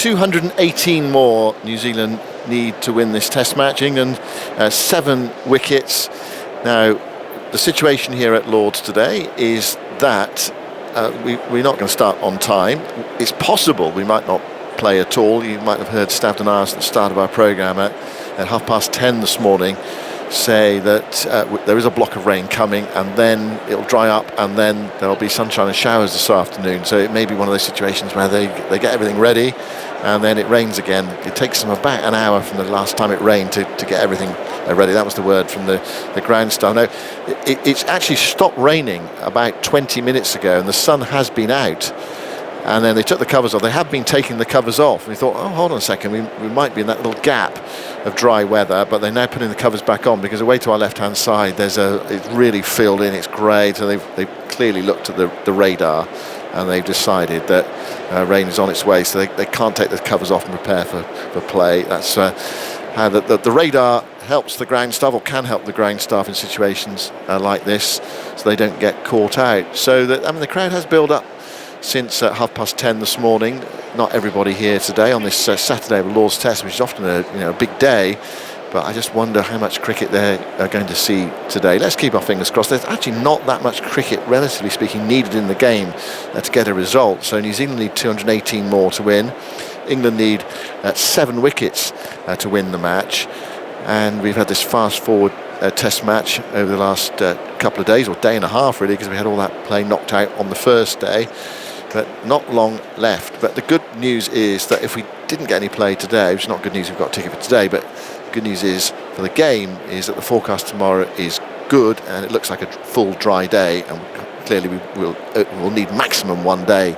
218 more New Zealand need to win this Test match. England 7 wickets. Now, the situation here at Lord's today is that we're not going to start on time. It's possible we might not play at all. You might have heard Stavden Iles at the start of our programme at 10:30 this morning say that there is a block of rain coming, and then it'll dry up, and then there'll be sunshine and showers this afternoon. So it may be one of those situations where they get everything ready, and then it rains again. It takes them about an hour from the last time it rained to get everything ready. That was the word from the ground staff. Now, it's actually stopped raining about 20 minutes ago, and the sun has been out. And then they took the covers off. They have been taking the covers off. We thought, oh, hold on a second, we might be in that little gap of dry weather, but they're now putting the covers back on, because away to our left-hand side, it's really filled in, it's grey. So they've clearly looked at the radar, and they've decided that rain is on its way, so they can't take the covers off and prepare for play. That's how the radar helps the ground staff, or can help the ground staff in situations like this, so they don't get caught out. So the crowd has built up since 10:30 this morning. Not everybody here today on this Saturday of Lord's Test, which is often a big day, but I just wonder how much cricket they're going to see today. Let's keep our fingers crossed. There's actually not that much cricket, relatively speaking, needed in the game to get a result. So New Zealand need 218 more to win. England need 7 wickets to win the match, and we've had this fast-forward Test match over the last couple of days, or day and a half really, because we had all that play knocked out on the first day. But not long left. But the good news is that if we didn't get any play today, which is not good news, we've got a ticket for today, but good news is for the game is that the forecast tomorrow is good, and it looks like a full dry day, and clearly we'll need maximum 1 day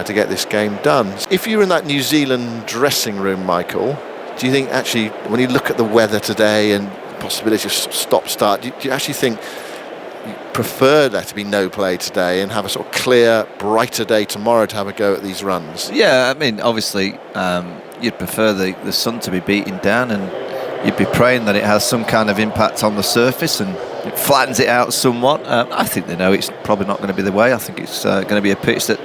to get this game done. If you're in that New Zealand dressing room, Michael, do you think actually, when you look at the weather today and possibility of stop-start, do you actually think you prefer there to be no play today and have a sort of clear, brighter day tomorrow to have a go at these runs? Yeah, I mean, obviously, you'd prefer the sun to be beating down, and you'd be praying that it has some kind of impact on the surface and it flattens it out somewhat. I think they know it's probably not going to be the way. I think it's going to be a pitch that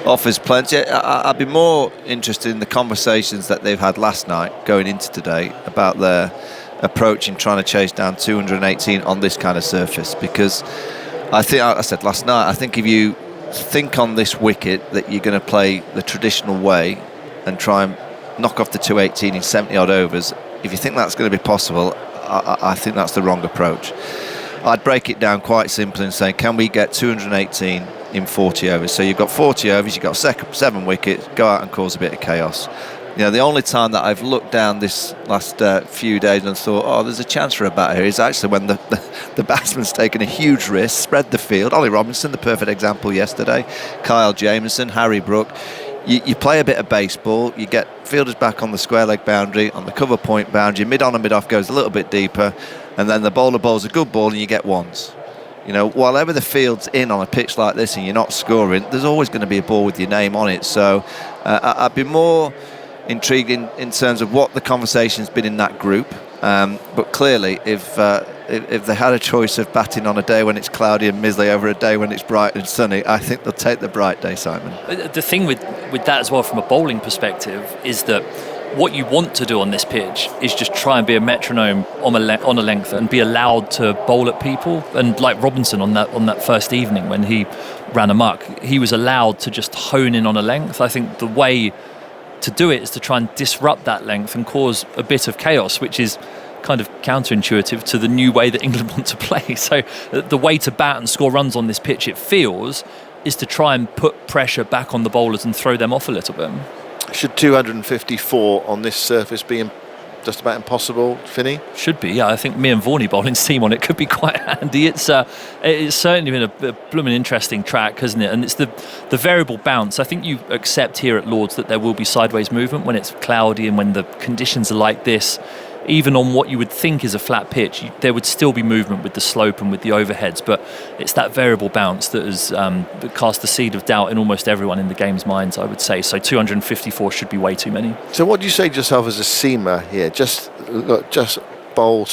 offers plenty. I'd be more interested in the conversations that they've had last night going into today about their approach in trying to chase down 218 on this kind of surface, because I said last night, I think if you think on this wicket that you're going to play the traditional way and try and knock off the 218 in 70 odd overs, if you think that's going to be possible, I think that's the wrong approach. I'd break it down quite simply and say, can we get 218 in 40 overs? So you've got 40 overs, you've got 7 wickets, go out and cause a bit of chaos. The only time that I've looked down this last few days and thought, oh, there's a chance for a batter here, is actually when the batsman's taken a huge risk, spread the field. Ollie Robinson, the perfect example yesterday, Kyle Jamieson, Harry Brook. You play a bit of baseball, you get fielders back on the square leg boundary, on the cover point boundary, mid-on and mid-off goes a little bit deeper, and then the bowler bowls a good ball and you get ones. While the field's in on a pitch like this and you're not scoring, there's always going to be a ball with your name on it. So I'd be more intrigued in terms of what the conversation's been in that group, but clearly if they had a choice of batting on a day when it's cloudy and mizzly over a day when it's bright and sunny, I think they'll take the bright day, Simon. The thing with that as well, from a bowling perspective, is that what you want to do on this pitch is just try and be a metronome on a length and be allowed to bowl at people. And like Robinson on that first evening when he ran amok, he was allowed to just hone in on a length. I think the way to do it is to try and disrupt that length and cause a bit of chaos, which is kind of counterintuitive to the new way that England want to play. So the way to bat and score runs on this pitch, it feels, is to try and put pressure back on the bowlers and throw them off a little bit. Should 254 on this surface be just about impossible, Finney? Should be, yeah. I think me and Vorney bowling's team on it could be quite handy. It's certainly been a blooming interesting track, hasn't it? And it's the variable bounce. I think you accept here at Lord's that there will be sideways movement when it's cloudy and when the conditions are like this. Even on what you would think is a flat pitch, there would still be movement with the slope and with the overheads, but it's that variable bounce that has that cast the seed of doubt in almost everyone in the game's minds, I would say. So 254 should be way too many. So what do you say to yourself as a seamer here? Just bowl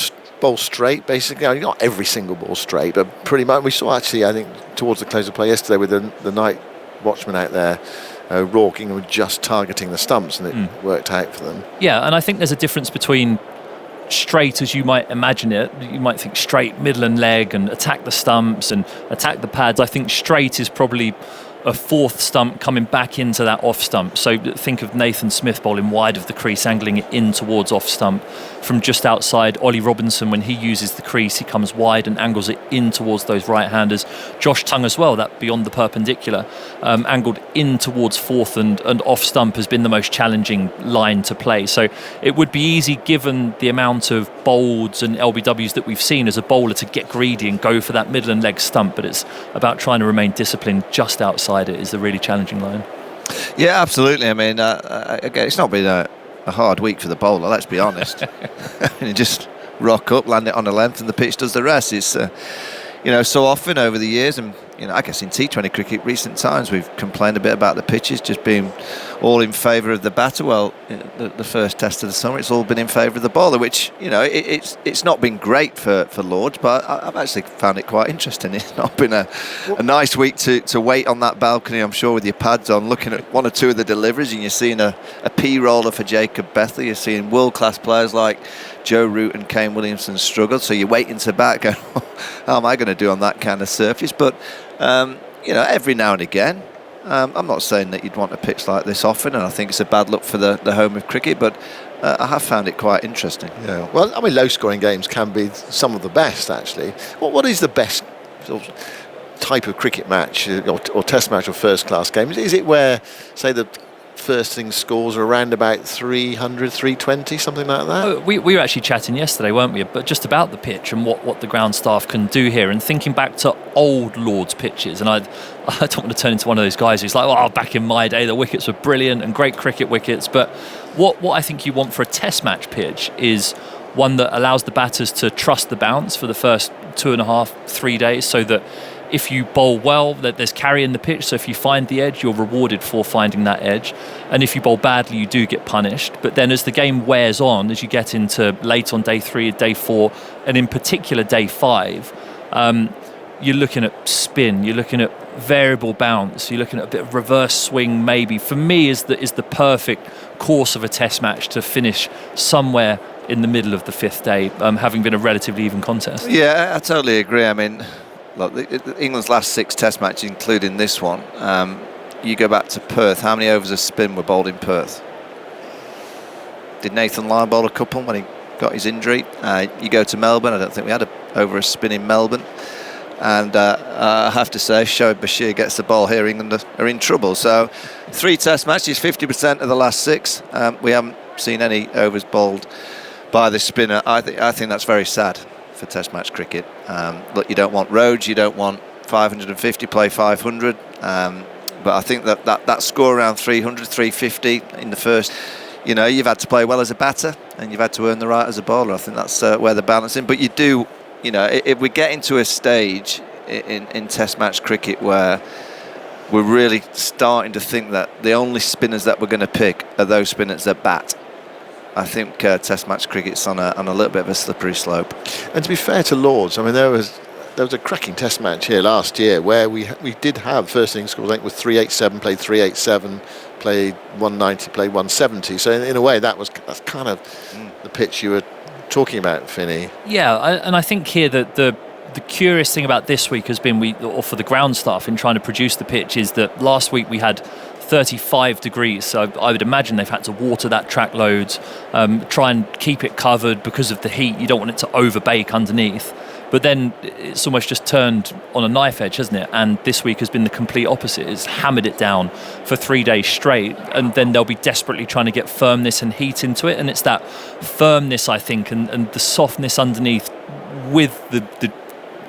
straight, basically. Not every single ball straight, but pretty much. We saw actually, I think, towards the close of play yesterday with the night watchman out there, O'Rourke, England were just targeting the stumps, and it worked out for them. Yeah, and I think there's a difference between straight as you might imagine it. You might think straight, middle and leg, and attack the stumps and attack the pads. I think straight is probably a fourth stump coming back into that off stump. So think of Nathan Smith bowling wide of the crease, angling it in towards off stump. From just outside, Ollie Robinson, when he uses the crease, he comes wide and angles it in towards those right-handers. Josh Tongue as well, that beyond the perpendicular, angled in towards fourth and off stump has been the most challenging line to play. So it would be easy, given the amount of bolds and LBWs that we've seen as a bowler, to get greedy and go for that middle and leg stump, but it's about trying to remain disciplined just outside it is the really challenging line. Yeah, absolutely. I mean, again, it's not been a hard week for the bowler, let's be honest. You just rock up, land it on the length, and the pitch does the rest. It's so often over the years, and I guess in T20 cricket recent times, we've complained a bit about the pitches just being all in favour of the batter. Well, the first test of the summer, it's all been in favour of the bowler, which it's not been great for Lords, but I've actually found it quite interesting. It's not been a nice week to wait on that balcony, I'm sure, with your pads on, looking at one or two of the deliveries, and you're seeing a P roller for Jacob Bethley. You're seeing world class players like Joe Root and Kane Williamson struggle, so you're waiting to bat, going, how am I going to do on that kind of surface? But every now and again, I'm not saying that you'd want a pitch like this often, and I think it's a bad look for the home of cricket, but I have found it quite interesting. Yeah, well, I mean, low-scoring games can be some of the best, actually. What is the best sort of type of cricket match or test match or first-class game? Is it where, say, the first thing scores are around about 300, 320, something like that? We were actually chatting yesterday, weren't we, but just about the pitch and what the ground staff can do here, and thinking back to old Lords pitches. And I don't want to turn into one of those guys who's like, oh, back in my day the wickets were brilliant and great cricket wickets, but what I think you want for a test match pitch is one that allows the batters to trust the bounce for the first 2.5, 3 days, so that if you bowl well, that there's carry in the pitch, so if you find the edge, you're rewarded for finding that edge. And if you bowl badly, you do get punished. But then as the game wears on, as you get into late on day 3, day 4, and in particular day 5, you're looking at spin, you're looking at variable bounce, you're looking at a bit of reverse swing maybe. For me, is the perfect course of a test match to finish somewhere in the middle of the 5th day, having been a relatively even contest. Yeah, I totally agree. I mean, look, England's last 6 test matches, including this one, you go back to Perth, how many overs of spin were bowled in Perth? Did Nathan Lyon bowl a couple when he got his injury? You go to Melbourne, I don't think we had over a spin in Melbourne. And I have to say, Shoaib Bashir gets the ball here, England are in trouble. So 3 test matches, 50% of the last 6. We haven't seen any overs bowled by the spinner. I think that's very sad for test match cricket. Look, you don't want Rhodes, you don't want 550, play 500. But I think that score around 300, 350 in the first, you've had to play well as a batter and you've had to earn the right as a bowler. I think that's where the balance is. But you do, if we get into a stage in test match cricket where we're really starting to think that the only spinners that we're going to pick are those spinners that bat, I think test match cricket's on a little bit of a slippery slope. And to be fair to Lords, I mean, there was a cracking test match here last year where we did have first innings scores, I think, with 387, played 387, played 190, played 170. So in a way, that's kind of the pitch you were talking about, Finney. Yeah, and I think here that the curious thing about this week has been, or for the ground staff in trying to produce the pitch, is that last week we had 35 degrees, so I would imagine they've had to water that track loads, try and keep it covered because of the heat. You don't want it to overbake underneath. But then it's almost just turned on a knife edge, hasn't it? And this week has been the complete opposite. It's hammered it down for 3 days straight, and then they'll be desperately trying to get firmness and heat into it. And it's that firmness, I think, and the softness underneath with the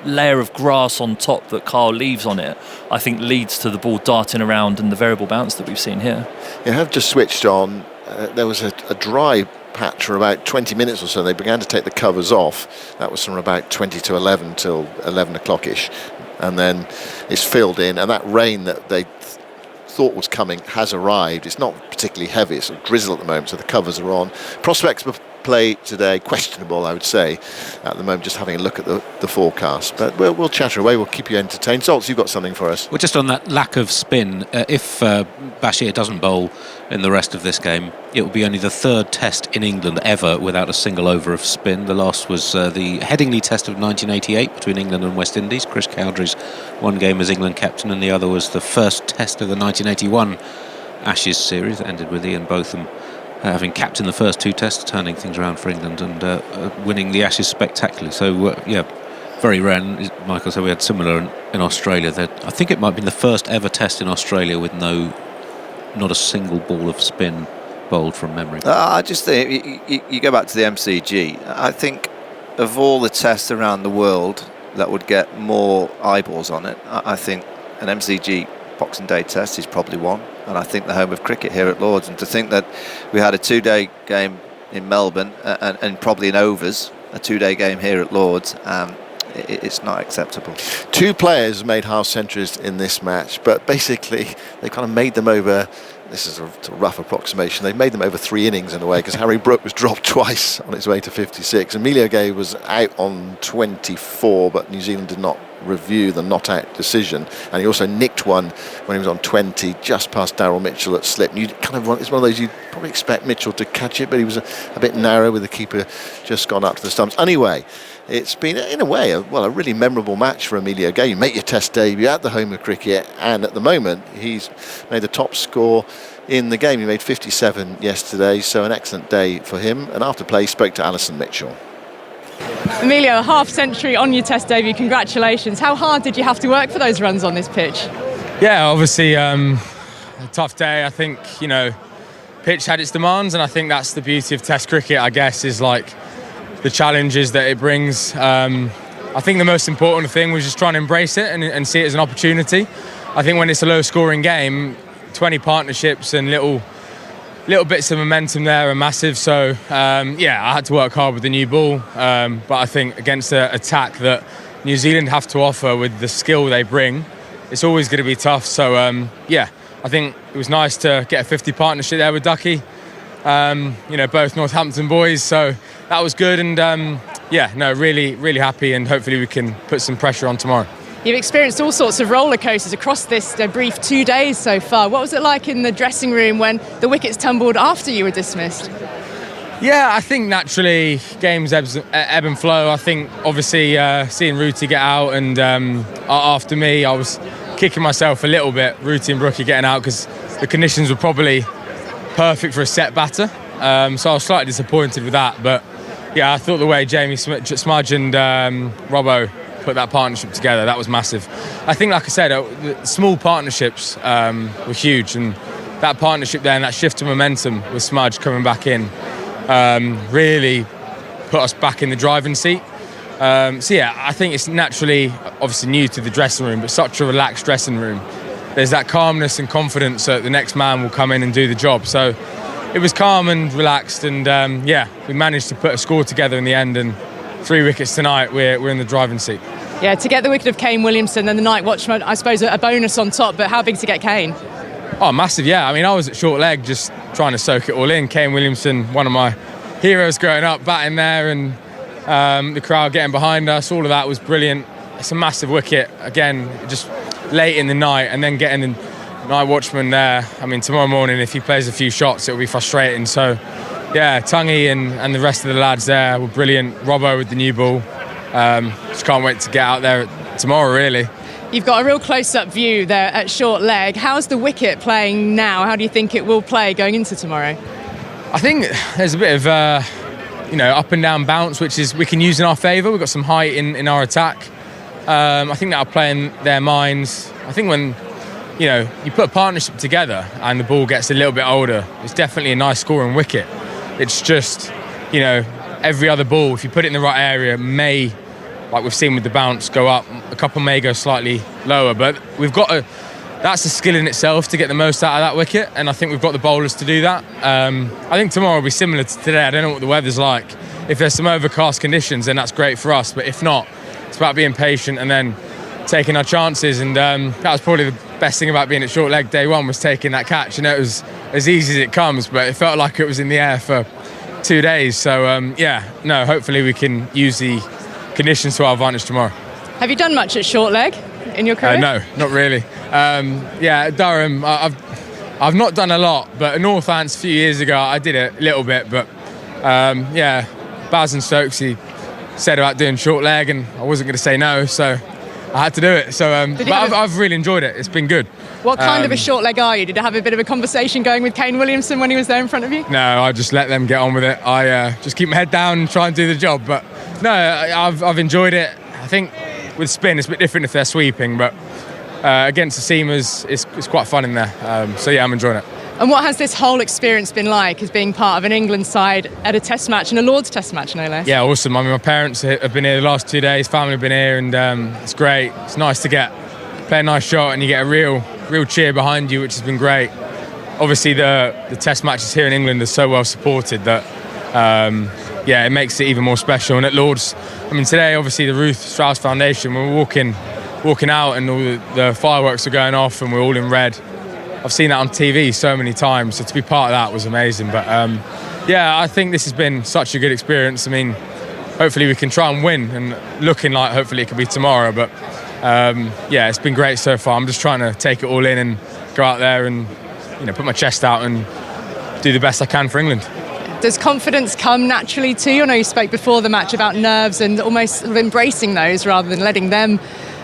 layer of grass on top that Carl leaves on it, I think leads to the ball darting around and the variable bounce that we've seen here. You have just switched on. There was a dry patch for about 20 minutes or so. They began to take the covers off. That was from about 20 to 11 till 11 o'clock-ish. And then it's filled in, and that rain that they thought was coming has arrived. It's not particularly heavy. It's a drizzle at the moment, so the covers are on. Prospects play today, questionable, I would say, at the moment, just having a look at the forecast. But we'll chatter away, we'll keep you entertained. Zoltz, you've got something for us? Well, just on that lack of spin, if Bashir doesn't bowl in the rest of this game, it will be only the third test in England ever without a single over of spin. The last was the Headingley Test of 1988 between England and West Indies. Chris Cowdrey's one game as England captain, and the other was the first test of the 1981 Ashes series that ended with Ian Botham having captained the first two tests, turning things around for England and winning the Ashes spectacularly. So, very rare. And Michael said we had similar in Australia. I think it might have been the first ever test in Australia with not a single ball of spin bowled from memory. I just think you go back to the MCG. I think of all the tests around the world that would get more eyeballs on it, I think an MCG Boxing Day test is probably one, and I think the home of cricket here at Lords. And to think that we had a 2-day game in Melbourne and probably in overs, a 2-day game here at Lords, it's not acceptable. Two players made half centuries in this match, but basically they kind of made them over. This is a rough approximation. They made them over 3 innings in a way, because Harry Brook was dropped twice on its way to 56. Emilio Gay was out on 24, but New Zealand did not review the not-out decision, and he also nicked one when he was on 20, just past Daryl Mitchell at slip. You kind of it's one of those you'd probably expect Mitchell to catch it, but he was a bit narrow with the keeper just gone up to the stumps. Anyway, it's been, in a way, a really memorable match for Emilio Gay. You make your test debut at the home of cricket, and at the moment he's made the top score in the game. He made 57 yesterday, so an excellent day for him. And after play, he spoke to Alison Mitchell. Emilio, a half century on your test debut, congratulations. How hard did you have to work for those runs on this pitch? Yeah, obviously a tough day. I think, pitch had its demands, and I think that's the beauty of test cricket, I guess, is like the challenges that it brings. I think the most important thing was just trying to embrace it and see it as an opportunity. I think when it's a low scoring game, 20 partnerships and little bits of momentum there are massive. So I had to work hard with the new ball, but I think against an attack that New Zealand have to offer with the skill they bring, it's always going to be tough. So I think it was nice to get a 50 partnership there with Ducky, both Northampton boys, so that was good. And really, really happy, and hopefully we can put some pressure on tomorrow. You've experienced all sorts of roller coasters across this brief 2 days so far. What was it like in the dressing room when the wickets tumbled after you were dismissed? Yeah, I think naturally games ebb and flow. I think obviously seeing Rooty get out, and after me, I was kicking myself a little bit, Rooty and Brookie getting out, because the conditions were probably perfect for a set batter. So I was slightly disappointed with that. But yeah, I thought the way Jamie Smudge and Robbo put that partnership together, that was massive. I think, like I said, the small partnerships were huge, and that partnership there and that shift of momentum with Smudge coming back in really put us back in the driving seat. I think it's naturally obviously new to the dressing room, but such a relaxed dressing room. There's that calmness and confidence that the next man will come in and do the job. So it was calm and relaxed, and we managed to put a score together in the end, and 3 wickets tonight, we're in the driving seat. Yeah, to get the wicket of Kane Williamson and the night watchman, I suppose a bonus on top, but how big to get Kane? Oh, massive, yeah. I mean, I was at short leg just trying to soak it all in. Kane Williamson, one of my heroes growing up, batting there, and the crowd getting behind us, all of that was brilliant. It's a massive wicket, again, just late in the night, and then getting the night watchman there. I mean, tomorrow morning, if he plays a few shots, it'll be frustrating. So, yeah, Tungy and the rest of the lads there were brilliant. Robbo with the new ball. Just can't wait to get out there tomorrow, really. You've got a real close-up view there at short leg. How's the wicket playing now? How do you think it will play going into tomorrow? I think there's a bit of up and down bounce, which is we can use in our favour. We've got some height in our attack. I think that'll play in their minds. I think when you put a partnership together and the ball gets a little bit older, it's definitely a nice scoring wicket. It's just every other ball, if you put it in the right area, may, like we've seen with the bounce, go up. A couple may go slightly lower, but that's a skill in itself to get the most out of that wicket, and I think we've got the bowlers to do that. I think tomorrow will be similar to today. I don't know what the weather's like. If there's some overcast conditions, then that's great for us, but if not, it's about being patient and then taking our chances, and that was probably the best thing about being at short leg day one, was taking that catch. It was as easy as it comes, but it felt like it was in the air for 2 days. So hopefully we can use the conditions to our advantage tomorrow. Have you done much at short leg in your career? No, not really. At Durham, I've not done a lot, but at Northants a few years ago I did a little bit. But Baz and Stokesy said about doing short leg, and I wasn't going to say no, so I had to do it. So, I've really enjoyed it. It's been good. What kind of a short leg are you? Did you have a bit of a conversation going with Kane Williamson when he was there in front of you? No, I just let them get on with it. I just keep my head down and try and do the job. But no, I've enjoyed it. I think with spin it's a bit different if they're sweeping, but against the seamers it's quite fun in there. I'm enjoying it. And what has this whole experience been like as being part of an England side at a test match and a Lord's test match, no less? Yeah, awesome. I mean, my parents have been here the last 2 days, family have been here, and it's great. It's nice to play a nice shot and you get a real cheer behind you, which has been great. Obviously, the test matches here in England are so well supported that it makes it even more special. And at Lord's, I mean, today, obviously, the Ruth Strauss Foundation, we're walking out and all the fireworks are going off and we're all in red. I've seen that on TV so many times, so to be part of that was amazing. But I think this has been such a good experience. I mean, hopefully we can try and win, and looking like hopefully it could be tomorrow. But it's been great so far. I'm just trying to take it all in and go out there and put my chest out and do the best I can for England. Does confidence come naturally to you? I know you spoke before the match about nerves and almost sort of embracing those rather than letting them,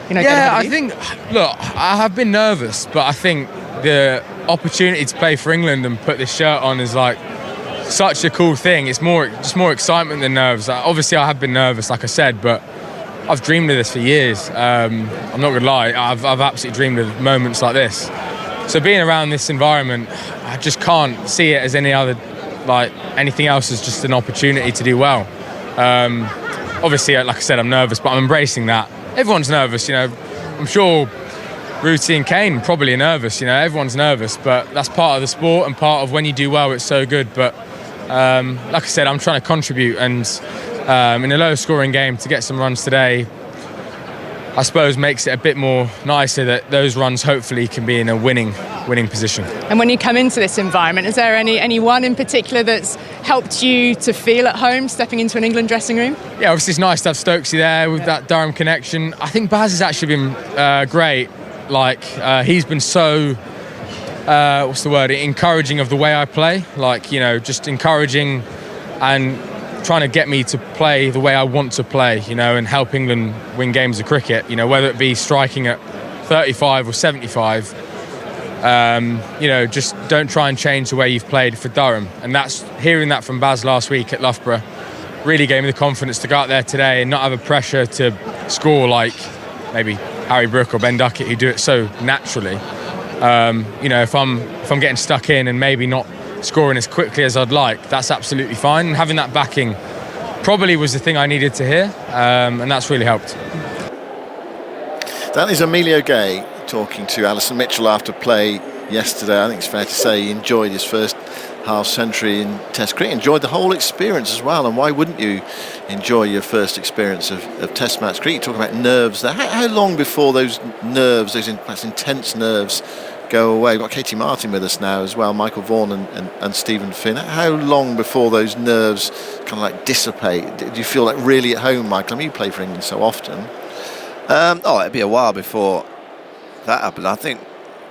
get ahead of you. I have been nervous, but I think the opportunity to play for England and put this shirt on is like such a cool thing. It's more excitement than nerves. Obviously, I have been nervous, like I said, but I've dreamed of this for years. I'm not gonna lie, I've absolutely dreamed of moments like this. So being around this environment, I just can't see it as anything else as just an opportunity to do well. Obviously, like I said, I'm nervous, but I'm embracing that. Everyone's nervous, I'm sure Ruti and Kane probably are nervous, everyone's nervous, but that's part of the sport and part of when you do well, it's so good. But like I said, I'm trying to contribute, and in a low scoring game to get some runs today, I suppose makes it a bit more nicer that those runs hopefully can be in a winning position. And when you come into this environment, is there anyone in particular that's helped you to feel at home stepping into an England dressing room? Yeah, obviously it's nice to have Stokesy there with that Durham connection. I think Baz has actually been great. He's been so encouraging of the way I play, just encouraging and trying to get me to play the way I want to play, and help England win games of cricket, whether it be striking at 35 or 75, just don't try and change the way you've played for Durham. And that's hearing that from Baz last week at Loughborough really gave me the confidence to go out there today and not have a pressure to score like maybe Harry Brook or Ben Duckett, who do it so naturally. If I'm getting stuck in and maybe not scoring as quickly as I'd like, that's absolutely fine. And having that backing probably was the thing I needed to hear, and that's really helped. That is Emilio Gay talking to Alison Mitchell after play yesterday. I think it's fair to say he enjoyed his first half century in Test cricket, enjoyed the whole experience as well. And why wouldn't you enjoy your first experience of Test match cricket? Talking about nerves there. How long before those nerves, those intense nerves, go away? We've got Katie Martin with us now as well, Michael Vaughan and Stephen Finn. How long before those nerves kind of dissipate? Do you feel really at home, Michael? I mean, you play for England so often. It'd be a while before that happened. I think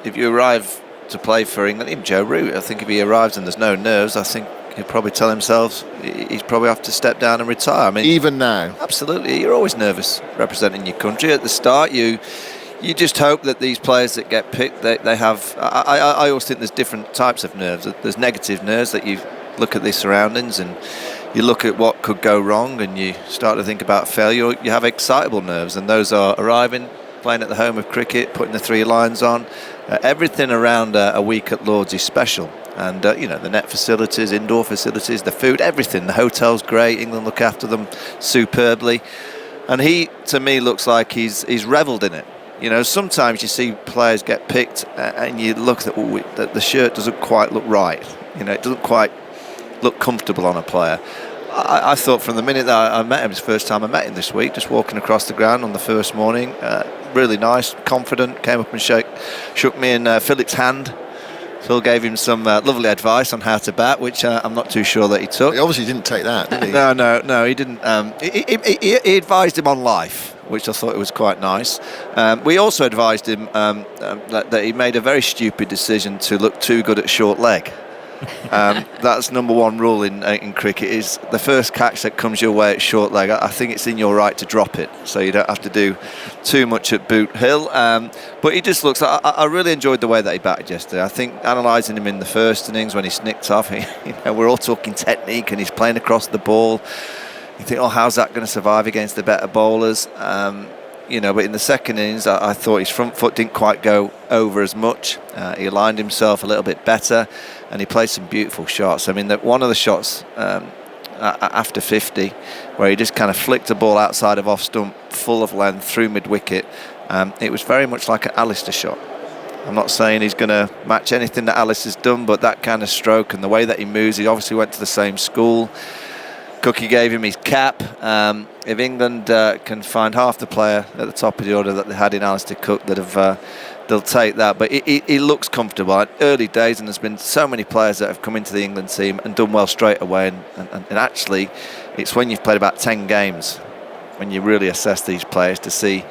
if you arrive to play for England, even Joe Root, I think if he arrives and there's no nerves, I think he'll probably tell himself he's probably have to step down and retire. I mean, even now, absolutely, you're always nervous representing your country. At the start, you just hope that these players that get picked, they have. I always think there's different types of nerves. There's negative nerves that you look at the surroundings and you look at what could go wrong and you start to think about failure. You have excitable nerves, and those are arriving, playing at the home of cricket, putting the 3 lines on. Everything around a week at Lord's is special. And, the net facilities, indoor facilities, the food, everything. The hotel's great. England look after them superbly. And he, to me, looks like he's revelled in it. Sometimes you see players get picked and you look at the shirt doesn't quite look right. It doesn't quite look comfortable on a player. I thought from the minute that I met him, it's the first time I met him this week, just walking across the ground on the first morning, really nice, confident, came up and shook me in Philip's hand Phil gave him some lovely advice on how to bat, which I'm not too sure that he took. He obviously didn't take that, did he? No, he didn't. He advised him on life, which I thought was quite nice. We also advised him that he made a very stupid decision to look too good at short leg. That's number one rule in cricket, is the first catch that comes your way at short leg, I think it's in your right to drop it, so you don't have to do too much at Boot Hill. But he just looks, I really enjoyed the way that he batted yesterday. I think analysing him in the first innings when he snicked off, we're all talking technique and he's playing across the ball. You think, how's that going to survive against the better bowlers? But in the second innings, I thought his front foot didn't quite go over as much. He aligned himself a little bit better, and he played some beautiful shots. I mean, one of the shots after 50, where he just kind of flicked the ball outside of off stump, full of length, through mid-wicket, it was very much like an Alistair shot. I'm not saying he's going to match anything that Alistair's done, but that kind of stroke and the way that he moves, he obviously went to the same school. Cookie gave him his cap. If England can find half the player at the top of the order that they had in Alistair Cook, they'll take that. But he looks comfortable. Early days, and there's been so many players that have come into the England team and done well straight away. And actually, it's when you've played about 10 games when you really assess these players to see,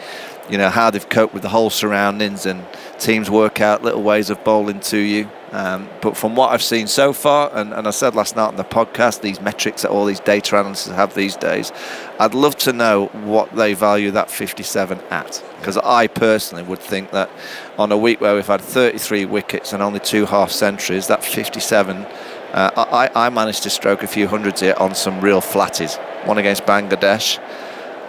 how they've coped with the whole surroundings, and teams work out little ways of bowling to you. But from what I've seen so far, and I said last night on the podcast, these metrics that all these data analysts have these days, I'd love to know what they value that 57 at. Because I personally would think that on a week where we've had 33 wickets and only 2 half centuries, that 57, I managed to stroke a few hundreds here on some real flatties. One against Bangladesh.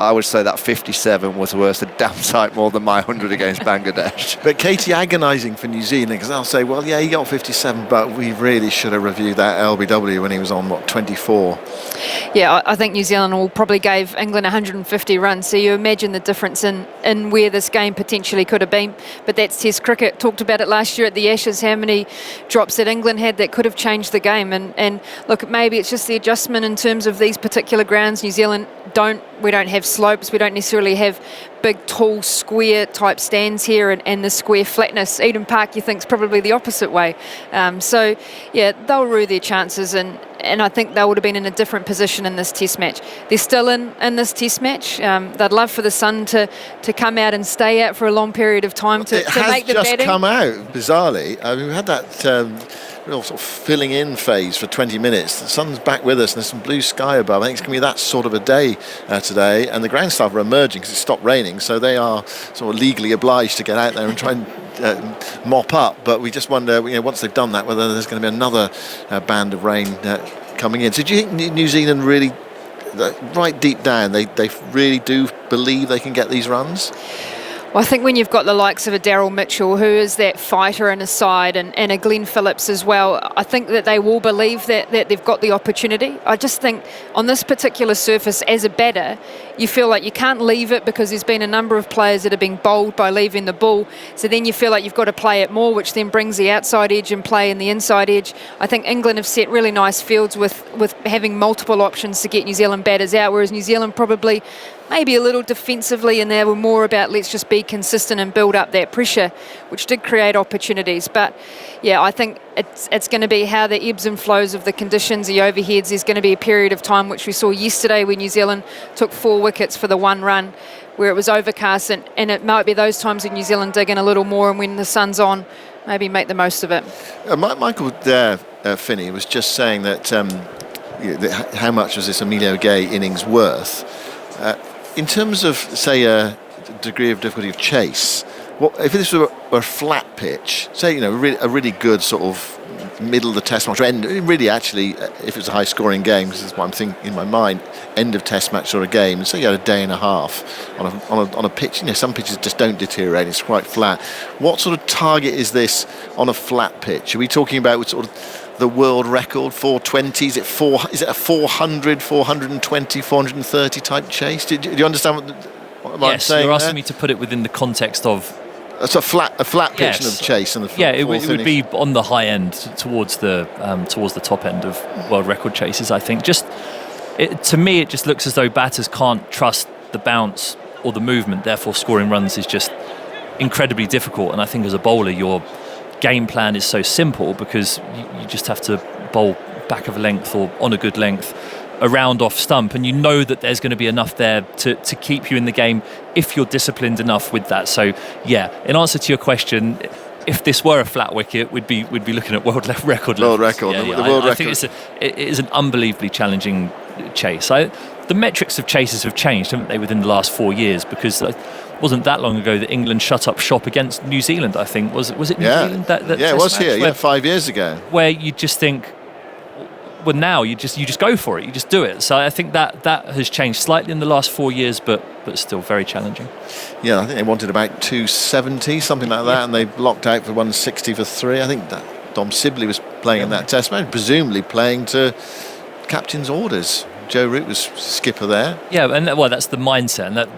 I would say that 57 was worth a damn sight more than my 100 against Bangladesh. But Katie agonising for New Zealand, because they'll say, well, yeah, he got 57, but we really should have reviewed that LBW when he was on, 24? Yeah, I think New Zealand will probably gave England 150 runs, so you imagine the difference in where this game potentially could have been. But that's Test cricket. Talked about it last year at the Ashes, how many drops that England had that could have changed the game. And look, maybe it's just the adjustment in terms of these particular grounds. New Zealand we don't have slopes, we don't necessarily have big, tall, square type stands here, and the square flatness. Eden Park, you think, is probably the opposite way. So, yeah, they'll rue their chances, and I think they would have been in a different position in this Test match. They're still in this Test match. They'd love for the sun to come out and stay out for a long period of time to make the batting. It has just come out, bizarrely. We had that real sort of filling in phase for 20 minutes. The sun's back with us and there's some blue sky above. I think it's going to be that sort of a day today, and the ground staff are emerging because it stopped raining, so they are sort of legally obliged to get out there and try and mop up. But we just wonder, once they've done that, whether there's going to be another band of rain coming in. So do you think New Zealand really, right deep down, they really do believe they can get these runs? Well, I think when you've got the likes of a Daryl Mitchell, who is that fighter in his side, and a Glenn Phillips as well, I think that they will believe that they've got the opportunity. I just think on this particular surface, as a batter, you feel like you can't leave it because there's been a number of players that have been bowled by leaving the ball. So then you feel like you've got to play it more, which then brings the outside edge and play in the inside edge. I think England have set really nice fields with having multiple options to get New Zealand batters out, whereas New Zealand probably maybe a little defensively, and they were more about let's just be consistent and build up that pressure, which did create opportunities. But yeah, I think it's going to be how the ebbs and flows of the conditions, the overheads. There's going to be a period of time, which we saw yesterday, where New Zealand took 4 wickets for the 1 run, where it was overcast, and it might be those times when New Zealand dig in a little more, and when the sun's on, maybe make the most of it. Michael Finney was just saying that how much was this Emilio Gay innings worth? In terms of, say, a degree of difficulty of chase, if this were a flat pitch, say, a really good sort of middle of the Test match, or end, really actually, if it's a high-scoring game, because that's what I'm thinking in my mind, end of Test match sort of game, say you had a day and a half on a pitch, some pitches just don't deteriorate, it's quite flat. What sort of target is this on a flat pitch? Are we talking about sort of the world record, 420? Is it a 400, 420, 430 type chase? Do you understand what I'm saying? Yes, you're asking me to put it within the context of... It's a flat pitch of chase. And it would be on the high end towards the top end of world record chases, I think. To me, it just looks as though batters can't trust the bounce or the movement, therefore scoring runs is just incredibly difficult. And I think as a bowler, you're game plan is so simple because you just have to bowl back of a length or on a good length around off stump, and you know that there's going to be enough there to keep you in the game if you're disciplined enough with that. So yeah, in answer to your question, if this were a flat wicket, we'd be looking at world record. World record. Yeah, The world I record. think it is an unbelievably challenging chase. The metrics of chases have changed, haven't they, within the last 4 years? Because it wasn't that long ago that England shut up shop against New Zealand. I think was it New Zealand? That it test was match here. where, 5 years ago. where you just think, well, now you just go for it. You just do it. So I think that has changed slightly in the last 4 years, but still very challenging. Yeah, I think they wanted about 270, something like that, and they blocked out for 160 for 3. I think that Dom Sibley was playing in that test match, presumably playing to captain's orders. Joe Root was skipper there. Yeah, and that's the mindset,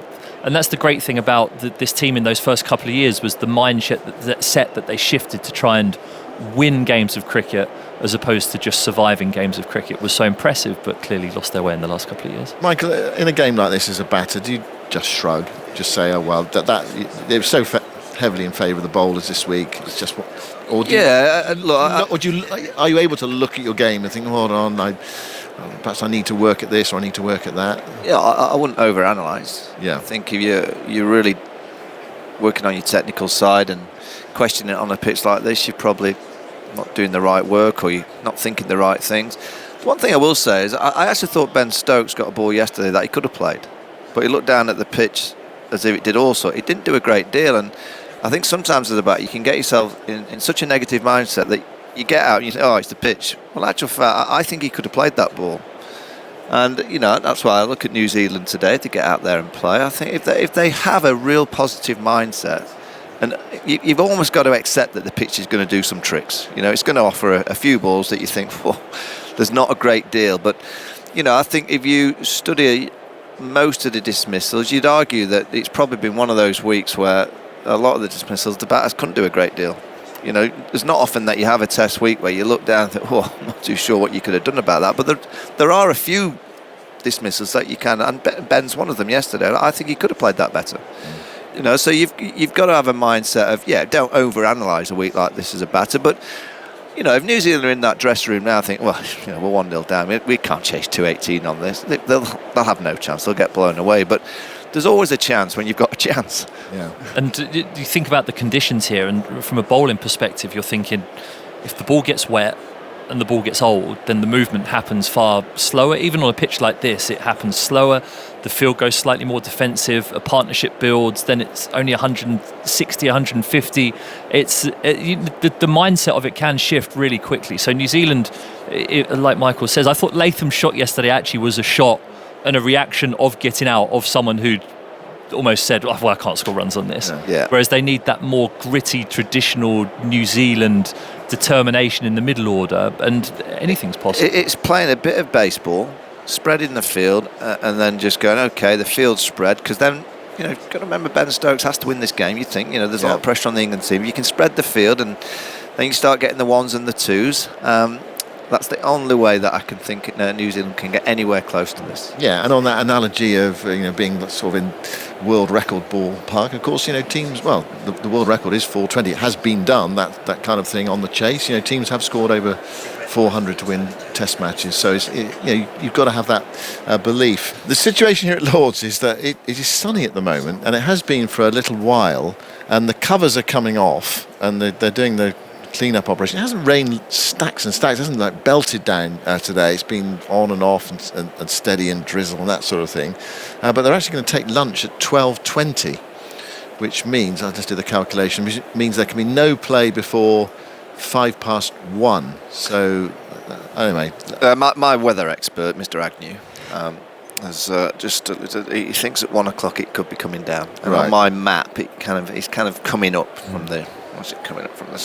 and that's the great thing about this team in those first couple of years was the mindset that they shifted to try and win games of cricket as opposed to just surviving games of cricket was so impressive, but clearly lost their way in the last couple of years. Michael, in a game like this as a batter, do you just shrug, just say, oh well, that they were so heavily in favour of the bowlers this week? It's just what, or do are you able to look at your game and think, hold on, perhaps I need to work at this or I need to work at that? Yeah, I wouldn't overanalyse. Yeah. I think if you're really working on your technical side and questioning it on a pitch like this, you're probably not doing the right work or you're not thinking the right things. One thing I will say is I actually thought Ben Stokes got a ball yesterday that he could have played, but he looked down at the pitch as if it did also. He didn't do a great deal, and I think sometimes as a batter you can get yourself in such a negative mindset that you get out and you say, oh, it's the pitch. Well, actual fact, I think he could have played that ball. And, that's why I look at New Zealand today to get out there and play. I think if they have a real positive mindset, and you've almost got to accept that the pitch is going to do some tricks. It's going to offer a few balls that you think, well, there's not a great deal. But, I think if you study most of the dismissals, you'd argue that it's probably been one of those weeks where a lot of the dismissals, the batters couldn't do a great deal. There's not often that you have a test week where you look down and think, oh, I'm not too sure what you could have done about that. But there are a few dismissals that you can, and Ben's one of them yesterday. I think he could have played that better. So you've got to have a mindset of, don't overanalyse a week like this as a batter. But, if New Zealand are in that dressing room now, think, well, we're 1-0 down. We can't chase 218 on this. They'll have no chance. They'll get blown away. But there's always a chance when you've got a chance. Yeah. And you think about the conditions here, and from a bowling perspective, you're thinking if the ball gets wet and the ball gets old, then the movement happens far slower. Even on a pitch like this, it happens slower. The field goes slightly more defensive. A partnership builds, then it's only 160, 150. The mindset of it can shift really quickly. So New Zealand, like Michael says, I thought Latham's shot yesterday actually was a shot and a reaction of getting out of someone who'd almost said, oh, well, I can't score runs on this. Yeah. Whereas they need that more gritty, traditional New Zealand determination in the middle order, and anything's possible. It's playing a bit of baseball, spreading the field, and then just going, okay, the field's spread, because then, you've got to remember Ben Stokes has to win this game. You think, there's a lot of pressure on the England team. You can spread the field, and then you start getting the ones and the twos. That's the only way that I can think New Zealand can get anywhere close to this. Yeah, and on that analogy of being sort of in world record ballpark, of course, teams. Well, the world record is 420. It has been done that kind of thing on the chase. Teams have scored over 400 to win Test matches. So you've got to have that belief. The situation here at Lord's is that it is sunny at the moment, and it has been for a little while. And the covers are coming off, and they're doing the clean-up operation. It hasn't rained stacks and stacks. It hasn't belted down today. It's been on and off and steady and drizzle and that sort of thing. But they're actually going to take lunch at 12:20, which means, I'll just do the calculation, which means there can be no play before 1:05. So, anyway. My weather expert, Mr. Agnew, has he thinks at 1 o'clock it could be coming down. And right. On my map, it's kind of coming up from the... What's it coming up from the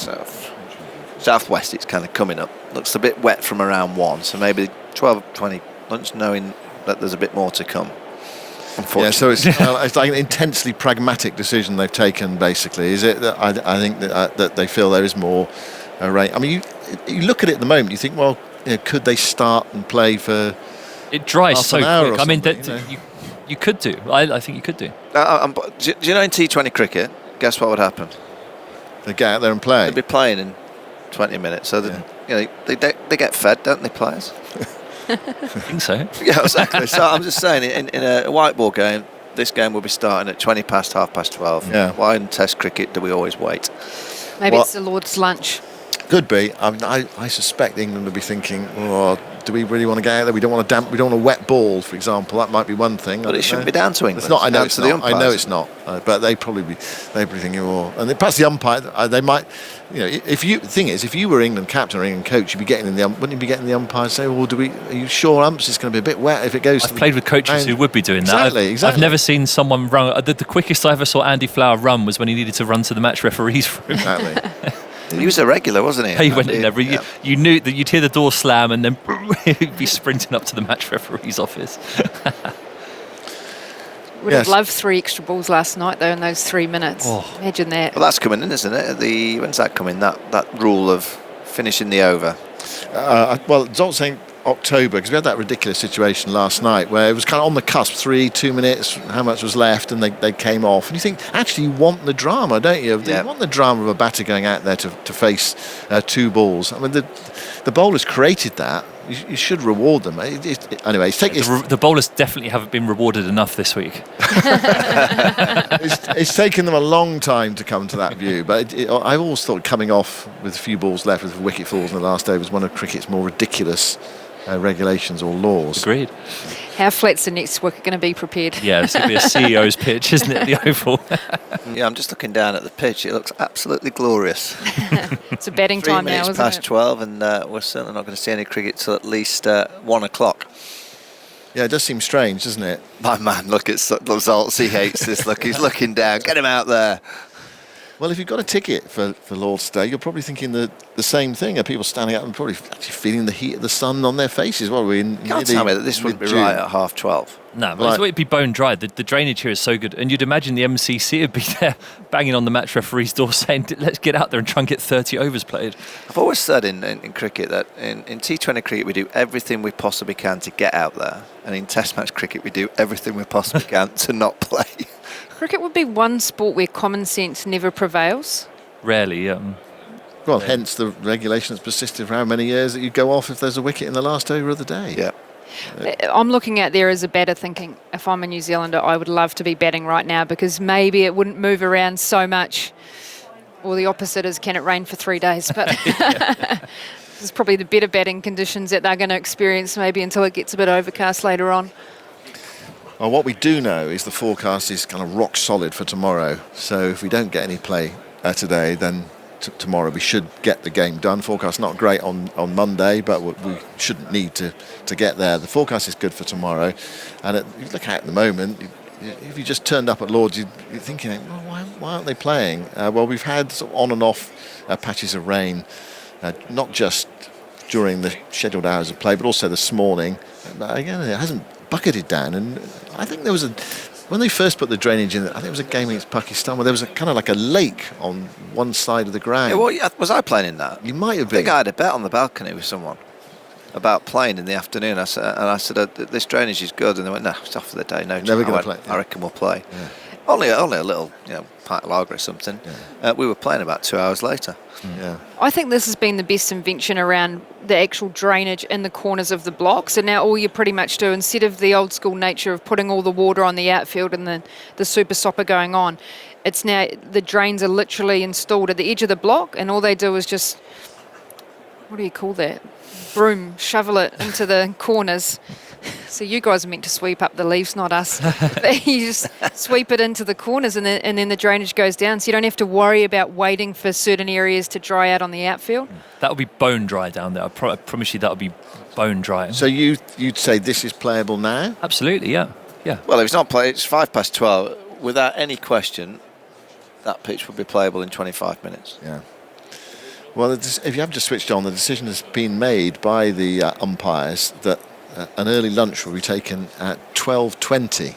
southwest? It's kind of coming up. Looks a bit wet from around 1, so maybe 12:20 lunch, knowing that there's a bit more to come. Yeah, so it's like an intensely pragmatic decision they've taken. Basically, is it? That I think that they feel there is more rain. I mean, you look at it at the moment, you think, well, could they start and play for? It dries so quick. I mean, you could do. I think you could do. Do you know in T20 cricket, guess what would happen? They get out there and play. They'll be playing in 20 minutes, so they get fed, don't they, players? I think so. Yeah, exactly. So I'm just saying, in a white ball game, this game will be starting at 20 past, 12:30. Yeah. Why in Test cricket do we always wait? Maybe Well- it's the Lord's lunch. Could be. I suspect England will be thinking, oh, do we really want to get out there? We don't want a wet ball, for example. That might be one thing. But it shouldn't be down to England. It's not. I know down it's to the not. I know umpires. it's not. But they'd probably be thinking, oh, and perhaps the umpire. They might. The thing is, if you were England captain or England coach, you'd be getting wouldn't you be getting the umpire say, well, are you sure, umps? It's going to be a bit wet if it goes. I've played with coaches who would be doing that. Exactly. I've never seen someone run. The quickest I ever saw Andy Flower run was when he needed to run to the match referee's room. Exactly. He was a regular, wasn't he? He went in there. Yeah. You knew that you'd hear the door slam and then he'd be sprinting up to the match referee's office. Would Yes. have loved 3 extra balls last night, though, in those 3 minutes. Oh. Imagine that. Well, that's coming in, isn't it? When's that coming? That rule of finishing the over. Well, Zolt's saying October, because we had that ridiculous situation last night where it was kind of on the cusp, 2 minutes, how much was left, and they came off. And you think, actually, you want the drama, don't you? Yeah. You want the drama of a batter going out there to face 2 balls. I mean, the bowlers created that. You should reward them. Anyway, The bowlers definitely haven't been rewarded enough this week. it's taken them a long time to come to that view, but I always thought coming off with a few balls left with wicket falls in the last day was one of cricket's more ridiculous regulations or laws. Agreed. How flat's the next wicket going to be prepared? Yeah, it's going to be a CEO's pitch, isn't it? The Oval. Yeah, I'm just looking down at the pitch. It looks absolutely glorious. It's a batting 3 time now, minutes isn't past it? 12, and we're certainly not going to see any cricket till at least 1 o'clock. Yeah, it does seem strange, doesn't it? My man, look at the results. He hates this. Look, he's looking down. Get him out there. Well, if you've got a ticket for Lord's Day, you're probably thinking the same thing. Are people standing up and probably actually feeling the heat of the sun on their faces? Well, we're in You can't tell me that this wouldn't be mid-June. right at 12:30. No, but it'd be bone dry. The drainage here is so good. And you'd imagine the MCC would be there banging on the match referee's door saying, let's get out there and try and get 30 overs played. I've always said in cricket that in T20 cricket we do everything we possibly can to get out there, and in Test match cricket we do everything we possibly can to not play. Cricket would be one sport where common sense never prevails. Rarely. Well, hence the regulation that's persisted for how many years that you go off if there's a wicket in the last over of the day. Yeah. I'm looking at there as a batter thinking, if I'm a New Zealander, I would love to be batting right now because maybe it wouldn't move around so much. Or the opposite is, can it rain for 3 days? But this is probably the better batting conditions that they're going to experience maybe until it gets a bit overcast later on. Well, what we do know is the forecast is kind of rock solid for tomorrow. So if we don't get any play today, then tomorrow we should get the game done. Forecast not great on Monday, but we shouldn't need to get there. The forecast is good for tomorrow. And you look at the moment, if you just turned up at Lord's, you're thinking, well, why aren't they playing? Well, we've had sort of on and off patches of rain, not just during the scheduled hours of play, but also this morning. But again, it hasn't bucketed down, and I think there was when they first put the drainage in, I think it was a game against Pakistan where there was a kind of like a lake on one side of the ground. Yeah, well, was I playing in that? You might have I think been. I had a bet on the balcony with someone about playing in the afternoon. I said, this drainage is good, and they went, no, it's off for the day. No, Never I gonna went, play. I reckon we'll play. Yeah. Only a little, pint of lager or something. Yeah. We were playing about 2 hours later. Yeah. I think this has been the best invention around the actual drainage in the corners of the block. So now all you pretty much do, instead of the old school nature of putting all the water on the outfield and the super stopper going on, it's now the drains are literally installed at the edge of the block, and all they do is just, what do you call that? Broom, shovel it into the corners. So you guys are meant to sweep up the leaves, not us. You just sweep it into the corners, and then the drainage goes down. So you don't have to worry about waiting for certain areas to dry out on the outfield. That would be bone dry down there. I promise you that would be bone dry. So you'd say this is playable now? Absolutely, yeah. Well, if it's not played, it's 12:05. Without any question, that pitch would be playable in 25 minutes. Yeah. Well, if you have just switched on, the decision has been made by the umpires that an early lunch will be taken at 12:20.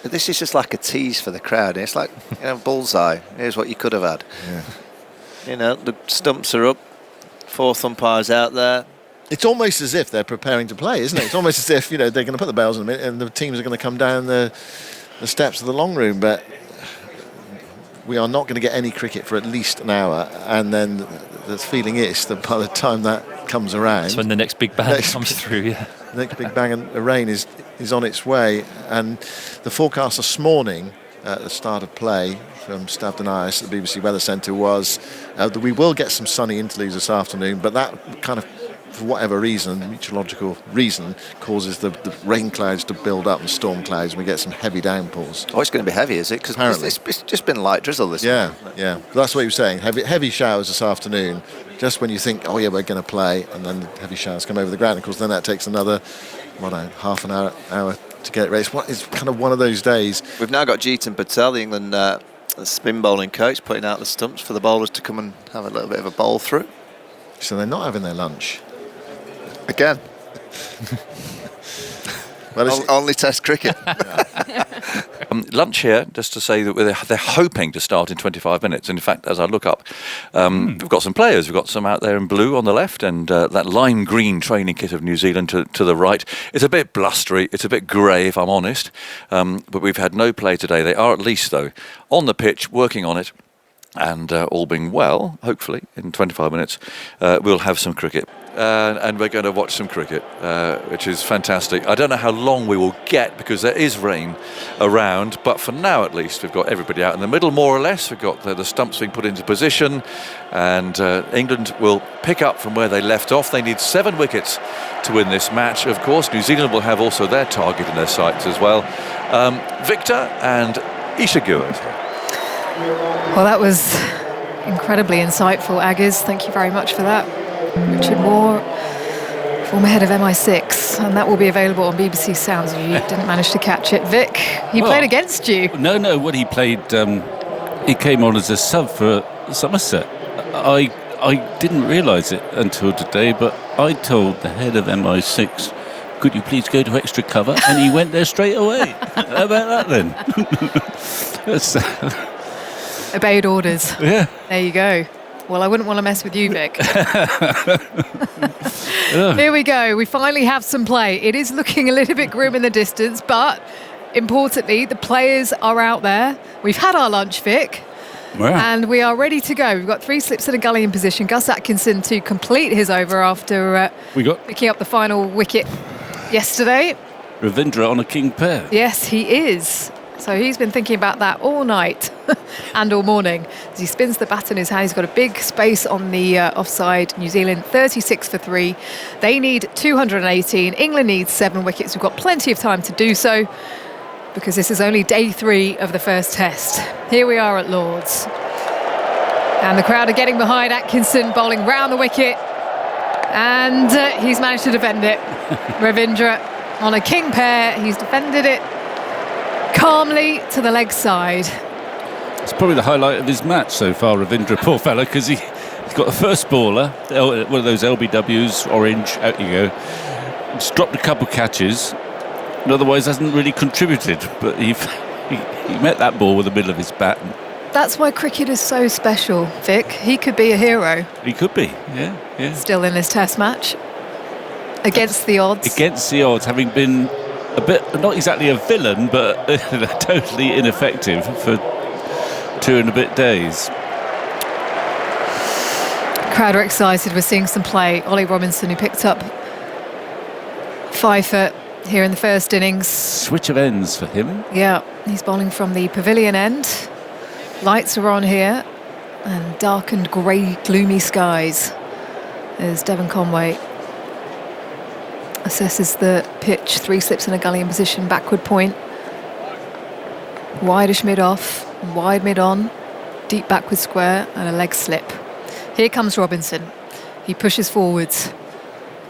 This is just like a tease for the crowd. It's like, bullseye. Here's what you could have had. Yeah. The stumps are up. 4th umpire's out there. It's almost as if they're preparing to play, isn't it? It's almost as if they're going to put the bells in a minute and the teams are going to come down the steps of the long room. But we are not going to get any cricket for at least an hour, and then the feeling is that by the time that comes around, that's when the next big bang comes through. Yeah, the next big bang and the rain is on its way. And the forecast this morning at the start of play from Stavden Ice at the BBC Weather Centre was that we will get some sunny interludes this afternoon, but that kind of, for whatever reason, meteorological reason, causes the rain clouds to build up and storm clouds, and we get some heavy downpours. Oh, it's going to be heavy, is it? Because it's just been light drizzle this morning. Yeah. That's what he was saying. Heavy showers this afternoon, just when you think, oh yeah, we're going to play, and then heavy showers come over the ground. Of course, then that takes another, half an hour to get it ready. It's kind of one of those days. We've now got Jeetan Patel, the England spin bowling coach, putting out the stumps for the bowlers to come and have a little bit of a bowl through. So they're not having their lunch. Again. Well, only Test cricket. Lunch here, just to say that they're hoping to start in 25 minutes. And in fact, as I look up, we've got some players. We've got some out there in blue on the left, and that lime green training kit of New Zealand to the right. It's a bit blustery. It's a bit grey, if I'm honest. But we've had no play today. They are at least, though, on the pitch, working on it. And all being well, hopefully, in 25 minutes, we'll have some cricket. And we're going to watch some cricket, which is fantastic. I don't know how long we will get because there is rain around, but for now at least we've got everybody out in the middle more or less. We've got the stumps being put into position, and England will pick up from where they left off. They need 7 wickets to win this match. Of course, New Zealand will have also their target in their sights as well. Victor and Isha Guha. Well, that was incredibly insightful, Aggies. Thank you very much for that. Richard Moore, former head of MI6, and that will be available on BBC Sounds if you didn't manage to catch it. Vic, he played against you. No, what he played, he came on as a sub for Somerset. I didn't realise it until today, but I told the head of MI6, could you please go to extra cover? And he went there straight away. How about that then? That's, Obeyed orders. Yeah. There you go. Well, I wouldn't want to mess with you, Vic. Here we go. We finally have some play. It is looking a little bit grim in the distance, but importantly, the players are out there. We've had our lunch, Vic. Wow. And we are ready to go. We've got 3 slips and a gully in position. Gus Atkinson to complete his over after picking up the final wicket yesterday. Ravindra on a king pair. Yes, he is. So he's been thinking about that all night and all morning as he spins the bat in his hand. He's got a big space on the offside. New Zealand 36 for 3. They need 218. England needs 7 wickets. We've got plenty of time to do so because this is only day 3 of the first test. Here we are at Lord's. And the crowd are getting behind Atkinson, bowling round the wicket. And he's managed to defend it. Ravindra on a king pair. He's defended it calmly to the leg side. It's probably the highlight of his match so far, Ravindra, poor fella, because he's got a first bauler, one of those LBWs, orange, out you go. He's dropped a couple of catches, and otherwise hasn't really contributed, but he met that ball with the middle of his bat. That's why cricket is so special, Vic. He could be a hero. He could be, yeah. Still in this test match. Against the odds. Against the odds, having been a bit, not exactly a villain, but totally ineffective for 2 and a bit days. Crowd are excited. We're seeing some play. Ollie Robinson, who picked up 5 for here in the first innings. Switch of ends for him. Yeah, he's bowling from the pavilion end. Lights are on here, and darkened grey, gloomy skies. There's Devon Conway. Assesses the pitch, 3 slips and a gully in position, backward point. Wideish mid-off, wide mid-on, deep backward square, and a leg slip. Here comes Robinson. He pushes forwards.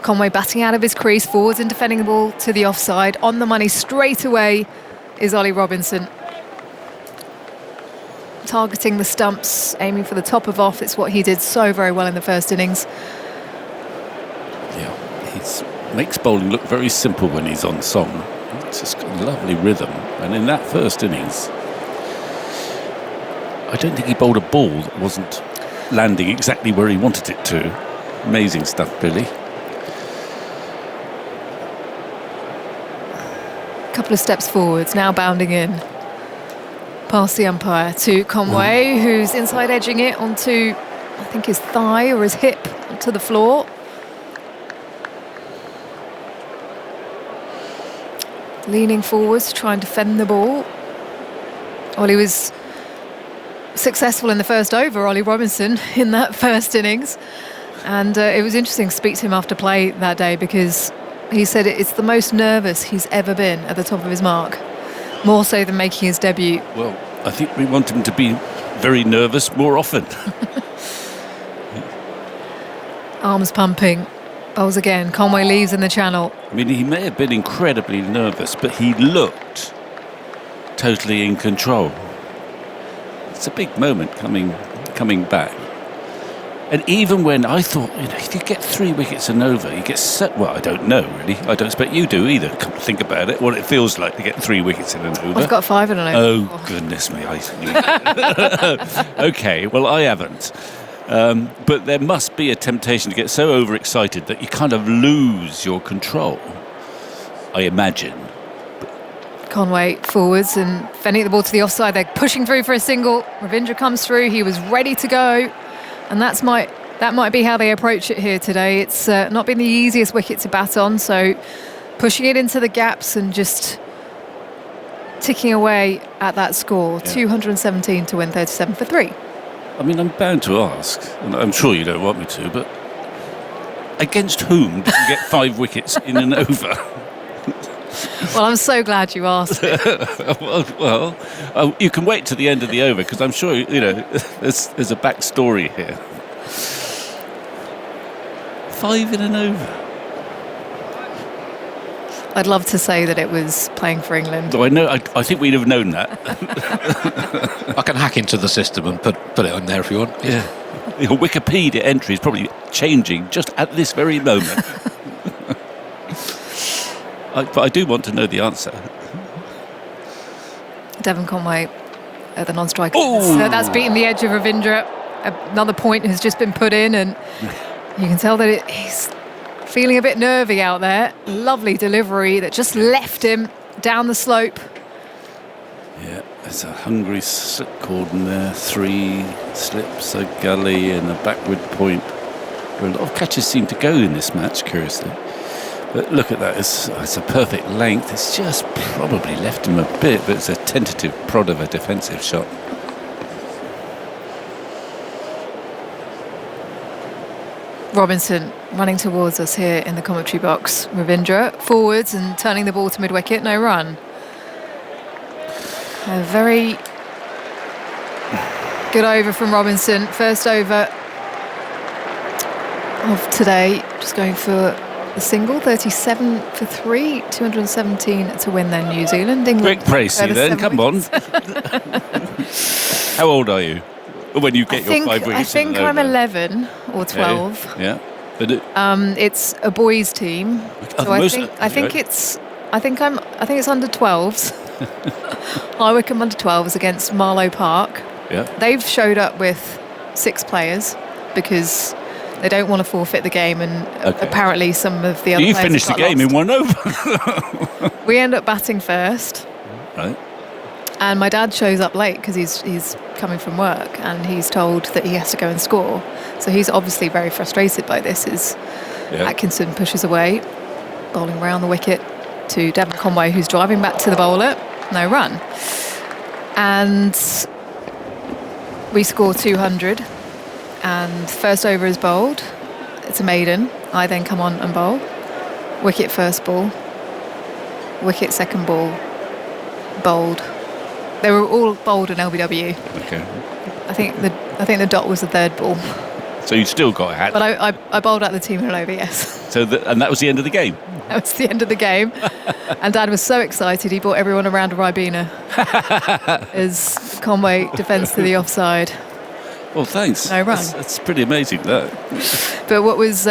Conway batting out of his crease, forwards and defending the ball to the offside. On the money straight away is Ollie Robinson. Targeting the stumps, aiming for the top of off. It's what he did so very well in the first innings. Yeah, he's makes bowling look very simple when he's on song. It's just got a lovely rhythm. And in that first innings, I don't think he bowled a ball that wasn't landing exactly where he wanted it to. Amazing stuff, Billy. Couple of steps forwards, now bounding in. past the umpire to Conway, who's inside edging it onto, I think, his thigh or his hip to the floor. Leaning forwards to try and defend the ball. Well, he was successful in the first over, Ollie Robinson, in that first innings. And it was interesting to speak to him after play that day, because he said it's the most nervous he's ever been at the top of his mark, more so than making his debut. Well, I think we want him to be very nervous more often. Arms pumping. Bowls again. Conway leaves in the channel. I mean, he may have been incredibly nervous, but he looked totally in control. It's a big moment coming back. And even when I thought, if you get 3 wickets and over, you get set. Well, I don't know really. I don't expect you do either. Come think about it. What it feels like to get 3 wickets in an over. I've got 5 in an over. Oh goodness me! Okay, well I haven't. But there must be a temptation to get so overexcited that you kind of lose your control, I imagine. Conway forwards and fending the ball to the offside. They're pushing through for a single. Ravindra comes through. He was ready to go. And that might be how they approach it here today. It's not been the easiest wicket to bat on, so pushing it into the gaps and just ticking away at that score. 217 to win 37 for 3. I mean, I'm bound to ask, and I'm sure you don't want me to, but against whom did you get 5 wickets in an over? Well, I'm so glad you asked. well, you can wait to the end of the over, because I'm sure, there's a backstory here. 5 in an over. I'd love to say that it was playing for England. Though I know, I think we'd have known that. I can hack into the system and put it on there if you want. Yeah. Your Wikipedia entry is probably changing just at this very moment. But I do want to know the answer. Devon Conway at the non-striker. So that's beaten the edge of Ravindra. Another point has just been put in, and you can tell that he's feeling a bit nervy out there. Lovely delivery that just left him down the slope. Yeah, there's a hungry slip cordon there. 3 slips, a gully and a backward point, where a lot of catches seem to go in this match, curiously. But look at that, it's a perfect length. It's just probably left him a bit, but it's a tentative prod of a defensive shot. Robinson running towards us here in the commentary box. Ravindra forwards and turning the ball to mid-wicket, no run. A very good over from Robinson. First over of today, just going for the single, 37 for 3, 217 to win then New Zealand. England. Quick Pracey then, come on. How old are you when you get your 5 wickets? I think I'm 11 or 12. Yeah. But it's a boys' team, so I think it's under 12s. High Wycombe under 12s against Marlow Park. Yeah. They've showed up with 6 players because they don't want to forfeit the game, and apparently some of the other players finished the game in 1 over. We end up batting first. Right. And my dad shows up late because he's coming from work, and he's told that he has to go and score. So he's obviously very frustrated by this as Atkinson pushes away, bowling round the wicket to Devon Conway, who's driving back to the bowler. No run. And we score 200. And first over is bowled. It's a maiden. I then come on and bowl. Wicket first ball. Wicket second ball. Bowled. They were all bowled in LBW. Okay. I think the dot was the third ball. So you still got a hat. But I bowled out the team in an over, yes. So and that was the end of the game. That was the end of the game. And Dad was so excited he brought everyone around a Ribena as Conway defends to the offside. Well, thanks. No run. That's pretty amazing, that. But what was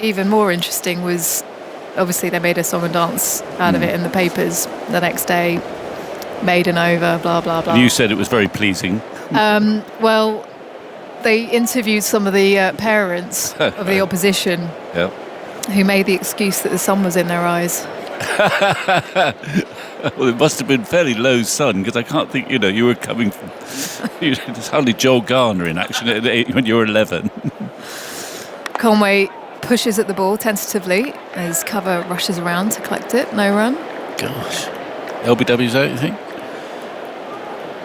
even more interesting was, obviously they made a song and dance out of it in the papers the next day. Maiden over, blah, blah, blah. And you said it was very pleasing. Well, they interviewed some of the parents of the opposition who made the excuse that the sun was in their eyes. Well, it must have been fairly low sun because I can't think, you were coming from. It's hardly Joel Garner in action when you were 11. Conway pushes at the ball tentatively as cover rushes around to collect it. No run. Gosh. LBW's out, you think?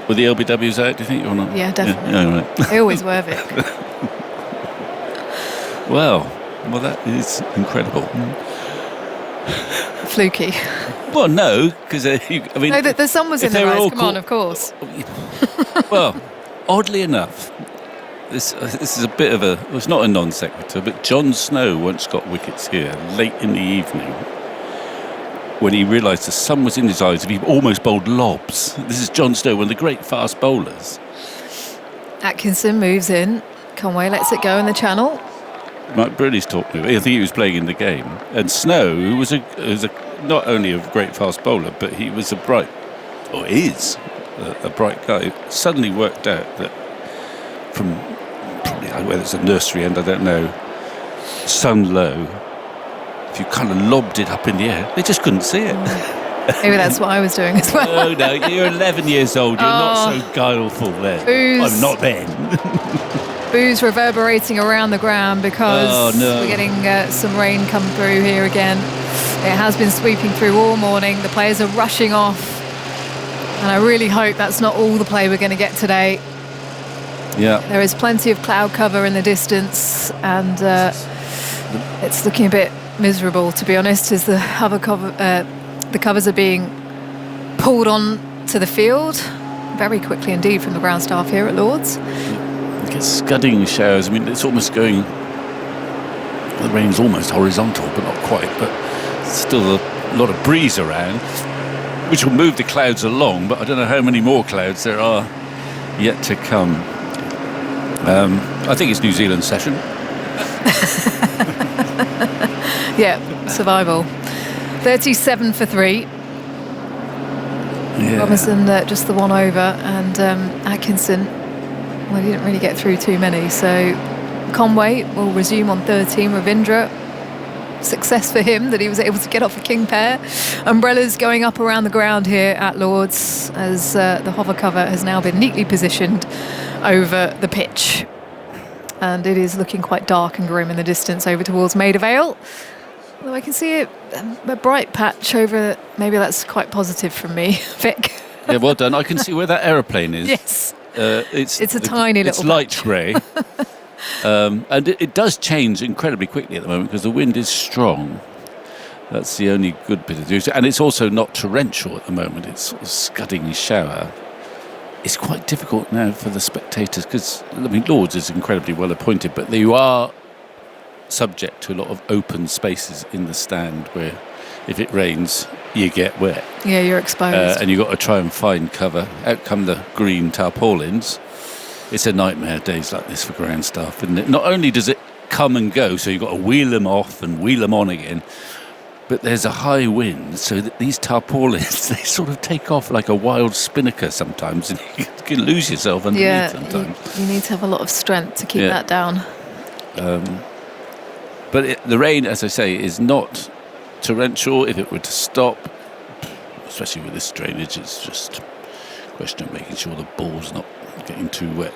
Were the LBW's out, do you think, or not? Yeah, definitely. Yeah, right. They always were, Vic. Well, that is incredible. Fluky. Well, no, because I mean, No, the sun was in they their were eyes. all Come on, of course. Well, oddly enough, this is a bit of a. It's not a non sequitur, but John Snow once got wickets here late in the evening when he realised the sun was in his eyes and he almost bowled lobs. This is John Snow, one of the great fast bowlers. Atkinson moves in. Conway lets it go in the channel. Mike Burley's talked to me. I think he was playing in the game. And Snow, who was not only a great fast bowler, but he was is a bright guy, suddenly worked out that from probably whether it's a nursery end, I don't know, sun low, if you kind of lobbed it up in the air, they just couldn't see it. Maybe that's what I was doing as well. No, you're 11 years old. You're not so guileful then. Booze. I'm not then. Booze reverberating around the ground because we're getting some rain come through here again. It has been sweeping through all morning. The players are rushing off. And I really hope that's not all the play we're going to get today. Yeah. There is plenty of cloud cover in the distance, and it's looking a bit miserable, to be honest, as the covers are being pulled on to the field very quickly indeed from the ground staff here at Lord's. It gets scudding showers. I mean, it's almost going. The rain's almost horizontal, but not quite. But still a lot of breeze around, which will move the clouds along. But I don't know how many more clouds there are yet to come. I think it's New Zealand session. Yeah, survival. 37 for 3. Yeah. Robinson just the one over, and Atkinson, well, he didn't really get through too many. So Conway will resume on 13. Ravindra, success for him that he was able to get off a king pair. Umbrellas going up around the ground here at Lord's as the hover cover has now been neatly positioned over the pitch. And it is looking quite dark and grim in the distance over towards Maida Vale. Although I can see a bright patch over, maybe that's quite positive from me, Vic. Yeah, well done. I can see where that aeroplane is. Yes. It's a tiny little It's light patch. grey. And it does change incredibly quickly at the moment because the wind is strong. That's the only good bit of news. And it's also not torrential at the moment. It's sort of scudding shower. It's quite difficult now for the spectators because, I mean, Lord's is incredibly well appointed, but you are subject to a lot of open spaces in the stand where if it rains, you get wet. Yeah, you're exposed. And you've got to try and find cover. Out come the green tarpaulins. It's a nightmare days like this for ground staff, isn't it? Not only does it come and go, so you've got to wheel them off and wheel them on again, but there's a high wind, so that these tarpaulins, they sort of take off like a wild spinnaker sometimes, and you can lose yourself underneath sometimes. You need to have a lot of strength to keep that down. But the rain, as I say, is not torrential. If it were to stop, especially with this drainage, it's just a question of making sure the ball's not getting too wet.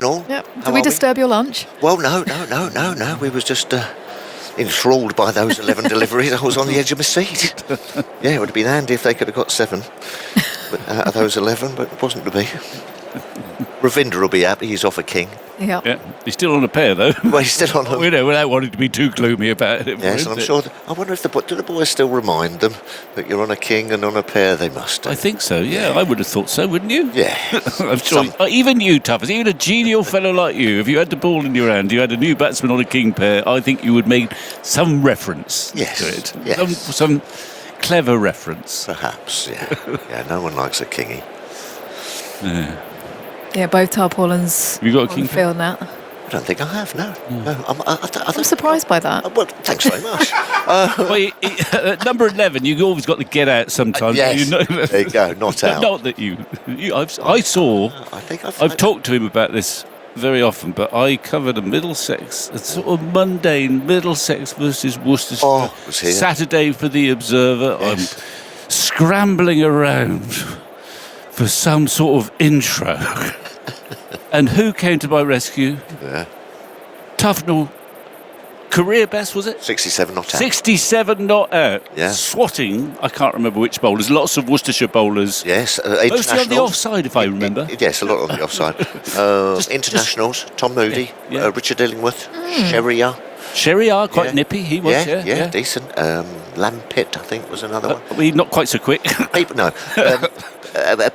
No. Yep. Did we disturb your lunch? Well, no. We was just enthralled by those 11 deliveries. I was on the edge of my seat. Yeah, it would have been handy if they could have got 7 out of those 11, but it wasn't to be. Ravindra will be happy. He's off a king. Yeah. He's still on a pair, though. Well, he's still on a... without wanting to be too gloomy about it. Yes, and I'm sure... I wonder if do the boys still remind them that you're on a king and on a pair? They must. I think so, yeah. I would have thought so, wouldn't you? Yeah. I'm sure. Even you, Tuffers, even a genial fellow like you, if you had the ball in your hand, you had a new batsman on a king pair, I think you would make some reference to it. Yes. Some clever reference. Perhaps, yeah. Yeah, no one likes a kingy. Yeah, both tarpaulins Have you got a on king the field now. I don't think I have, no. I'm surprised by that. Well, thanks very much. At number 11, you've always got to get out sometimes. Yes, there you go, not out. Not that I've talked to him about this very often, but I covered a Middlesex, a sort of mundane Middlesex versus Worcestershire was here. Saturday for the Observer. Yes. scrambling around for some sort of intro. And who came to my rescue? Yeah. Tufnell, career best, was it? 67 not out. 67 not out. Yeah. Swatting, I can't remember which bowlers, lots of Worcestershire bowlers. Yes, Mostly on the internationals. offside, if I remember. Yes, a lot on the offside. Internationals, Tom Moody, Yeah. Richard Illingworth, Sherrier. Sherrier, quite Yeah. nippy, he was, yeah. Decent. Lampit, I think, was another one. I mean, not quite so quick. People, no.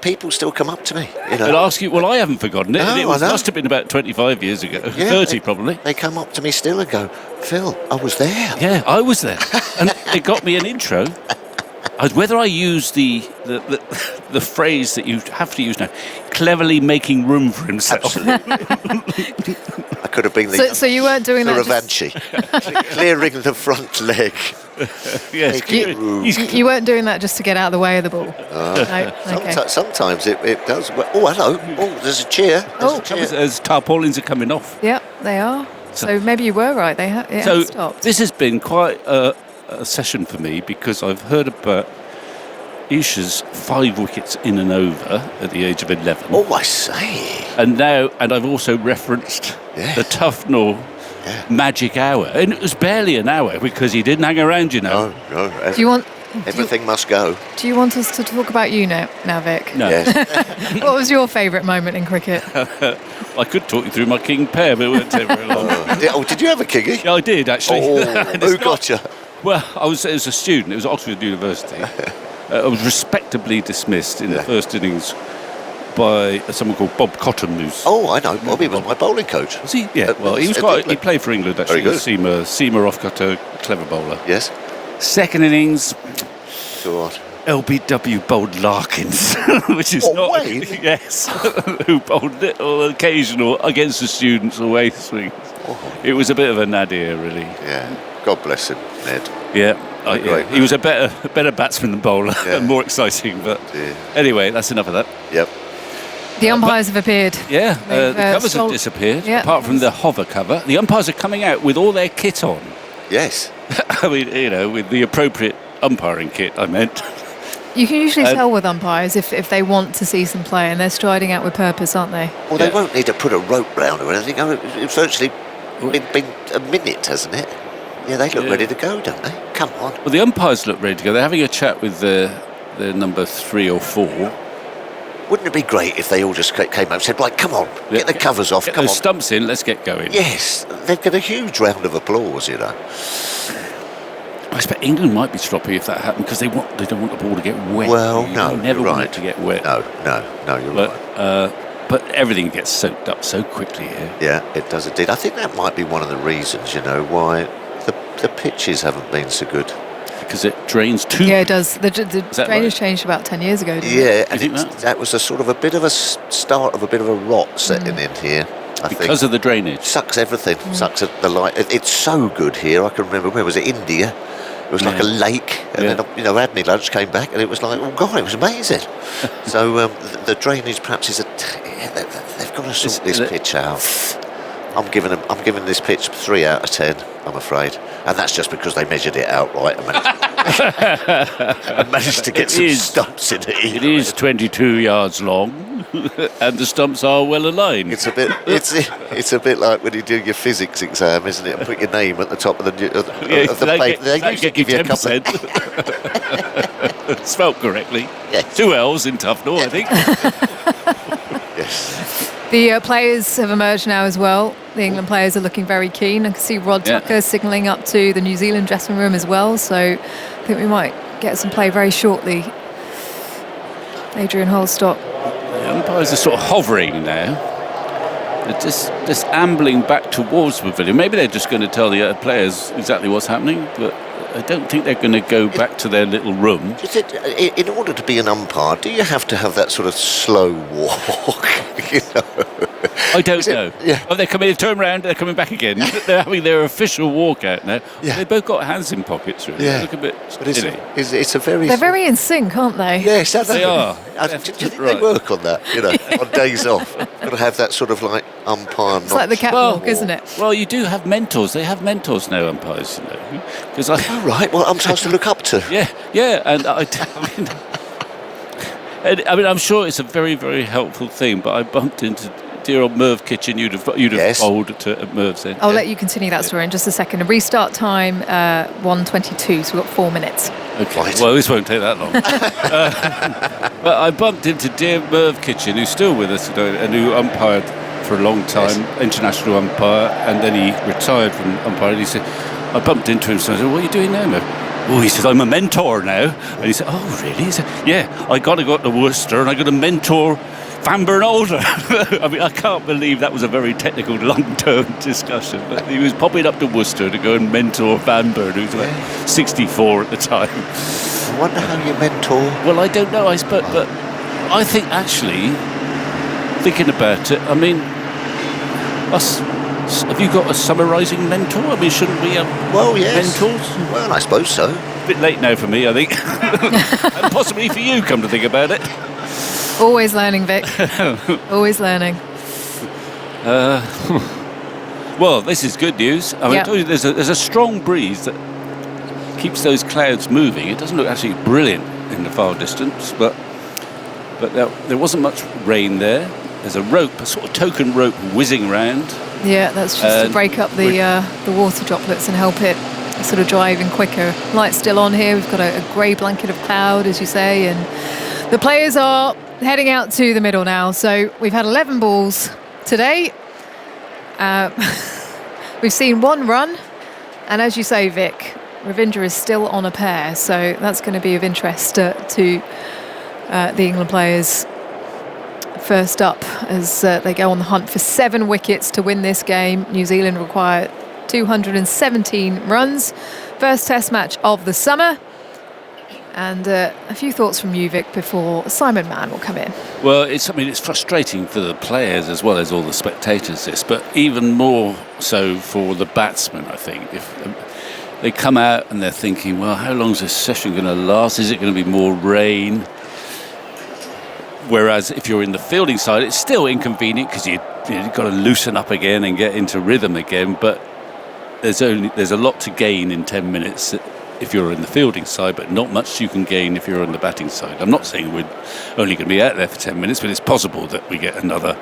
People still come up to me, you know. And ask you, well, I haven't forgotten it. No, It I know. must have been about 25 years ago, 30 probably. They come up to me still and go, Phil, I was there. Yeah, I was there. And it got me an intro. Whether I use the phrase that you have to use now, cleverly making room for himself. Absolutely. I could have been the So you weren't doing that. Ravanchi, clearing the front leg. Yes, Making room. You weren't doing that just to get out of the way of the ball. No? Okay. Sometimes it does. Oh, hello. Oh, there's a cheer. Oh. As tarpaulins are coming off. Yep, they are. So maybe you were right. It has stopped. This has been quite a session for me because I've heard about Isha's 5 wickets in and over at the age of 11. Oh, I say. And I've also referenced the Tufnell magic hour. And it was barely an hour because he didn't hang around, you know. No. Do you want? Everything must go. Do you want us to talk about you now, Vic? No. Yes. What was your favourite moment in cricket? I could talk you through my king pair, but it won't take very long. Did you have a kingy? Yeah, I did, actually. Oh, who got you? Well, I was a student. It was Oxford University. I was respectably dismissed in the first innings by someone called Bob Cotton, who's... Oh, I know. Bobby was my bowling coach. Was he? Yeah, well, he played for England, actually. Very good. Seymour Off-Cutter, clever bowler. Yes. Second innings, Go on. LBW bowled Larkins, which is What, Wayne? Yes, who bowled little occasional against the students away swings. Oh. It was a bit of a nadir, really. Yeah. God bless him, Ned. Yeah, Great he was a better batsman than bowler, and more exciting. But anyway, that's enough of that. Yep. The umpires have appeared. Yeah, They've, the covers stole- have disappeared, Yeah. apart from the hover cover. The umpires are coming out with all their kit on. Yes. I mean, you know, with the appropriate umpiring kit, I meant. You can usually tell with umpires if they want to see some play, and they're striding out with purpose, aren't they? Well, they won't need to put a rope round or anything. It's virtually been a minute, hasn't it? Yeah, they look ready to go, don't they? Come on. Well, the umpires look ready to go. They're having a chat with their number 3 or 4. Wouldn't it be great if they all just came out and said, right, come on, get the covers off, Get come those on. stumps in, let's get going. Yes, they'd get a huge round of applause, you know. I expect England might be stroppy if that happened because they don't want the ball to get wet. Well, You no, never you're want right. it to get wet. No, you're right. But everything gets soaked up so quickly here. Yeah, it does indeed. I think that might be one of the reasons, you know, why the pitches haven't been so good. Because it drains too. Yeah, it does. The that drainage right? changed about 10 years ago, didn't it? Yeah, and think that? that was a sort of a bit of a start of a bit of a rot setting in here, I think. Because of the drainage. Sucks everything, sucks at the light. It's so good here. I can remember, where was it, India? It was like a lake, and then, you know, Adney Lunch came back, and it was like, oh God, it was amazing. So the drainage perhaps is they've got to sort this pitch out. I'm giving this pitch 3 out of 10, I'm afraid, and that's just because they measured it out right and managed to get some stumps in it. It is 22 yards long, and the stumps are well aligned. It's a bit like when you do your physics exam, isn't it? And put your name at the top of the paper. They used to give you a couple of... Spelt correctly. Yes. 2 L's in Tufnell, I think. Yes. The players have emerged now as well. The England players are looking very keen. I can see Rod Tucker signalling up to the New Zealand dressing room as well. So I think we might get some play very shortly. Adrian Holstock. The umpires are sort of hovering now. They're just ambling back towards the pavilion. Maybe they're just going to tell the players exactly what's happening, but I don't think they're going to go back to their little room. In order to be an umpire, do you have to have that sort of slow walk? You know? I don't know. Yeah. Oh, they're coming. They've turned around. They're coming back again. They're having their official walkout now. Yeah. They both got hands in pockets. Really. Yeah. They look a bit But it's silly. it's a very... They're very in sync, aren't they? Yes, They are. Do you think they Right. work on that, on days off? Got to have that sort of like umpire. It's like the catwalk, isn't it? Well, you do have mentors. They have mentors now, umpires. Because Oh, right, well, I'm supposed to look up to. Yeah, and I mean, I'm sure it's a very, very helpful thing. But I bumped into dear old Merv Kitchen. You'd have Yes. bowled at Merv's end. I'll let you continue that story in just a second. A restart time, 1:22, so we've got 4 minutes. Okay. Right. Well, this won't take that long. But I bumped into dear Merv Kitchen, who's still with us, and who umpired for a long time, international umpire, and then he retired from umpiring. He said, I bumped into him, so I said, what are you doing now, Merv? Oh, he said, I'm a mentor now. And he said, oh, really? He said, yeah, I got to go to Worcester and I got to mentor Van Bernolder. I mean, I can't believe that was a very technical, long-term discussion. But he was popping up to Worcester to go and mentor Van Bern, who was like 64 at the time. I wonder how you mentor. Well, I don't know, but I think actually, thinking about it, I mean, have you got a summarising mentor? I mean, shouldn't we have mentors? Well, I suppose so. A bit late now for me, I think. And possibly for you, come to think about it. Always learning, Vic. Always learning. Well, this is good news. I mean, I told you there's a strong breeze that keeps those clouds moving. It doesn't look actually brilliant in the far distance, but there wasn't much rain there. There's a rope, a sort of token rope whizzing round. Yeah, that's just to break up the water droplets and help it sort of dry even quicker. Light's still on here. We've got a grey blanket of cloud, as you say, and the players are heading out to the middle now. So we've had 11 balls today. We've seen one run, and as you say, Vic, Ravindra is still on a pair, so that's going to be of interest to the England players. First up, as they go on the hunt for 7 wickets to win this game. New Zealand require 217 runs. First test match of the summer. And a few thoughts from you, Vic, before Simon Mann will come in. Well, it's frustrating for the players as well as all the spectators, but even more so for the batsmen, I think. If they come out and they're thinking, well, how long is this session going to last? Is it going to be more rain? Whereas if you're in the fielding side, it's still inconvenient because you've got to loosen up again and get into rhythm again. But there's a lot to gain in 10 minutes if you're in the fielding side, but not much you can gain if you're on the batting side. I'm not saying we're only going to be out there for 10 minutes, but it's possible that we get another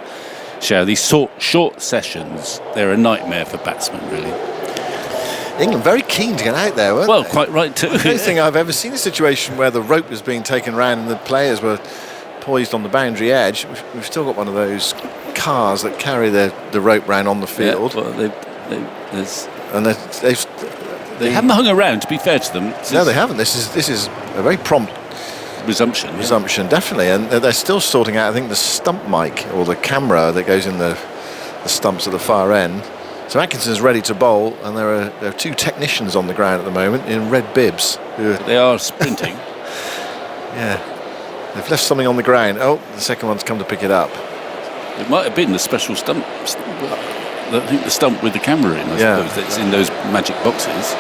shower. These short sessions, they're a nightmare for batsmen, really. England very keen to get out there, weren't Well, they? quite right too. I don't think I've ever seen a situation where the rope was being taken round and the players were poised on the boundary edge. We've still got one of those cars that carry the rope round on the field. Yeah, well, they haven't hung around, to be fair to them. No, they haven't. This is a very prompt resumption, definitely. And they're still sorting out, I think, the stump mic or the camera that goes in the stumps at the far end. So Atkinson's ready to bowl, and there are 2 technicians on the ground at the moment in red bibs. They are sprinting. Yeah. They've left something on the ground. Oh, the second one's come to pick it up. It might have been the special stump. I think the stump with the camera in, I suppose, that's in those magic boxes.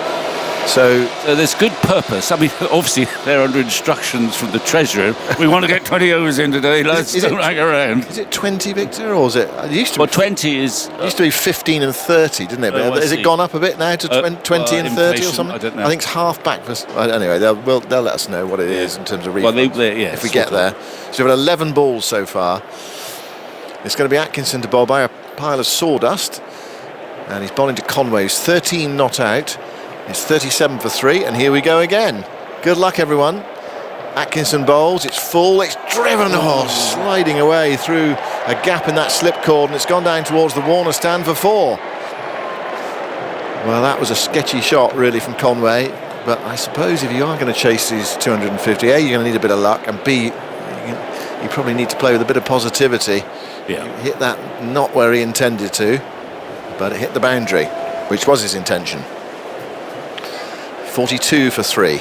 So there's good purpose. I mean, obviously, they're under instructions from the Treasurer. We want to get 20 overs in today, lads. Don't hang around. Is it 20, Victor, or is it? It used to. Well, 20 is. It used to be 15 and 30, didn't it? But has it gone up a bit now to 20 and 30 or something? I don't know. I think it's half back. Anyway, they'll let us know what it is in terms of refunds. Well, if we get there. So we've had 11 balls so far. It's going to be Atkinson to bowl by a pile of sawdust, and he's bowling to Conway, who's 13 not out. It's 37 for 3, and here we go again. Good luck, everyone. Atkinson bowls, it's full, it's driven, sliding away through a gap in that slip cord, and it's gone down towards the Warner stand for 4. Well, that was a sketchy shot, really, from Conway, but I suppose if you are going to chase these 250, A, you're going to need a bit of luck, and B, you probably need to play with a bit of positivity. Yeah. He hit that not where he intended to, but it hit the boundary, which was his intention. 42 for 3.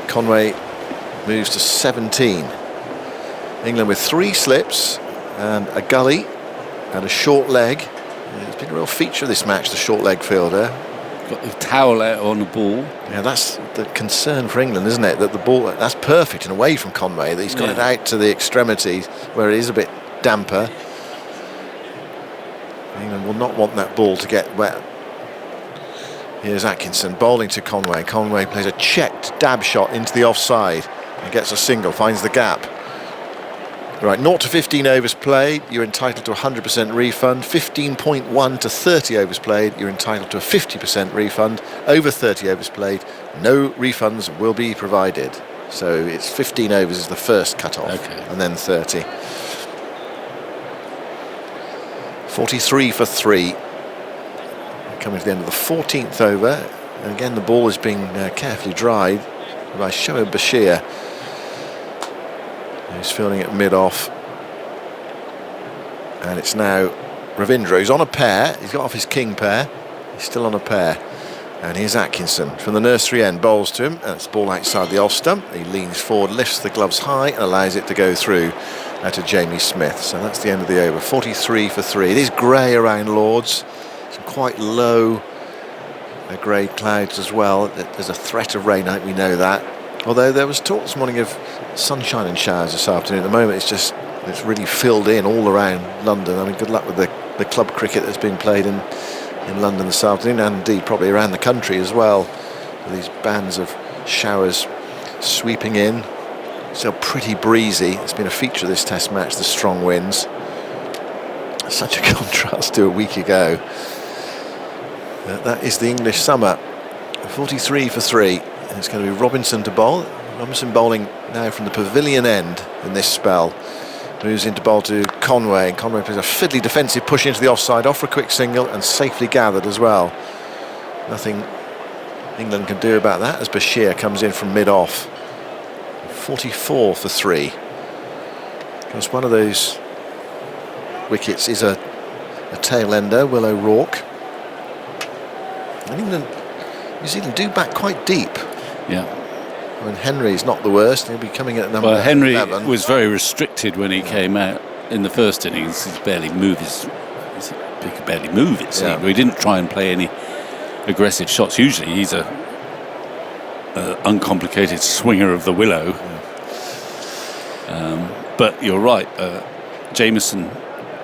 Conway moves to 17. England with 3 slips and a gully and a short leg. It's been a real feature of this match, the short leg fielder. Got the towel out on the ball. Yeah, that's the concern for England, isn't it? That the ball, that's perfect and away from Conway, that he's got it out to the extremities where it is a bit damper. England will not want that ball to get wet. Here's Atkinson bowling to Conway. Conway plays a checked dab shot into the offside and gets a single, finds the gap. Right, 0 to 15 overs played, you're entitled to a 100% refund. 15.1 to 30 overs played, you're entitled to a 50% refund. Over 30 overs played, no refunds will be provided. So it's 15 overs is the first cut-off, and then 30. 43 for 3. Coming to the end of the 14th over, and again the ball is being carefully dried by Shoaib Bashir. He's fielding it mid-off, and it's now Ravindra, who's on a pair. He's got off his king pair, he's still on a pair. And here's Atkinson from the nursery end, bowls to him, and it's ball outside the off stump. He leans forward, lifts the gloves high and allows it to go through to Jamie Smith. So that's the end of the over. 43 for 3. It is grey around Lords, some quite low grey clouds as well. There's a threat of rain, we know that. Although there was talk this morning of sunshine and showers this afternoon. At the moment it's really filled in all around London. I mean, good luck with the club cricket that's been played in London this afternoon, and indeed probably around the country as well. These bands of showers sweeping in. So pretty breezy. It's been a feature of this test match, the strong winds. Such a contrast to a week ago. That is the English summer. 43 for 3. And it's going to be Robinson to bowl. Robinson bowling now from the pavilion end in this spell. Moves into bowl to Conway, and Conway plays a fiddly defensive push into the offside, off for a quick single and safely gathered as well. Nothing England can do about that as Bashir comes in from mid-off. 44 for 3. Because one of those wickets is a tail ender, Will O'Rourke. And England, New Zealand do back quite deep. Yeah. When Henry's not the worst, he'll be coming at number 11. Well, Henry was very restricted when he came out in the first innings. He could barely move it seemed. Yeah. He didn't try and play any aggressive shots. Usually he's a uncomplicated swinger of the willow. But you're right, Jamieson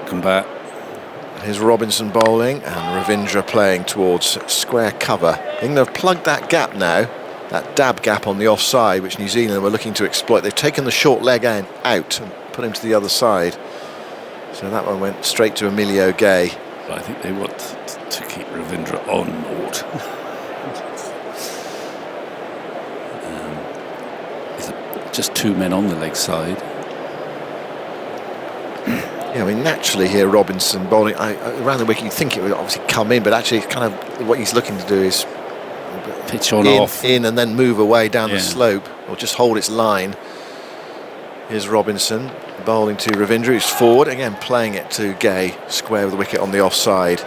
come back. Here's Robinson bowling and Ravindra playing towards square cover. England have plugged that gap now, that dab gap on the offside, which New Zealand were looking to exploit. They've taken the short leg out and put him to the other side. So that one went straight to Emilio Gay. But I think they want to keep Ravindra on board. Just two men on the leg side. Yeah, I mean, naturally here, Robinson bowling around the wicket, you'd think it would obviously come in, but actually kind of what he's looking to do is pitch on off in and then move away down the slope, or just hold its line. Here's Robinson bowling to Ravindra, who's forward again, playing it to Gay, square with the wicket on the offside,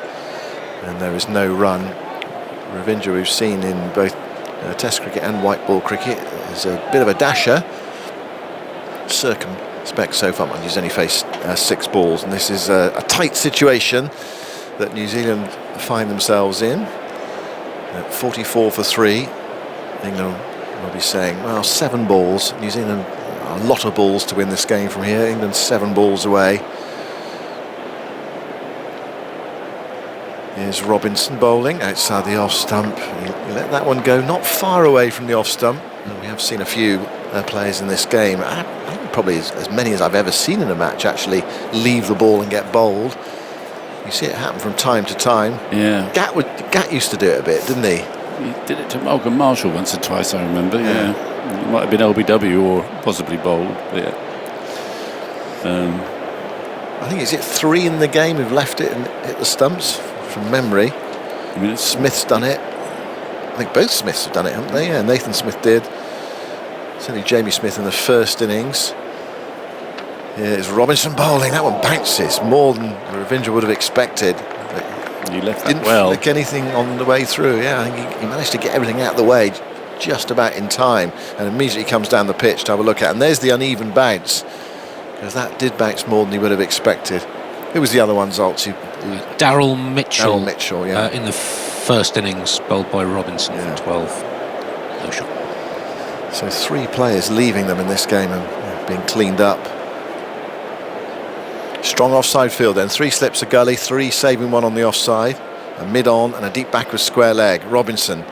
and there is no run. Ravindra, we've seen in both Test cricket and white ball cricket, is a bit of a dasher. Circumspect so far, he's only faced 6 balls, and this is a tight situation that New Zealand find themselves in. At 44 for 3, England will be saying, well, 7 balls. New Zealand, a lot of balls to win this game from here. England 7 balls away. Here's Robinson bowling outside the off stump. He let that one go not far away from the off stump. And we have seen a few players in this game, I think probably as many as I've ever seen in a match, actually leave the ball and get bowled. You see it happen from time to time. Yeah. Gat used to do it a bit, didn't he? He did it to Malcolm Marshall once or twice, I remember. Yeah. It might have been LBW or possibly bowled. Yeah. I think is it 3 in the game who've left it and hit the stumps from memory. I mean, Smith's done it. I think both Smiths have done it, haven't they? Yeah, Nathan Smith did. Certainly Jamie Smith in the first innings. Here's Robinson bowling. That one bounces more than Ravindra would have expected. He left that Didn't flick anything on the way through. Yeah, I think he managed to get everything out of the way just about in time, and immediately comes down the pitch to have a look at. And there's the uneven bounce. because that did bounce more than he would have expected. Who was the other one, Zoltz? Daryl Mitchell. Daryl Mitchell, yeah. In the first innings, bowled by Robinson for 12. No shot. So 3 players leaving them in this game and being cleaned up. Strong offside field then. 3 slips a gully, 3 saving one on the offside. A mid-on and a deep backward square leg. Robinson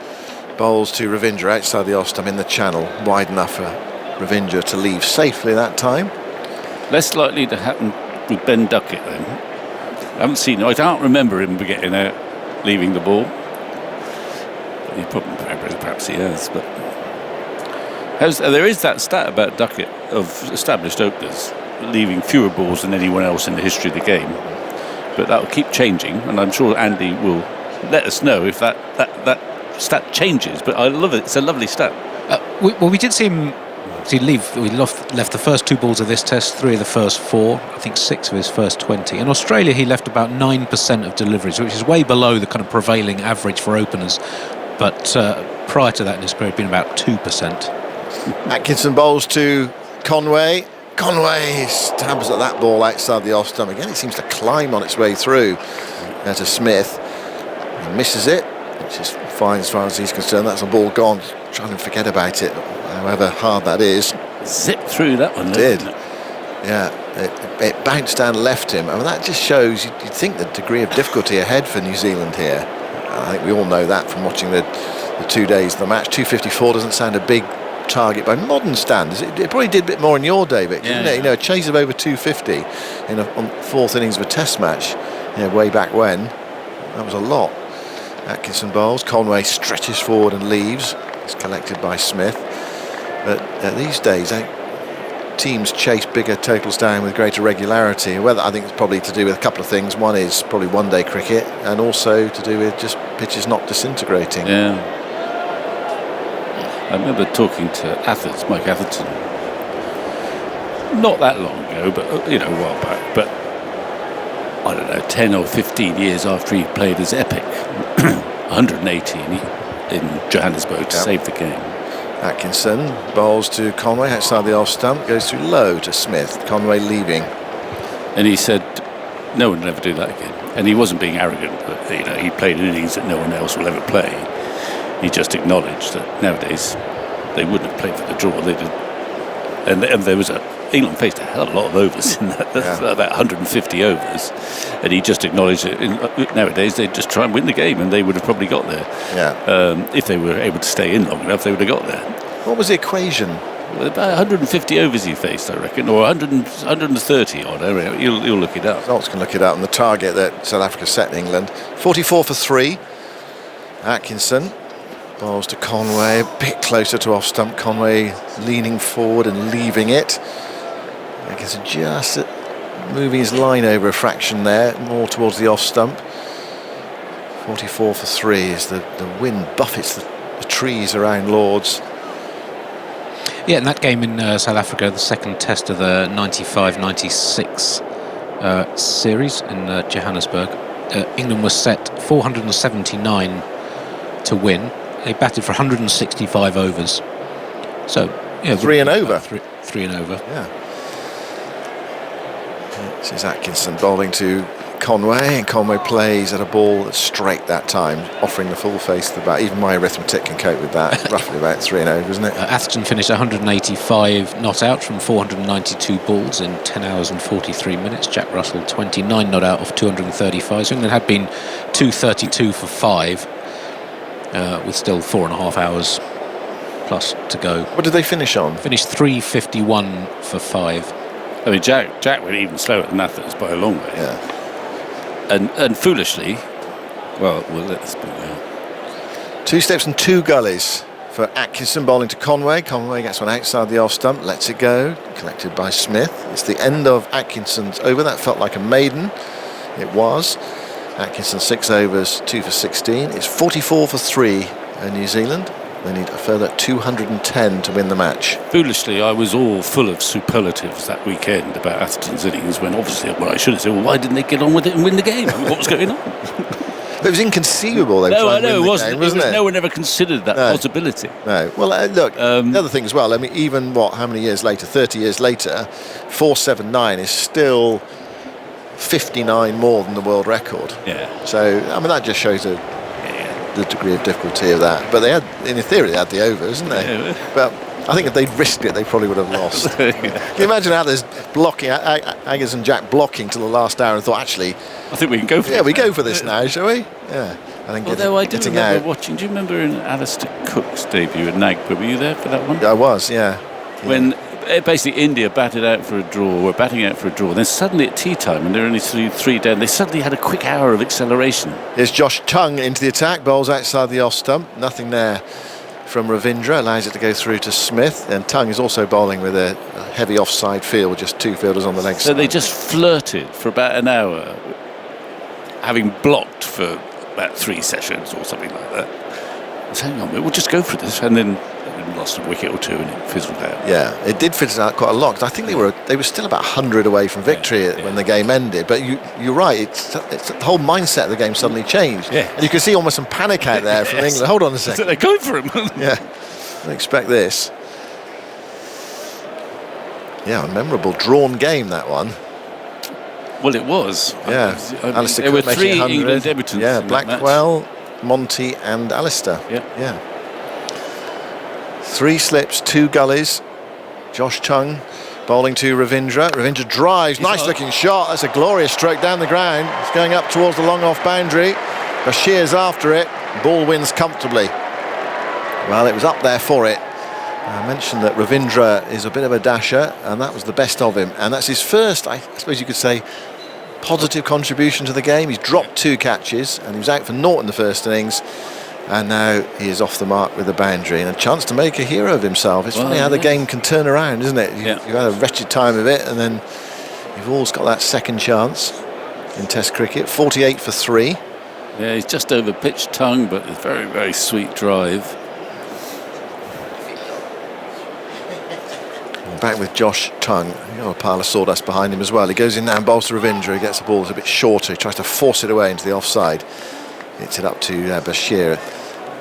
bowls to Ravindra outside the off stump in the channel. Wide enough for Ravindra to leave safely that time. Less likely to happen with Ben Duckett then. I can't remember him getting out, leaving the ball. He probably, perhaps he has, but there is that stat about Duckett of established openers leaving fewer balls than anyone else in the history of the game. But that will keep changing, and I'm sure Andy will let us know if that stat changes. But I love it; it's a lovely stat. We did see him. Leave. We left the first 2 balls of this test, 3 of the first 4, I think 6 of his first 20. In Australia, he left about 9% of deliveries, which is way below the kind of prevailing average for openers. But prior to that in his career, it had been about 2%. Atkinson bowls to Conway. Conway stabs at that ball outside the off stump. Again, it seems to climb on its way through to Smith. He misses it, which is fine as far as he's concerned. That's a ball gone. Try and forget about it, however hard that is. Zipped through that one, it did. Yeah, it bounced down, left him. I mean, that just shows, you'd think the degree of difficulty ahead for New Zealand here. I think we all know that from watching the 2 days of the match. 254 doesn't sound a big target by modern standards. It probably did a bit more in your day, Vic, didn't it? You know, a chase of over 250 on 4th innings of a test match, way back when. That was a lot. Atkinson bowls. Conway stretches forward and leaves. It's collected by Smith. But these days, teams chase bigger totals down with greater regularity. Whether I think it's probably to do with a couple of things. One is probably one-day cricket, and also to do with just pitches not disintegrating. Yeah. I remember talking to Mike Atherton, not that long ago, but a while back. But I don't know, 10 or 15 years after he played as Epic, 118 in Johannesburg to save the game. Atkinson bowls to Conway outside the off stump, goes through low to Smith. Conway leaving. And he said, no one will ever do that again. And he wasn't being arrogant, but he played in innings that no one else will ever play. He just acknowledged that nowadays they wouldn't have played for the draw. They did, and there was England faced a hell of a lot of overs in that, about 150 overs, and he just acknowledged that nowadays they'd just try and win the game, and they would have probably got there. If they were able to stay in long enough, they would have got there. What was the equation? Well, about 150 overs he faced, I reckon, or 130 odd. You'll look it up. Results can look it up, and the target that South Africa set in England, 44 for 3. Atkinson bowls to Conway, a bit closer to off stump. Conway leaning forward and leaving it. Atkinson just moving his line over a fraction there, more towards the off stump. 44 for 3 as the wind buffets the trees around Lords. Yeah, in that game in South Africa, the second test of the 95-96 series in Johannesburg, England was set 479 to win. They batted for 165 overs. So, 3 and over. Three and over. Yeah. This is Atkinson bowling to Conway, and Conway plays at a ball that's straight that time, offering the full face of the bat. Even my arithmetic can cope with that. Roughly about 3 and over, isn't it? Atherton finished 185 not out from 492 balls in 10 hours and 43 minutes. Jack Russell 29 not out of 235. So England had been 232 for 5, with still 4.5 hours plus to go. What did they finish on? Finished 351 for 5. I mean, Jack went even slower than Mathers by a long way. Yeah. And foolishly, well, let's put it out. 2 steps and 2 gullies for Atkinson bowling to Conway. Conway gets one outside the off stump, lets it go, collected by Smith. It's the end of Atkinson's over. That felt like a maiden. It was. Atkinson 6 overs, 2 for 16. It's 44 for 3 in New Zealand. They need a further 210 to win the match. Foolishly, I was all full of superlatives that weekend about Atherton's innings, when obviously what I should have said, well, why didn't they get on with it and win the game? What was going on? It was inconceivable. They were No, I trying to know win it the wasn't. game, wasn't it? No one ever considered that No. possibility. No. Well, look, the other thing as well, I mean, even how many years later, 30 years later, 479 is still 59 more than the world record. Yeah. So, I mean, that just shows the degree of difficulty of that. But they had, in theory, they had the overs, didn't they? Yeah. But I think if they'd risked it, they probably would have lost. Can you imagine how there's blocking, Aggers and Jack blocking till the last hour and thought, actually, I think we can go for yeah, this we now. go for this now, shall we? Yeah. I think Although I do getting remember out. watching. Do you remember in Alistair Cook's debut at Nagpur? Were you there for that one? I was, yeah. When basically India batted out for a draw, were batting out for a draw. Then suddenly at tea time, and they're only three down, they suddenly had a quick hour of acceleration. Here's Josh Tongue into the attack, bowls outside the off stump. Nothing there from Ravindra, allows it to go through to Smith. And Tongue is also bowling with a heavy offside field with just two fielders on the leg So side. they just flirted for about an hour, having blocked for about 3 sessions or something like that. So hang on, we'll just go for this, and then lost a wicket or two, and it fizzled out. Yeah, it did fizzle out quite a lot. 'Cause I think they were still about 100 away from victory when the game ended. But you're right, it's the whole mindset of the game suddenly changed. Yeah. And you can see almost some panic out there from Yes. England. Hold on a So second. they're going for him. Yeah, I expect this. Yeah, a memorable drawn game, that one. Well, it was. Yeah, Alistair there were Cook making 3 100. England debutants. Yeah, in that match. Blackwell, Monty and Alistair. Yeah. 3 slips, 2 gullies. Josh Tongue bowling to Ravindra. Ravindra drives, nice looking shot. That's a glorious stroke down the ground. It's going up towards the long off boundary. Bashir's after it. Ball wins comfortably. Well, it was up there for it. I mentioned that Ravindra is a bit of a dasher, and that was the best of him. And that's his first, I suppose you could say, positive contribution to the game. He's dropped 2 catches, and he was out for naught in the first innings. And now he is off the mark with the boundary, and a chance to make a hero of himself. It's funny how the game can turn around, isn't it? You've had a wretched time of it, and then you've always got that second chance in Test cricket. 48 for 3. Yeah, he's just over pitch Tongue, but a very, very sweet drive. Back with Josh Tongue. You've got a pile of sawdust behind him as well. He goes in now and bowls to Ravindra. He gets the ball that's a bit shorter. He tries to force it away into the offside. Hits it up to Bashir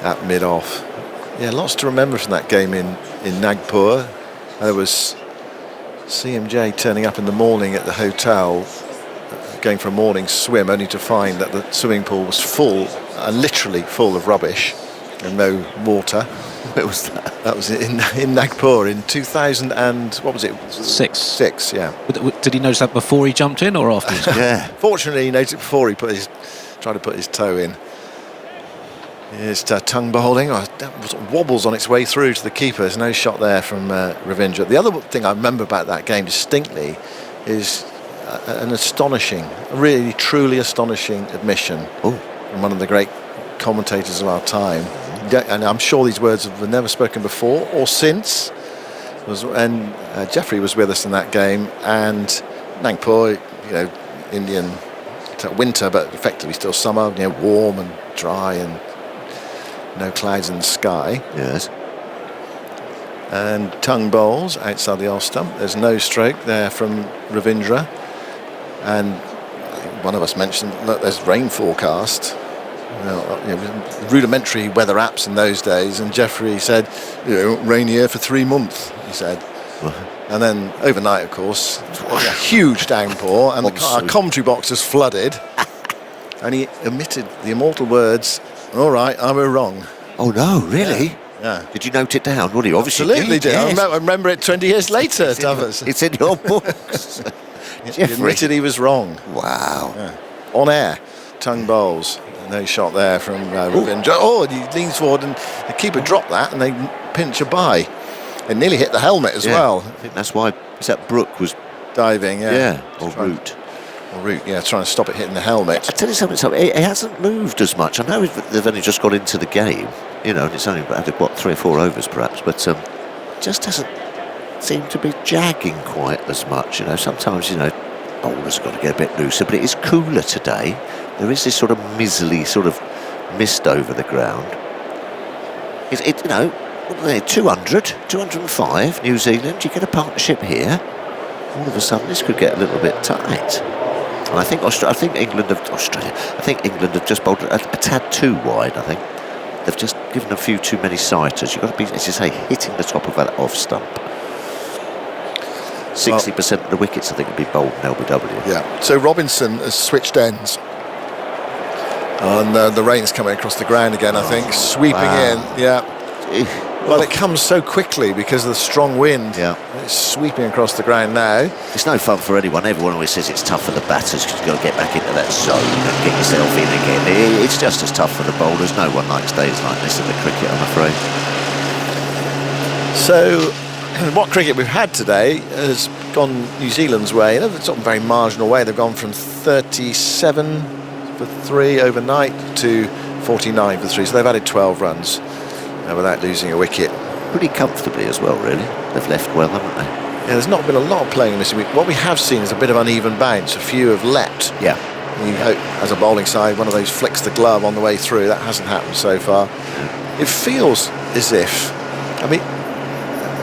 at mid-off. Yeah, lots to remember from that game in Nagpur. There was CMJ turning up in the morning at the hotel, going for a morning swim, only to find that the swimming pool was full, literally full of rubbish and no water. Where was that? That was in Nagpur in 2000 and what was it? 6, yeah. Did he notice that before he jumped in or afterwards? Yeah. Fortunately, he noticed it before he tried to put his toe in. Here's Tongue bowling. Wobbles on its way through to the keeper. There's no shot there from Ravindra. The other thing I remember about that game distinctly is an astonishing, really truly astonishing admission from one of the great commentators of our time. And I'm sure these words have never spoken before or since. And Jeffrey was with us in that game, and Nagpur, Indian winter, but effectively still summer, warm and dry and no clouds in the sky. Yes. And Tongue bowls outside the off stump. There's no stroke there from Ravindra. And one of us mentioned, look, there's rain forecast. Rudimentary weather apps in those days, and Jeffrey said, rain here for 3 months, he said. And then overnight, of course, a huge downpour, and our commentary box is flooded. And he emitted the immortal words, "All right, I was wrong." Oh no, really? Yeah. Did you note it down? Well, you obviously Absolutely did. Yes. I remember it 20 years later, Duffers. It's in your books. He admitted he was wrong. Wow. Yeah. On air, Tongue bowls. No shot there from Ravindra. Oh, he leans forward and the keeper dropped that and they pinch a bye. It nearly hit the helmet as well. I think that's why Brooke was diving. Yeah. Or Root. Trying to stop it hitting the helmet. I tell you something, it hasn't moved as much. I know they've only just got into the game, and it's only had 3 or 4 overs perhaps, but just doesn't seem to be jagging quite as much. Sometimes bowlers have got to get a bit looser, but it is cooler today. There is this sort of mizzly sort of mist over the ground. What are they, 200, 205, New Zealand, you get a partnership here. All of a sudden this could get a little bit tight. And I think England have just bowled a tad too wide. I think they've just given a few too many sighters. You've got to be, as you say, hitting the top of that off stump. 60% of the wickets, I think, would be bowled in LBW. Yeah. So Robinson has switched ends. And the rain's coming across the ground again, I think, sweeping in. Yeah. Well, it comes so quickly because of the strong wind. Yeah. It's sweeping across the ground now. It's no fun for anyone. Everyone always says it's tough for the batters because you've got to get back into that zone and get yourself in again. It's just as tough for the bowlers. No one likes days like this in the cricket, I'm afraid. So, what cricket we've had today has gone New Zealand's way, in a sort of very marginal way. They've gone from 37 for 3 overnight to 49 for 3, so they've added 12 runs without losing a wicket. Pretty comfortably as well, really. They've left well, haven't they? Yeah, there's not been a lot of playing this week. What we have seen is a bit of uneven bounce. A few have leapt. Yeah. You hope, as a bowling side, one of those flicks the glove on the way through. That hasn't happened so far. It feels as if, I mean,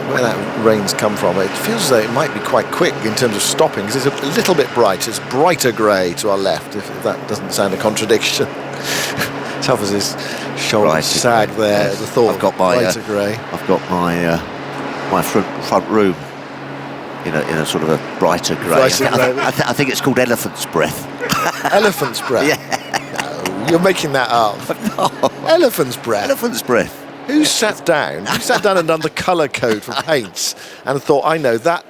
where that rain's come from, it feels as though it might be quite quick in terms of stopping, because it's a little bit bright. It's brighter grey to our left, if that doesn't sound a contradiction. Tough as his shoulders sag there at the thought. I've got my brighter grey. I've got my front room in a sort of a brighter grey. I think it's called elephant's breath. Elephant's breath. Yeah. No, you're making that up. No. Elephant's breath. Elephant's breath. Who sat down and done the colour code for paints and thought, I know that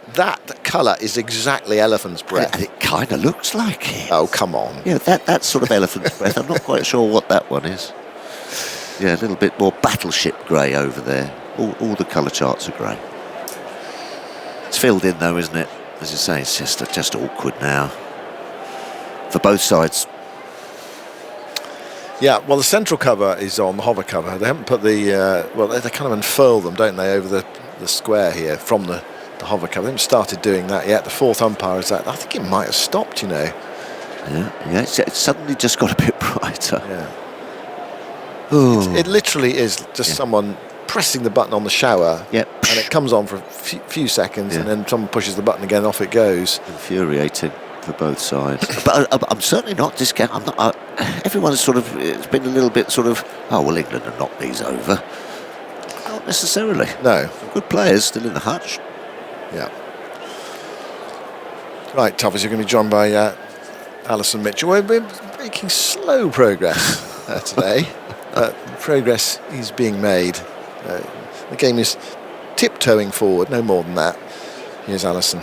colour is exactly elephant's breath? And it kind of looks like it. Oh, come on. Yeah, that sort of elephant's breath. I'm not quite sure what that one is. Yeah, a little bit more battleship grey over there. All the colour charts are grey. It's filled in though, isn't it? As you say, it's just awkward now for both sides. Yeah, well, the central cover is on, the hover cover. They haven't put the, they kind of unfurl them, don't they, over the square here from the hover cover. They haven't started doing that yet. The fourth umpire is that. I think it might have stopped, you know. Yeah, it's suddenly just got a bit brighter. Yeah. It literally is just someone pressing the button on the shower. Yep. And it comes on for a few seconds, and then someone pushes the button again, off it goes. Infuriating for both sides. But I'm certainly not discounting. Everyone's sort of, it's been a little bit sort of, oh, well, England have knocked these over. Not necessarily. No. Some good players still in the hutch. Yeah. Right, Toffers, you're going to be joined by Alison Mitchell. We're making slow progress today. Progress is being made. The game is tiptoeing forward, no more than that. Here's Alison.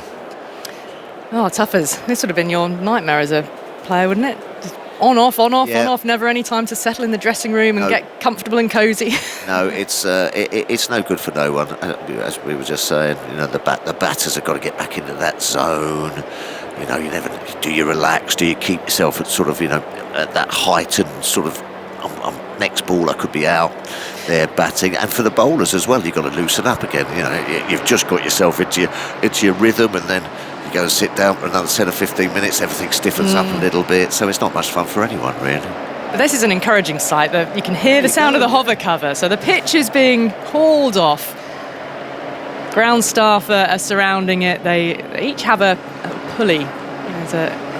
Oh, Tuffers, this would have been your nightmare as a player, wouldn't it? Just on, off, on, off, on, off, never any time to settle in the dressing room and get comfortable and cosy. No, it's no good for no one. As we were just saying, you know, the batters have got to get back into that zone. You know, do you relax? Do you keep yourself at sort of, you know, at that heightened sort of, next ball I could be out there batting. And for the bowlers as well, you've got to loosen up again. You know, you've just got yourself into your rhythm, and then you go and sit down for another 10 or 15 minutes, everything stiffens up a little bit, so it's not much fun for anyone, really. But this is an encouraging sight. You can hear the sound of the hover cover, so the pitch is being hauled off. Ground staff are surrounding it. They each have a pulley. There's a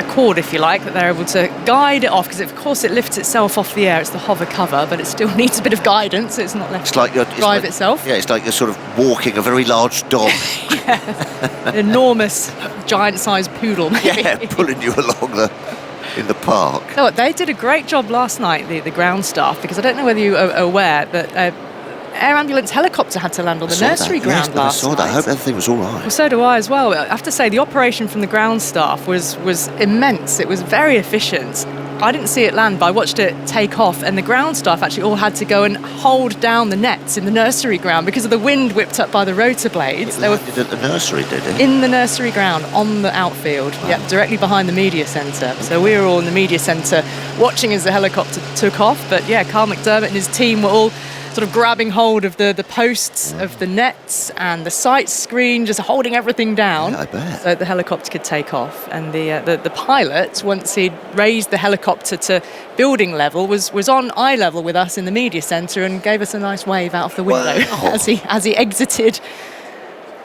cord, if you like, that they're able to guide it off, because of course it lifts itself off the air. It's the hover cover, but it still needs a bit of guidance. It's not left to drive itself. Yeah, it's like you're sort of walking a very large dog. An enormous, giant-sized poodle, maybe. Yeah, pulling you along in the park. So they did a great job last night, the ground staff, because I don't know whether you are aware that air ambulance helicopter had to land on the nursery ground last night. I hope everything was all right. Well, so do I as well. I have to say, the operation from the ground staff was immense. It was very efficient. I didn't see it land, but I watched it take off, and the ground staff actually all had to go and hold down the nets in the nursery ground because of the wind whipped up by the rotor blades. They landed at the nursery, did it? In the nursery ground, on the outfield, directly behind the media centre. So we were all in the media centre watching as the helicopter took off, but yeah, Carl McDermott and his team were all sort of grabbing hold of the posts of the nets and the sight screen, just holding everything down. Yeah, I bet. So the helicopter could take off. And the pilot, once he'd raised the helicopter to building level, was on eye level with us in the media centre and gave us a nice wave out of the window as he exited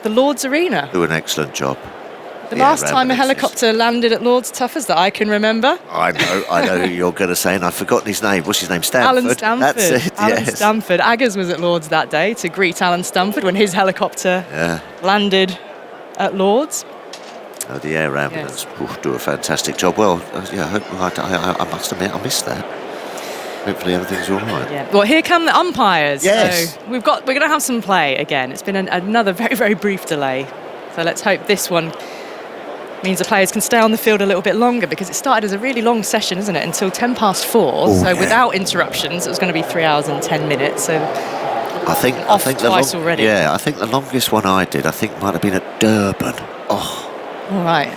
the Lord's Arena. Do an excellent job. The last time a helicopter landed at Lord's Toughers that I can remember. I know who you're going to say, and I've forgotten his name. What's his name? Stamford. Alan Stamford. That's it, Alan yes. Stamford. Aggers was at Lord's that day to greet Alan Stamford when his helicopter landed at Lord's. Oh, the air ambulance do a fantastic job. Well, I must admit, I missed that. Hopefully everything's all right. Yeah. Well, here come the umpires. Yes. So we're going to have some play again. It's been another very, very brief delay. So let's hope this one means the players can stay on the field a little bit longer, because it started as a really long session, isn't it, until 4:10. Without interruptions, it was going to be 3 hours and 10 minutes. So I think twice already. Yeah, I think the longest one I did, might have been at Durban. Oh, all right.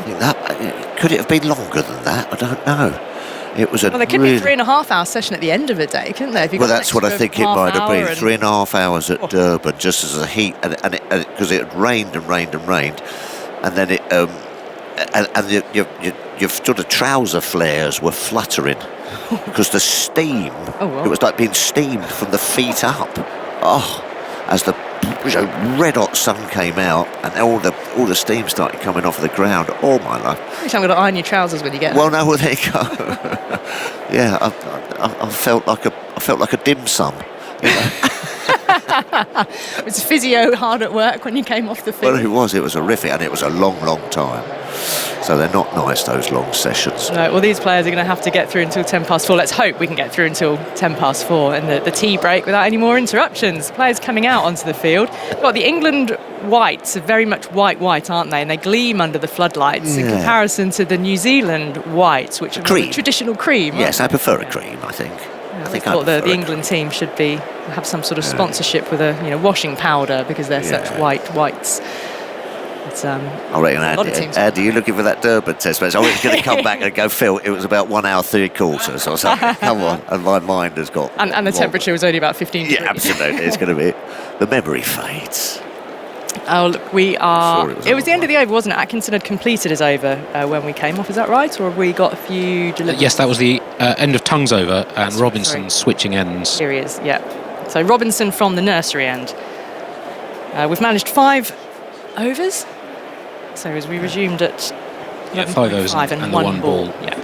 Could it have been longer than that? I don't know. It was there could be a 3.5 hour session at the end of the day, couldn't there? Well, that's what I think it might have been. 3.5 hours at Durban, just as the heat, and because it had rained and rained and rained, and then it your sort of trouser flares were fluttering because the steam. It was like being steamed from the feet up. Oh, as the red hot sun came out and all the steam started coming off the ground. Oh my life! Every time I'm going to iron your trousers when you get. Well, no, well, there you go. Yeah, I felt like a dim sum. You know? Was physio hard at work when you came off the field? Well, it was horrific, and it was a long time. So they're not nice, those long sessions. No, well, these players are going to have to get through until 4:10. Let's hope we can get through until 4:10 and the tea break without any more interruptions. Players coming out onto the field. Well, the England whites are very much white, aren't they? And they gleam under the floodlights in comparison to the New Zealand whites, which are the traditional cream. Yes, I prefer a cream, I think. I thought the England team should have some sort of sponsorship with a washing powder, because they're such whites. It's, I reckon, Andy, you're looking for that Durban test match. I was going to come back and go, Phil, it was about 1 hour 3/4 or something. Come on, and my mind has got. And the temperature was only about 15 degrees. Yeah, absolutely. It's going to be. The memory fades. Oh, look, we are. It was the end of the over, wasn't it? Atkinson had completed his over when we came off. Is that right, or have we got a few deliveries? Yes, that was the end of Tongue's over, and Robinson switching ends. Here he is. Yeah. So Robinson from the nursery end. We've managed 5 overs. So as we resumed at 5 overs and 1 ball. Yeah.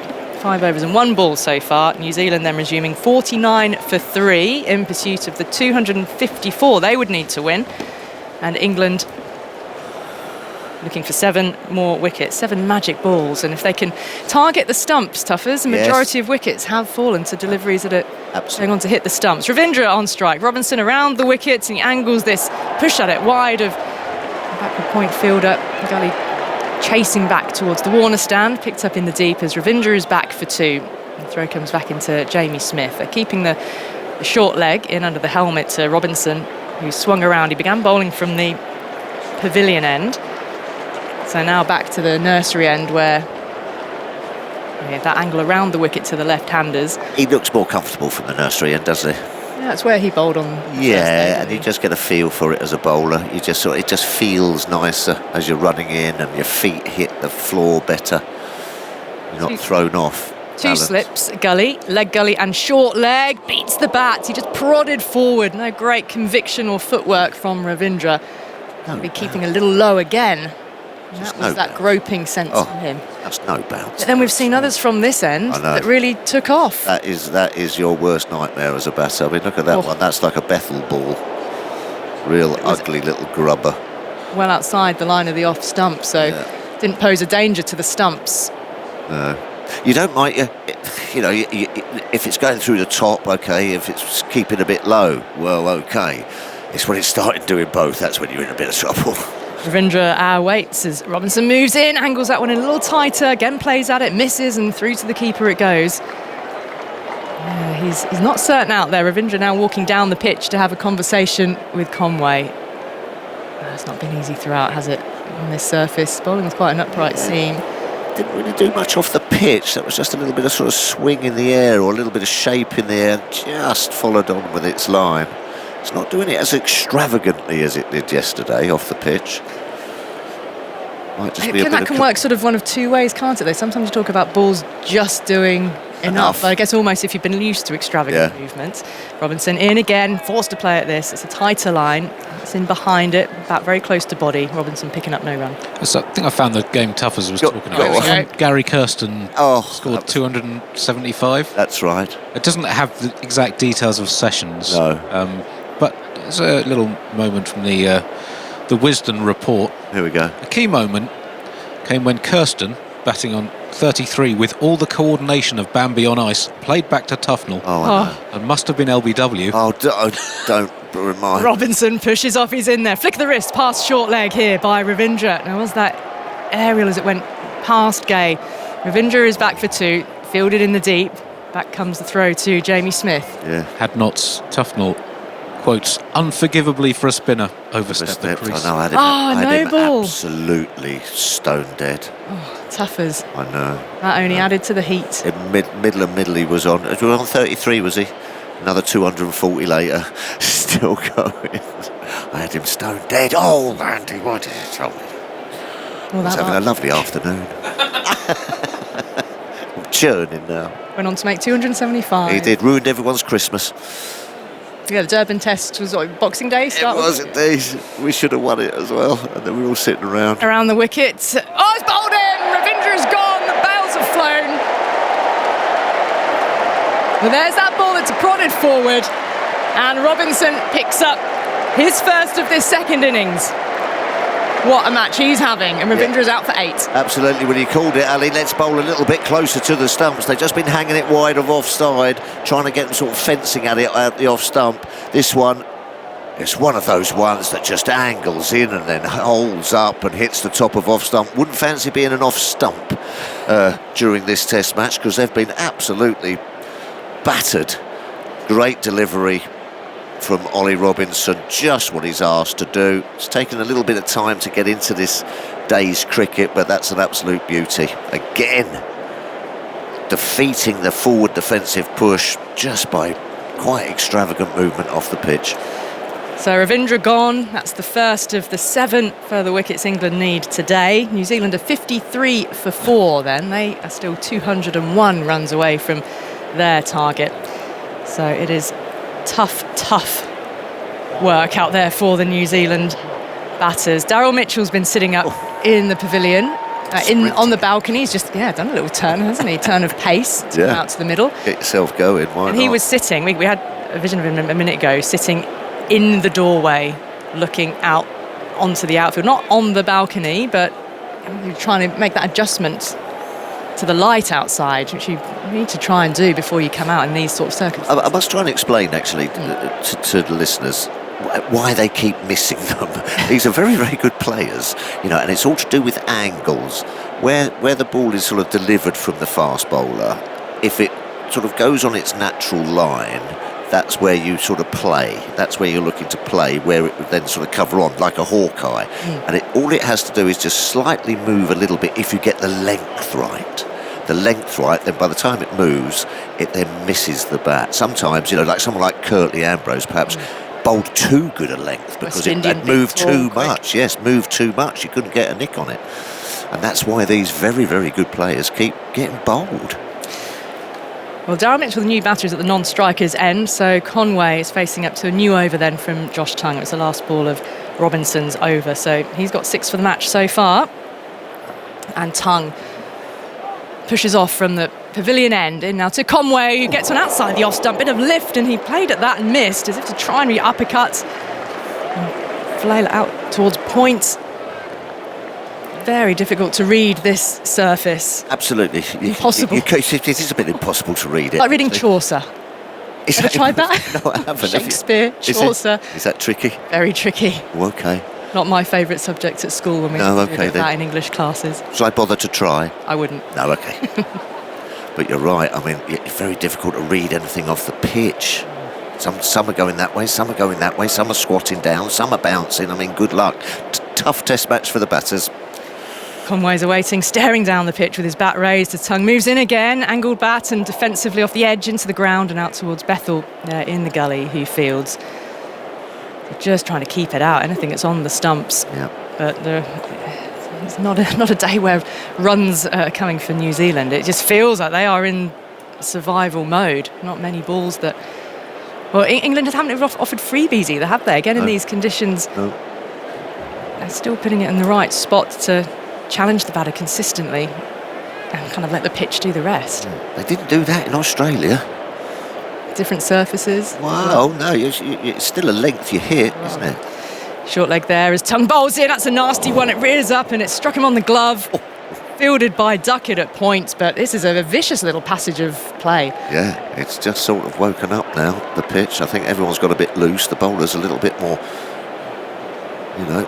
5 overs and 1 ball so far. New Zealand then resuming 49 for 3 in pursuit of the 254 they would need to win. And England looking for 7 more wickets, 7 magic balls. And if they can target the stumps, Toughers, the majority of wickets have fallen to deliveries that are going on to hit the stumps. Ravindra on strike. Robinson around the wickets, and he angles this push at it wide of backward point fielder. Gully chasing back towards the Warner stand, picked up in the deep as Ravindra is back for 2. The throw comes back into Jamie Smith. They're keeping the short leg in under the helmet to Robinson, who swung around. He began bowling from the pavilion end. So now back to the nursery end, where that angle around the wicket to the left-handers. He looks more comfortable from the nursery end, doesn't he? Yeah, that's where he bowled on. Yeah, and you just get a feel for it as a bowler. You just it just feels nicer as you're running in, and your feet hit the floor better. You're not thrown off. 2 slips, Gully, leg Gully and short leg, beats the bat. He just prodded forward. No great conviction or footwork from Ravindra. He'll be keeping a little low again. And that was that groping sense from him. That's no bounce. But then we've seen others from this end that really took off. That is your worst nightmare as a batter. I mean, look at that one. That's like a Bethel ball. Real ugly little grubber. Well outside the line of the off stump, so didn't pose a danger to the stumps. No. You don't mind, if it's going through the top, okay. If it's keeping a bit low, well, okay. It's when it's starting doing both, that's when you're in a bit of trouble. Ravindra waits as Robinson moves in, angles that one in a little tighter, again plays at it, misses, and through to the keeper it goes. He's not certain out there. Ravindra now walking down the pitch to have a conversation with Conway. It's not been easy throughout, has it, on this surface? Bowling's quite an upright seam. Didn't really do much off the pitch. That was just a little bit of sort of swing in the air, or a little bit of shape in the air, just followed on with its line. It's not doing it as extravagantly as it did yesterday off the pitch. Might just be That can work sort of one of 2 ways, can't it? Sometimes you talk about balls just doing enough. I guess almost if you've been used to extravagant movements. Robinson in again, forced to play at this. It's a tighter line. It's in behind it, about very close to body. Robinson picking up no run. So I think I found the game tough as I was talking about. Gary Kirsten scored 275. That's right. It doesn't have the exact details of sessions. No. But there's a little moment from the Wisden report. Here we go. A key moment came when Kirsten, batting on 33 with all the coordination of Bambi on ice, played back to Tufnell. And must have been LBW. Don't remind. Robinson pushes off, he's in there. Flick of the wrist, past short leg here by Ravindra. Now was that aerial as it went past Gay. Ravindra is back for 2, fielded in the deep. Back comes the throw to Jamie Smith. Yeah. Had not Tufnell, quotes, unforgivably for a spinner, overstepped the crease. I know, no him ball. Absolutely stone dead. Tuffers. I know. That only added to the heat. In middle he was on. He was on 33, was he? Another 240 later. Still going. I had him stone dead. Oh, Andy, why did you tell me? Well, He's having a lovely afternoon. I'm churning now. Went on to make 275. He did. Ruined everyone's Christmas. Yeah, the Durban test was Boxing Day start. It was indeed. We should have won it as well. And then we were all sitting around. Around the wicket. Oh, it's bowled in! Ravindra's gone! The bails have flown. Well, there's that ball that's prodded forward. And Robinson picks up his first of this second innings. What a match he's having. And Ravindra's out for 8. Absolutely. When he called it, Ali, let's bowl a little bit closer to the stumps. They've just been hanging it wide of offside, trying to get them sort of fencing at it at the off stump. This one, it's one of those ones that just angles in and then holds up and hits the top of off stump. Wouldn't fancy being an off stump during this test match because they've been absolutely battered. Great delivery from Ollie Robinson, just what he's asked to do. It's taken a little bit of time to get into this day's cricket, but that's an absolute beauty. Again, defeating the forward defensive push just by quite extravagant movement off the pitch. So Ravindra gone. That's the first of the 7 further wickets England need today. New Zealand are 53 for 4 then. They are still 201 runs away from their target. So it is tough work out there for the New Zealand batters. Daryl Mitchell's been sitting up in the pavilion, on the balcony. He's just done a little turn, hasn't he? Turn of pace to come out to the middle. Get yourself going, why not? He was sitting, we had a vision of him a minute ago, sitting in the doorway, looking out onto the outfield. Not on the balcony, but trying to make that adjustment to the light outside, which you need to try and do before you come out in these sort of circumstances. I must try and explain, actually, to the listeners why they keep missing them. These are very, very good players, and it's all to do with angles. Where the ball is sort of delivered from the fast bowler, if it sort of goes on its natural line, that's where you sort of play. That's where you're looking to play, where it would then sort of cover on, like a Hawkeye. And all it has to do is just slightly move a little bit if you get the length right. The length right, then by the time it moves, it then misses the bat. Sometimes, like someone like Curtly Ambrose, perhaps bowled too good a length because it moved too much. Yes, moved too much. You couldn't get a nick on it. And that's why these very, very good players keep getting bowled. Well, Daryl Mitchell, the new batter, is at the non-strikers end, so Conway is facing up to a new over then from Josh Tongue. It was the last ball of Robinson's over, so he's got 6 for the match so far. And Tongue pushes off from the pavilion end in now to Conway, who gets one outside the off stump, bit of lift, and he played at that and missed as if to try and re-uppercut and flail it out towards point. Very difficult to read this surface. Absolutely. Impossible. It is a bit impossible to read it. Like reading Chaucer. Ever tried that? No, I haven't. Shakespeare, Chaucer. Is that tricky? Very tricky. Oh, okay. Not my favourite subject at school when we did that in English classes. Shall I bother to try? I wouldn't. No, okay. But you're right. I mean, it's very difficult to read anything off the pitch. Some are going that way, some are going that way, some are squatting down, some are bouncing. I mean, good luck. Tough test match for the batters. Conway's awaiting, staring down the pitch with his bat raised. The Tongue moves in again, angled bat and defensively off the edge into the ground and out towards Bethel in the gully, who fields. They're just trying to keep it out, anything that's on the stumps. Yeah. But it's not a day where runs are coming for New Zealand. It just feels like they are in survival mode. Not many balls that... Well, England haven't offered freebies either, have they? Again, in these conditions, they're still putting it in the right spot to challenge the batter consistently and kind of let the pitch do the rest. They didn't do that in Australia. Different surfaces. Wow, no, it's still a length you hit, isn't it? Short leg there as Tongue bowls in. That's a nasty one. It rears up and it struck him on the glove. Fielded by Duckett at points, but this is a vicious little passage of play. Yeah, it's just sort of woken up now, the pitch. I think everyone's got a bit loose. The bowler's a little bit more, you know.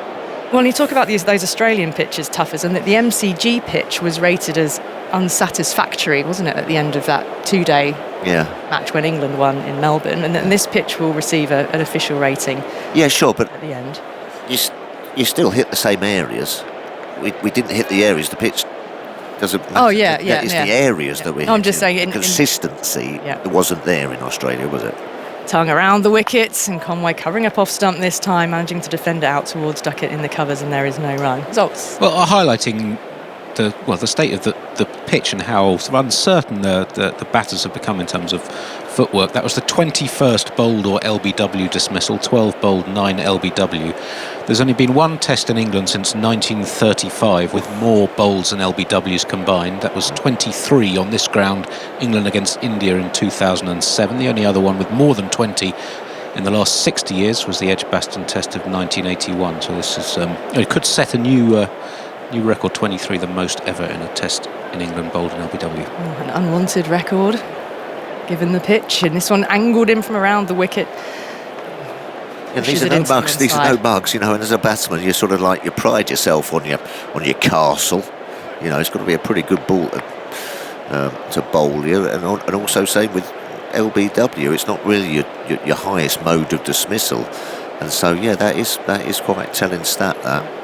Well, you talk about those Australian pitches, Tuffers, and that the MCG pitch was rated as unsatisfactory, wasn't it, at the end of that 2-day match when England won in Melbourne, and this pitch will receive an official rating. Yeah, sure, but at the end, you still hit the same areas. We didn't hit the areas. The pitch doesn't. Oh yeah. It's the areas that we. No, I'm just saying, consistency wasn't there in Australia, was it? Tongue around the wickets, and Conway covering up off stump this time, managing to defend it out towards Duckett in the covers, and there is no run. Results. Well, highlighting the state of the pitch and how sort of uncertain the batters have become in terms of footwork. That was the 21st bowled or LBW dismissal, 12 bowled, 9 LBW. There's only been one test in England since 1935 with more bowls and LBWs combined. That was 23 on this ground, England against India in 2007. The only other one with more than 20 in the last 60 years was the Edgbaston Test of 1981. So this is it could set a new record, 23, the most ever in a test in England bowled in LBW. An unwanted record given the pitch, and this one angled in from around the wicket. Yeah, these are no bugs. These are no bugs, you know. And as a batsman, you sort of like you pride yourself on your castle. You know, it's got to be a pretty good ball to bowl you, and also same with LBW. It's not really your highest mode of dismissal, and so yeah, that is quite telling stat that.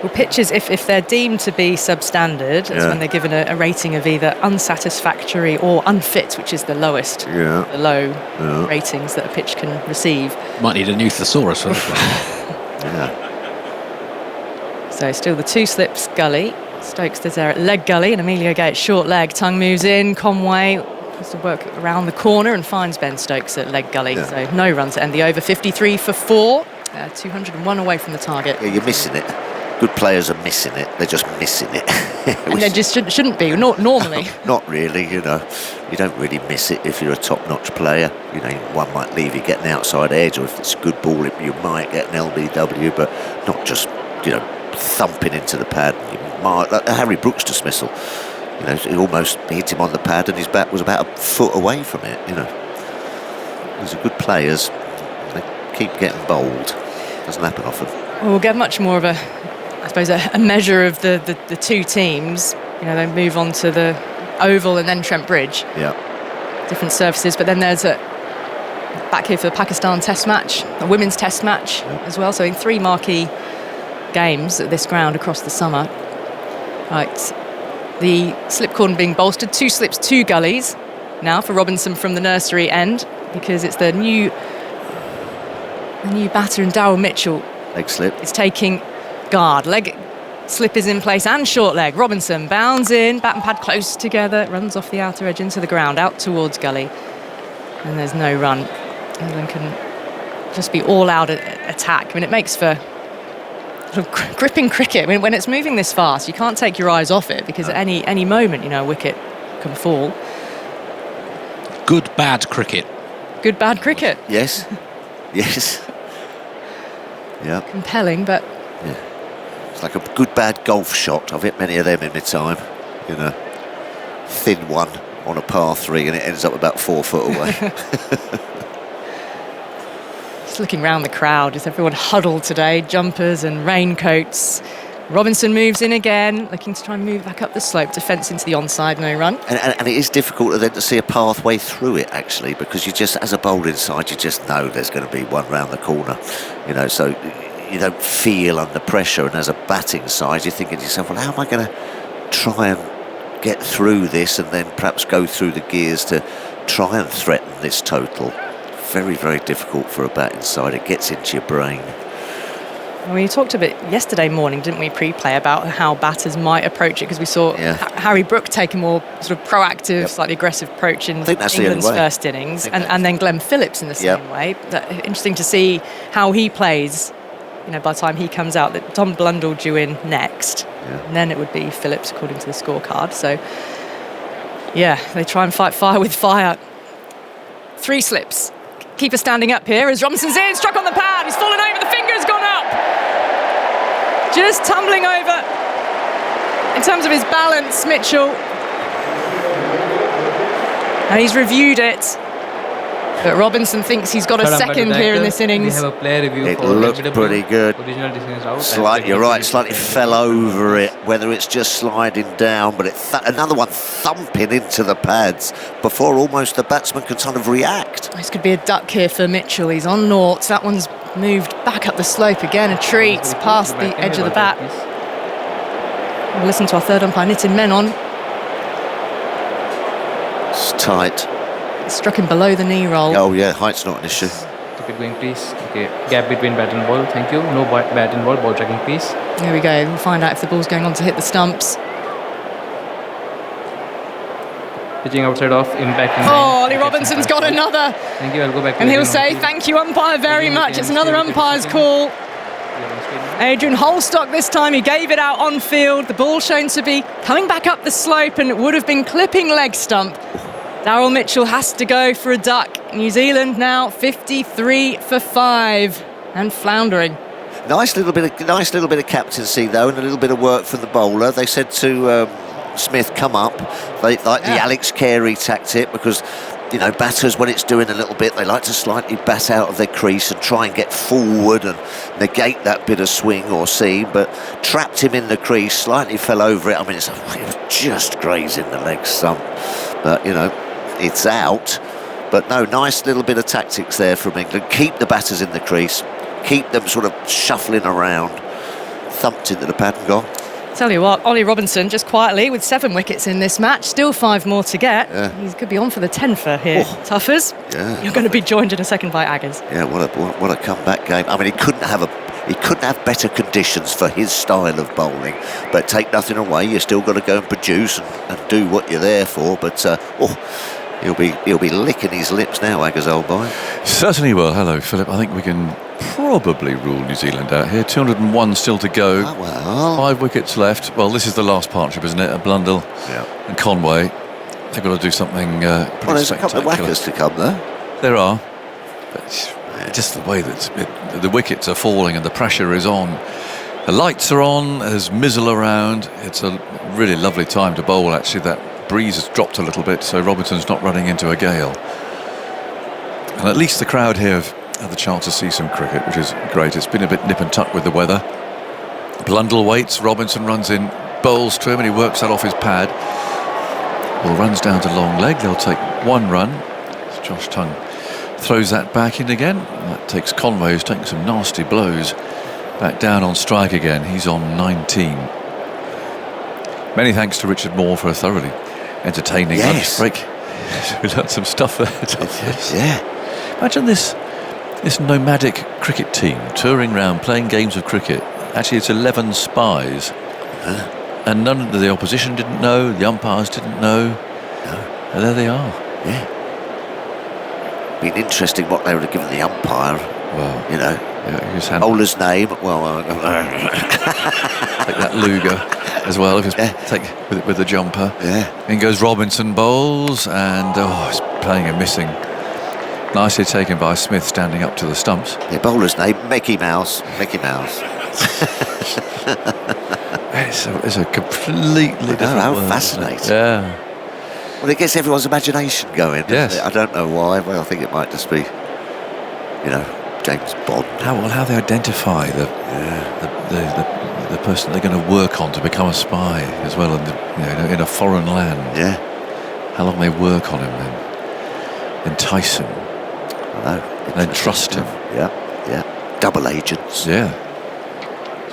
Well, pitches, if they're deemed to be substandard, that's when they're given a rating of either unsatisfactory or unfit, which is the lowest, the low ratings that a pitch can receive. Might need a new thesaurus for this one. So still the two slips gully. Stokes is there at leg gully, and Emilio Gay at short leg. Tongue moves in. Conway has to work around the corner and finds Ben Stokes at leg gully. So no runs to end the over. 53 for 4. 201 away from the target. Yeah, you're missing it. Good players are missing it. They're just missing it. And they just shouldn't be, normally. Not really, you know. You don't really miss it if you're a top-notch player. You know, one might leave you getting outside edge, or if it's a good ball, you might get an LBW, but not just, you know, thumping into the pad. Like the Harry Brooks dismissal. You know, it almost hit him on the pad and his bat was about a foot away from it, you know. These are good players. They keep getting bowled. Doesn't happen often. Well, we'll get much more of a measure of the two teams. You know, they move on to the Oval and then Trent Bridge. Yeah. Different surfaces, but then there's back here for the Pakistan Test match, a women's Test match as well. So in 3 marquee games at this ground across the summer. Right, the slip cordon being bolstered, 2 slips, 2 gullies now for Robinson from the nursery end, because it's the new batter in Daryl Mitchell. Leg slip. It's taking guard. Leg slip is in place and short leg. Robinson bounds in, bat and pad close together, runs off the outer edge into the ground, out towards gully. And there's no run. England can just be all out attack. I mean, it makes for sort of gripping cricket. I mean, when it's moving this fast, you can't take your eyes off it, because at any moment, you know, a wicket can fall. Good bad cricket. Good bad cricket. Yes. Yes. Yeah. Compelling, but it's like a good bad golf shot. I've hit many of them in my time. You know, thin one on a par 3 and it ends up about 4 foot away. Just looking round the crowd, is everyone huddled today? Jumpers and raincoats. Robinson moves in again, looking to try and move back up the slope. Defence into the onside, no run. And it is difficult then to see a pathway through it, actually, because you just, as a bowling side, you just know there's going to be one round the corner. You know, so you don't feel under pressure. And as a batting side, you're thinking to yourself, well, how am I going to try and get through this and then perhaps go through the gears to try and threaten this total? Very, very difficult for a batting side. It gets into your brain. We talked a bit yesterday morning, didn't we, pre-play, about how batters might approach it, because we saw Harry Brook take a more sort of proactive, slightly aggressive approach in England's first innings, and then Glenn Phillips in the same way. Interesting to see how he plays. You know, by the time he comes out, that Tom Blundell due in next, and then it would be Phillips according to the scorecard. So, yeah, they try and fight fire with fire. 3 slips. Keeper standing up here as Robinson's in, struck on the pad. He's fallen over. The finger's gone up. Just tumbling over. In terms of his balance, Mitchell. And he's reviewed it. But Robinson thinks he's got a second here in this innings. We have a player review. It looked pretty good. You're right, slightly fell over it, whether it's just sliding down, but another one thumping into the pads before almost the batsman could sort of react. This could be a duck here for Mitchell. He's on noughts. That one's moved back up the slope again. A treat past the edge of the bat. We'll listen to our third umpire, Nitin Menon. It's tight. Struck him below the knee roll. Oh yeah, height's not an issue. Keep it going, please. Okay, gap between bat and ball. Thank you. No bat and ball. Ball tracking, please. Here we go. We'll find out if the ball's going on to hit the stumps. Pitching outside off, impact. Oh, Ollie Robinson's got another. Thank you. I'll go back. And he'll say, "Thank you, umpire, very much." It's another umpire's call. Adrian Holstock this time. He gave it out on field. The ball shown to be coming back up the slope, and it would have been clipping leg stump. Darryl Mitchell has to go for a duck. New Zealand now 53 for 5 and floundering. Nice little bit of captaincy though, and a little bit of work from the bowler. They said to Smith, "Come up." They like the Alex Carey tactic, because you know, batters, when it's doing a little bit, they like to slightly bat out of their crease and try and get forward and negate that bit of swing or seam, but trapped him in the crease, slightly fell over it. I mean, it was just grazing the leg stump, but you know, it's out. But no, nice little bit of tactics there from England. Keep the batters in the crease, keep them sort of shuffling around. Thumped into the pad and gone. Tell you what, Ollie Robinson just quietly with 7 wickets in this match, still 5 more to get. He could be on for the 10th here. Tuffers, you're going to be joined in a second by Aggers. Yeah, what a comeback game. I mean, he couldn't have better conditions for his style of bowling. But take nothing away, you still got to go and produce and do what you're there for. But he'll be licking his lips now, Aggers, old boy. Certainly will. Hello, Philip. I think we can probably rule New Zealand out here. 201 still to go. 5 wickets left. Well, this is the last partnership, isn't it? Blundell and Conway. They've got to do something pretty there's a couple of whackers to come there. There are. But just the way that the wickets are falling and the pressure is on. The lights are on. There's mizzle around. It's a really lovely time to bowl, actually. That breeze has dropped a little bit, so Robinson's not running into a gale. And at least the crowd here have had the chance to see some cricket, which is great. It's been a bit nip and tuck with the weather. Blundell waits, Robinson runs in, bowls to him, and he works that off his pad. Well, runs down to long leg. They'll take 1 run. Josh Tongue throws that back in again. And that takes Conway, who's taking some nasty blows, back down on strike again. He's on 19. Many thanks to Richard Moore for a thoroughly entertaining lunch break. We learned some stuff there. Imagine this nomadic cricket team touring around playing games of cricket. Actually, it's 11 spies, and none of the opposition didn't know, the umpires didn't know. And there they are. Been interesting what they would have given the umpire. Well, you know, bowler's name. Well, take that Luger as well. If it's take with the jumper. In goes Robinson, bowls, and he's playing a missing. Nicely taken by Smith, standing up to the stumps. The bowler's name, Mickey Mouse. Mickey Mouse. It's a completely different how world, fascinating. Yeah. Well, it gets everyone's imagination going, doesn't it? I don't know why. Well, I think it might just be, you know, James Bond. How they identify the person they're going to work on to become a spy as well, in a foreign land. How long they work on him and entice him. And then trust him. Double agents.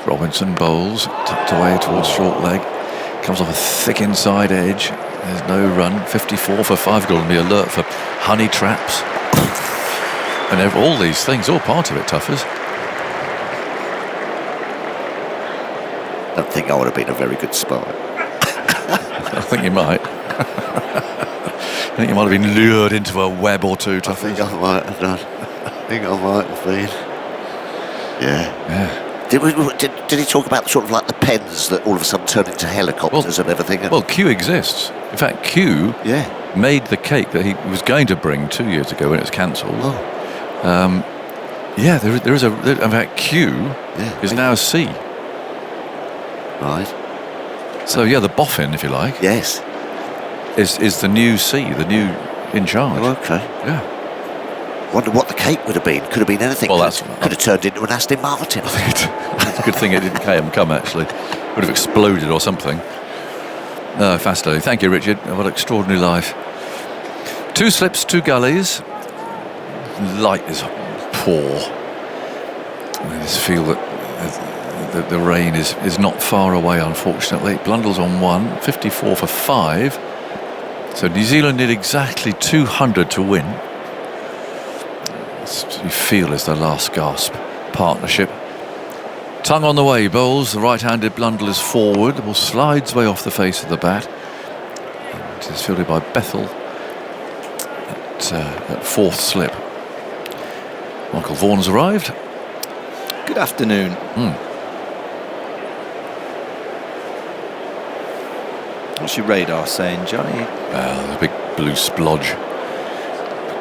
Robinson bowls, tucked away towards short leg. Comes off a thick inside edge. There's no run. 54 for 5. Got to be alert for honey traps. And all these things, all part of it, Tuffers. don't think I would have been a very good spy. I think you might. I think you might have been lured into a web or two. I think I might have done. I think I might have been. Yeah. Did he talk about sort of like the pens that all of a sudden turn into helicopters and everything? Well, Q exists. In fact, Q made the cake that he was going to bring 2 years ago when it was cancelled. Oh. There is in fact, Q is now C. Right. So, the boffin, if you like. Yes. Is the new C, the new in charge. Oh, okay. Yeah. Wonder what the cake would have been. Could have been anything. Well, could have turned into an Aston Martin. It's a good thing it didn't come, actually. Would have exploded or something. Fascinating. Thank you, Richard. What an extraordinary life. 2 slips, 2 gullies. Light is poor. I just feel that the rain is not far away, unfortunately. Blundell's on 1, 54 for 5. So New Zealand need exactly 200 to win. You feel is the last gasp partnership. Tongue on the way, bowls. The right-handed Blundell is forward. The ball slides way off the face of the bat. And it is fielded by Bethel at 4th slip. Michael Vaughan's arrived. Good afternoon. What's your radar saying, Johnny? There's a big blue splodge.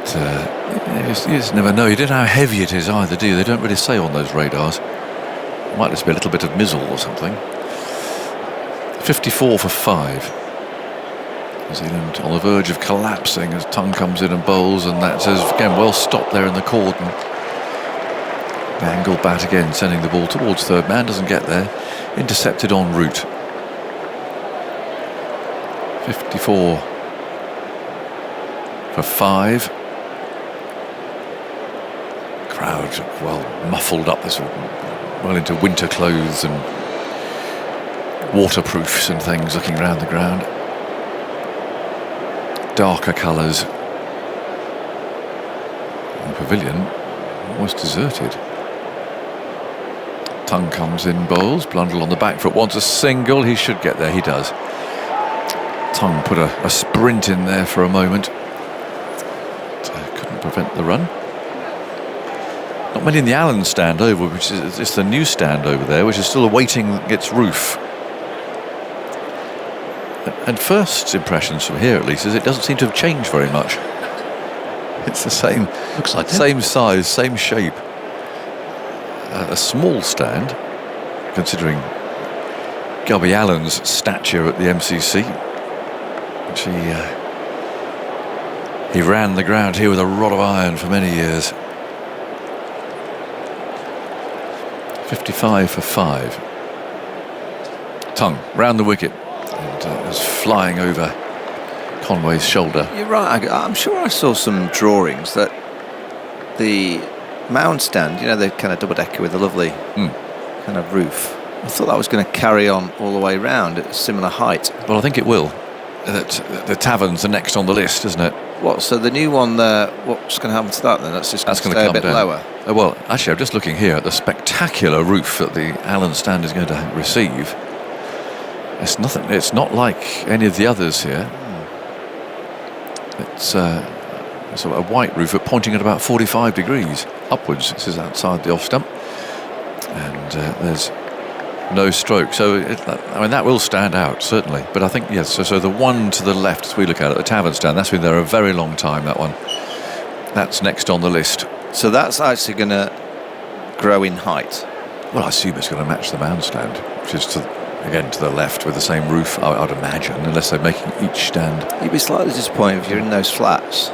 You just never know. You don't know how heavy it is either, do you? They don't really say on those radars. Might just be a little bit of mizzle or something. 54 for 5. New Zealand on the verge of collapsing as Tongue comes in and bowls, and that's again well stopped there in the cordon. Angle bat again, sending the ball towards third man, doesn't get there. Intercepted en route. 54 for 5. Crowd well muffled up, this well into winter clothes and waterproofs and things, looking around the ground. Darker colours. The pavilion almost deserted. Tongue comes in, bowls. Blundell on the back foot wants a single. He should get there. He does. Tongue put a sprint in there for a moment. Couldn't prevent the run. Not many in the Allen stand over, which is it's the new stand over there, which is still awaiting its roof. And first impressions from here, at least, is it doesn't seem to have changed very much. It's the same. Looks like same size, same shape. A small stand, considering Gubby Allen's stature at the MCC. Which he ran the ground here with a rod of iron for many years. 55 for 5. Tongue round the wicket and is flying over Conway's shoulder. You're right. I'm sure I saw some drawings that the mound stand, the kind of double-decker with the lovely kind of roof, I thought that was going to carry on all the way round at a similar height. Well, I think it will. The Tavern's the next on the list, isn't it? What? So the new one there, what's going to happen to that then? That's just going to come stay a bit down. lower. Well, actually, I'm just looking here at the spectacular roof that the Allen stand is going to receive. It's nothing. It's not like any of the others here. It's a white roof pointing at about 45 degrees upwards. This is outside the off stump, and there's no stroke. So that will stand out certainly. But I think yes. So the one to the left, as we look at it, the Tavern stand, that's been there a very long time. That one. That's next on the list. So that's actually going to grow in height. Well, I assume it's going to match the mound stand, which is to the left with the same roof, I'd imagine, unless they're making each stand. You'd be slightly disappointed if you're in those flats.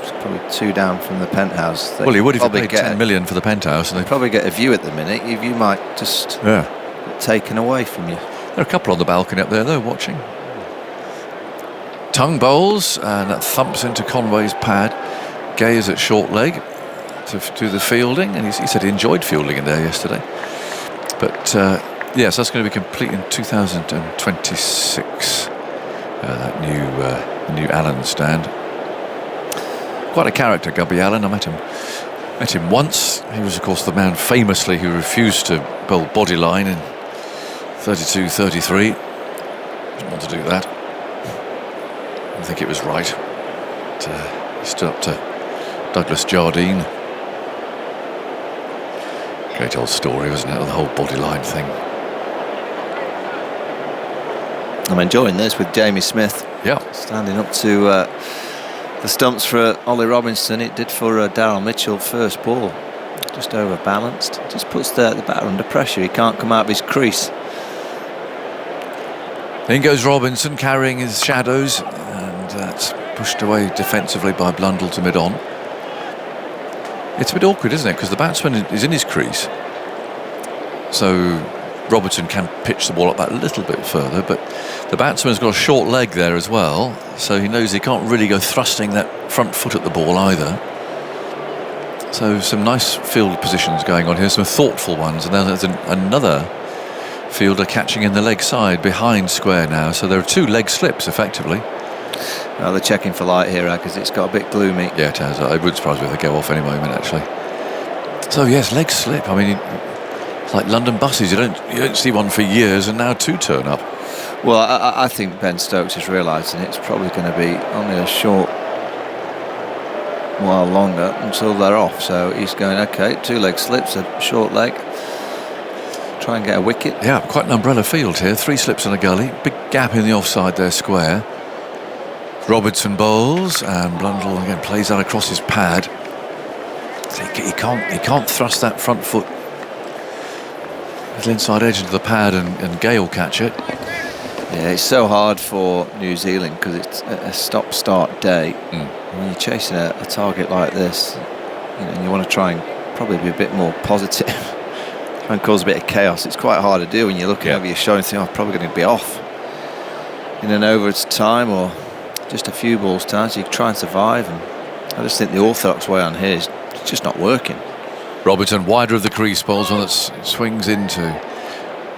It's probably 2 down from the penthouse. Well, you would if you paid 10 million for the penthouse. And they'd probably get a view at the minute. Your view might just get taken away from you. There are a couple on the balcony up there, though, watching. Tongue bowls, and that thumps into Conway's pad. Gay is at short leg to do the fielding, and he said he enjoyed fielding in there yesterday. But yes, that's going to be complete in 2026. That new Allen stand. Quite a character, Gubby Allen. I met him once. He was, of course, the man famously who refused to bowl bodyline in 32-33. Didn't want to do that. I think it was right. He stood up to Douglas Jardine. Great old story, wasn't it? The whole bodyline thing. I'm enjoying this with Jamie Smith. Yeah. Standing up to the stumps for Ollie Robinson. It did for Daryl Mitchell first ball. Just overbalanced. Just puts the batter under pressure. He can't come out of his crease. In goes Robinson carrying his shadows, and that's pushed away defensively by Blundell to mid-on. It's a bit awkward, isn't it? Because the batsman is in his crease, so Robertson can pitch the ball up that little bit further, but the batsman's got a short leg there as well, so he knows he can't really go thrusting that front foot at the ball either. So some nice field positions going on here, some thoughtful ones, and then there's another fielder catching in the leg side behind square now, so there are 2 leg slips effectively. Well, they're checking for light here because it's got a bit gloomy. Yeah, it has. I wouldn't surprise me if they go off any moment actually. So yes, leg slip. I mean, it's like London buses. You don't see one for years, and now 2 turn up. Well, I think Ben Stokes is realising it's probably going to be only a short while longer until they're off. So he's going, okay, 2 leg slips, a short leg. Try and get a wicket. Yeah, quite an umbrella field here. 3 slips and a gully. Big gap in the offside there, square. Robertson bowls, and Blundell again plays that across his pad. So he can't thrust that front foot, little inside edge into the pad, and Gale catch it. Yeah, it's so hard for New Zealand because it's a stop-start day. When you're chasing a target like this, and you want to try and probably be a bit more positive, try and cause a bit of chaos. It's quite hard to do when you're looking over your shoulder and think, I'm probably going to be off in an over's time or just a few balls time, so you can try and survive. And I just think the orthodox way on here is just not working. Robertson wider of the crease, bowls one that swings into.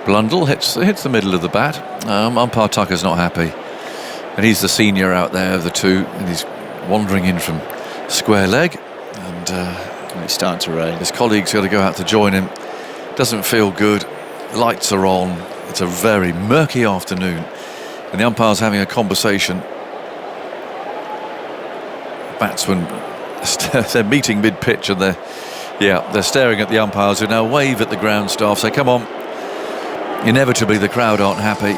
Blundell hits the middle of the bat. Umpire Tucker's not happy, and he's the senior out there of the 2, and he's wandering in from square leg, and it's starting to rain. His colleagues got to go out to join him. Doesn't feel good. Lights are on. It's a very murky afternoon, and the umpire's having a conversation. Batsmen, they're meeting mid-pitch, and they're staring at the umpires, who now wave at the ground staff, say, come on. Inevitably the crowd aren't happy,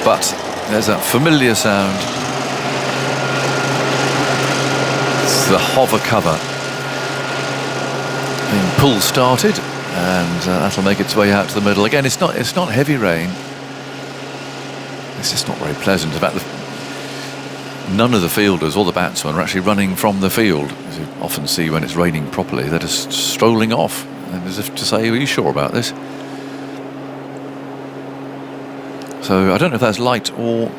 but there's that familiar sound. It's the hover cover being pull started, and that'll make its way out to the middle. Again, it's not heavy rain. It's just not very pleasant. In fact, none of the fielders or the batsmen are actually running from the field, as you often see when it's raining properly. They're just strolling off, and as if to say, are you sure about this? So I don't know if that's light or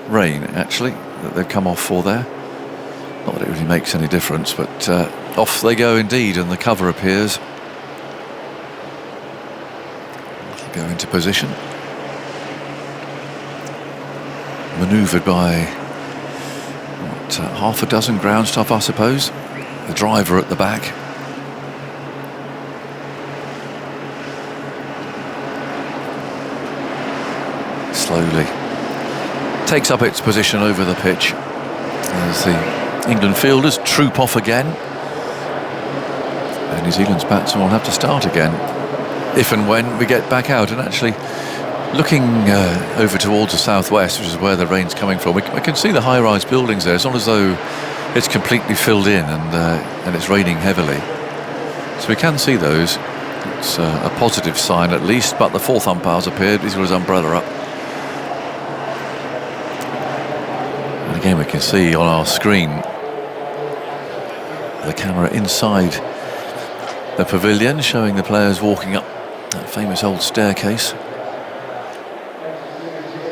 rain, actually, that they've come off for there. Not that it really makes any difference, but off they go indeed, and the cover appears. It'll go into position. Manoeuvred by half a dozen ground staff, I suppose. The driver at the back. Slowly takes up its position over the pitch as the England fielders troop off again, and New Zealand's batsmen will have to start again if and when we get back out. And actually looking over towards the southwest, which is where the rain's coming from, we can see the high-rise buildings there. It's not as though it's completely filled in and it's raining heavily, so we can see those. It's a positive sign at least, but the 4th umpire's appeared. He's got his umbrella up. Again, we can see on our screen the camera inside the pavilion, showing the players walking up that famous old staircase,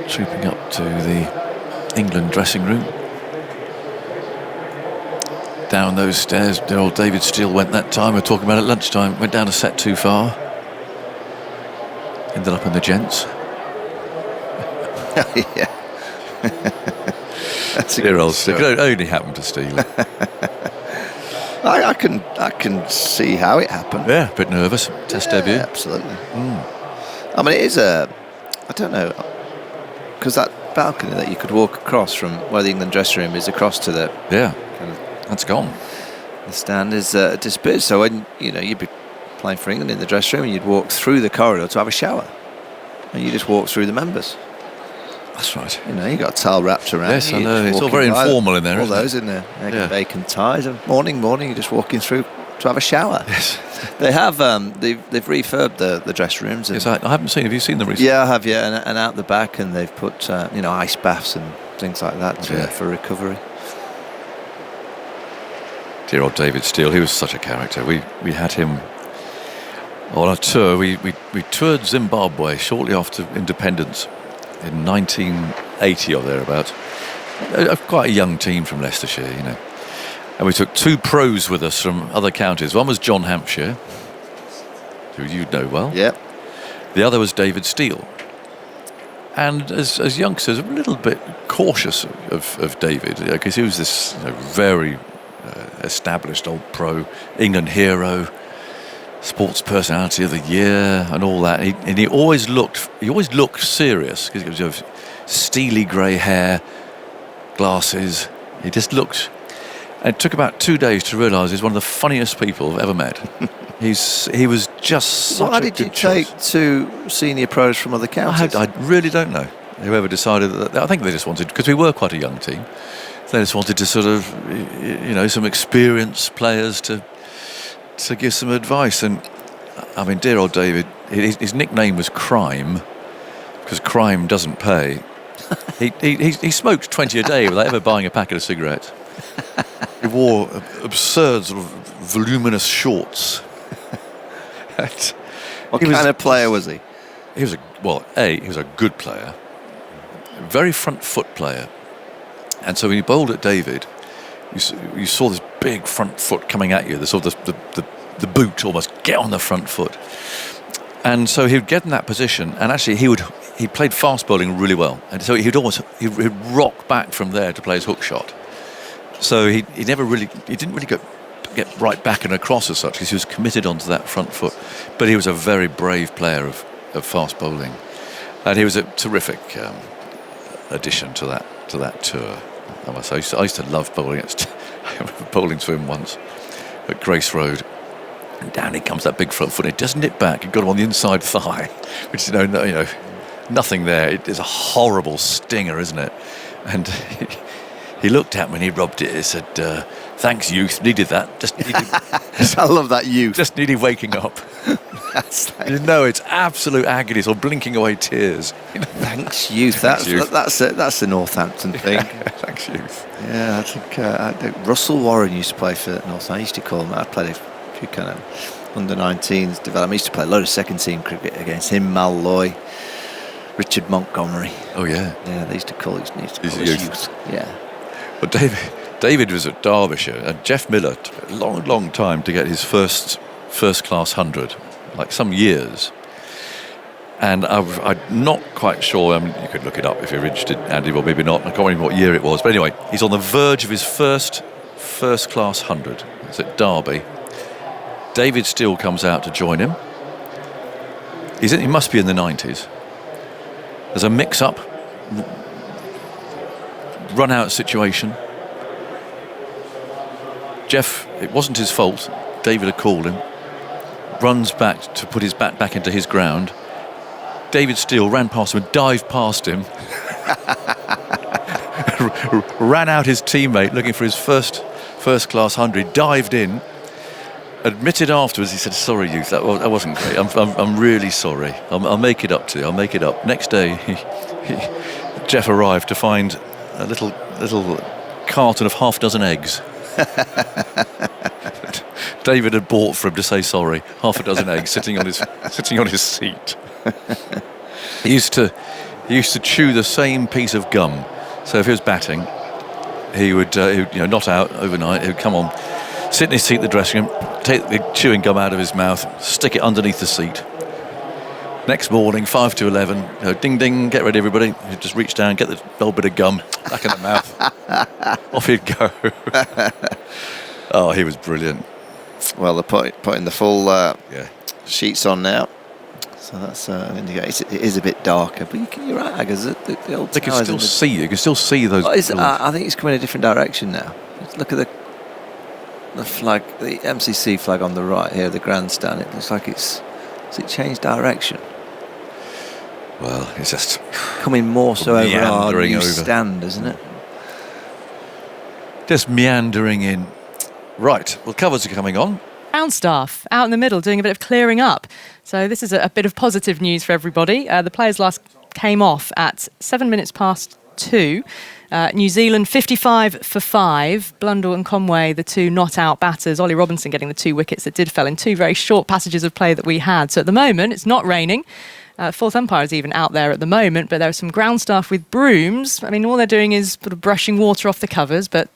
trooping up to the England dressing room. Down those stairs, dear old David Steele went that time. We were talking about at lunchtime. Went down a set too far. Ended up in the gents. Yeah. That's a dear old Steele. It could only happen to Steele. I can see how it happened. Yeah, a bit nervous. Test debut. Absolutely. I mean, it is I don't know, because that balcony that you could walk across from where the England dressing room is across to the that's gone. The stand is disappeared. So when you'd be playing for England in the dressing room, and you'd walk through the corridor to have a shower, and you just walk through the members. That's right. You got a towel wrapped around. Yes, you. I know. It's all very informal in there. All isn't those it? in there. Egg and bacon ties. And morning, you're just walking through to have a shower. Yes. They have. They've refurbed the dressing rooms. Yes, I haven't seen. Have you seen them recently? Yeah, I have. Yeah, and out the back, and they've put ice baths and things like that for recovery. Dear old David Steele, he was such a character. We had him on a tour. We toured Zimbabwe shortly after independence in 1980 or thereabouts. Quite a young team from Leicestershire, And we took 2 pros with us from other counties. One was John Hampshire, who you know well. Yeah. The other was David Steele. And as youngsters, a little bit cautious of David, because he was this very established old pro, England hero, sports personality of the year, and all that. And he always looked serious because he was steely grey hair, glasses. He just looked. And it took about 2 days to realise he's one of the funniest people I've ever met. He was just such Why a did good you take choice. 2 senior pros from other counties? I really don't know. Whoever decided that, I think they just wanted, because we were quite a young team, they just wanted to sort of, some experienced players to give some advice. And I mean, dear old David, his nickname was Crime, because crime doesn't pay. He smoked 20 a day without ever buying a packet of cigarettes. He wore absurd sort of voluminous shorts. What kind of player was he? He was he was a good player, very front foot player. And so when he bowled at David, you saw this big front foot coming at you, the boot almost get on the front foot. And so he would get in that position, and actually he played fast bowling really well. And so he'd rock back from there to play his hook shot. So he didn't really get right back and across as such, because he was committed onto that front foot. But he was a very brave player of fast bowling, and he was a terrific addition to that tour. I used to love bowling. I remember bowling to him once at Grace Road, and down he comes that big front foot. He doesn't hit back. He got him on the inside thigh, which nothing there. It is a horrible stinger, isn't it? And he looked at me and he rubbed it. He said, "Thanks, youth. Needed that. Just needed." I love that youth. Just needed waking up. It's absolute agony, or blinking away tears. Thanks, youth. That's the Northampton thing. Thanks, youth. Yeah, I think Russell Warren used to play for Northampton. I used to call him. I played a few kind of under-19s development. I used to play a load of second-team cricket against him, Mal Loy, Richard Montgomery. Oh yeah, yeah. They used to call his youth. Yeah. But David was at Derbyshire, and Jeff Miller took a long time to get his first class 100, like some years. And I'm not quite sure. I mean, you could look it up if you're interested, Andy, or maybe not. I can't remember what year it was. But anyway, he's on the verge of his first class 100. It's at Derby. David Steele comes out to join him. He must be in the 90s. There's a mix-up, run-out situation. Jeff, it wasn't his fault. David had called him. Runs back to put his bat back into his ground. David Steele ran past him and dived past him. Ran out his teammate looking for his first class 100. Dived in. Admitted afterwards, he said, "Sorry, youth, that wasn't great. I'm really sorry. I'll make it up to you. I'll make it up." Next day, Jeff arrived to find a little carton of half dozen eggs. David had bought for him to say sorry. Half a dozen eggs sitting on his seat. He used to chew the same piece of gum. So if he was batting, he would not out overnight. He would come on, sit in his seat in the dressing room, take the chewing gum out of his mouth, stick it underneath the seat. Next morning, 5 to 11, ding ding, get ready everybody. He'd just reach down, get the old bit of gum back in the mouth. Off he'd go. Oh, he was brilliant. Well, they're putting the full sheets on now. So that's an indicator. It is a bit darker, but you're right, Aggers. The old They can towers still in the- see. You can still see those. Well, little- I think it's coming a different direction now. Look at the flag, the MCC flag on the right here, the grandstand. It looks like has it changed direction? Well, it's just Coming more so over our meandering new over. stand, isn't it? just meandering in. Right. Well, covers are coming on. Ground staff out in the middle doing a bit of clearing up. So this is a bit of positive news for everybody. The players last came off at 7 minutes past 2. New Zealand 55 for 5. Blundell and Conway, the two not out batters. Ollie Robinson getting the 2 wickets that did fell in 2 very short passages of play that we had. So at the moment, it's not raining. Fourth umpire is even out there at the moment, but there are some ground staff with brooms. I mean, all they're doing is sort of brushing water off the covers, but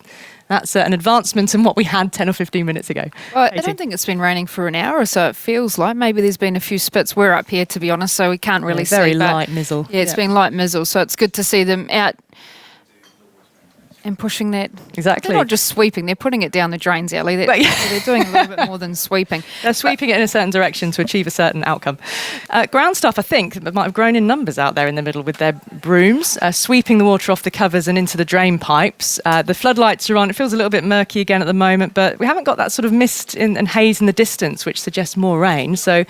that's an advancement in what we had 10 or 15 minutes ago. Well, I don't think it's been raining for an hour or so. It feels like maybe there's been a few spits. We're up here, to be honest, so we can't really see. Very but light mizzle. Yeah, it's been light mizzle, so it's good to see them out and pushing that. Exactly. They're not just sweeping, they're putting it down the drains alley. They're, they're doing a little bit more than sweeping. They're sweeping it in a certain direction to achieve a certain outcome. Ground staff, I think, might have grown in numbers out there in the middle with their brooms, sweeping the water off the covers and into the drain pipes. The floodlights are on. It feels a little bit murky again at the moment, but we haven't got that sort of mist and haze in the distance, which suggests more rain. So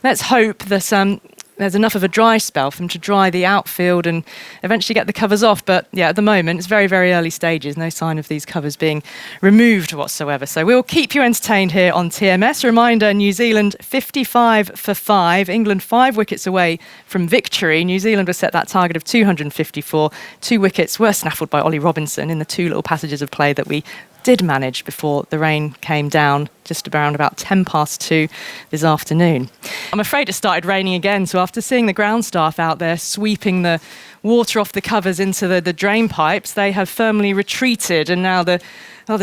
let's hope that there's enough of a dry spell for them to dry the outfield and eventually get the covers off. But yeah, at the moment, it's very, very early stages. No sign of these covers being removed whatsoever. So we'll keep you entertained here on TMS. Reminder, New Zealand 55 for 5. England 5 wickets away from victory. New Zealand was set that target of 254. 2 wickets were snaffled by Ollie Robinson in the 2 little passages of play that we did manage before the rain came down just around about 10 past 2 this afternoon. I'm afraid it started raining again, so after seeing the ground staff out there sweeping the water off the covers into the drain pipes, they have firmly retreated, and now the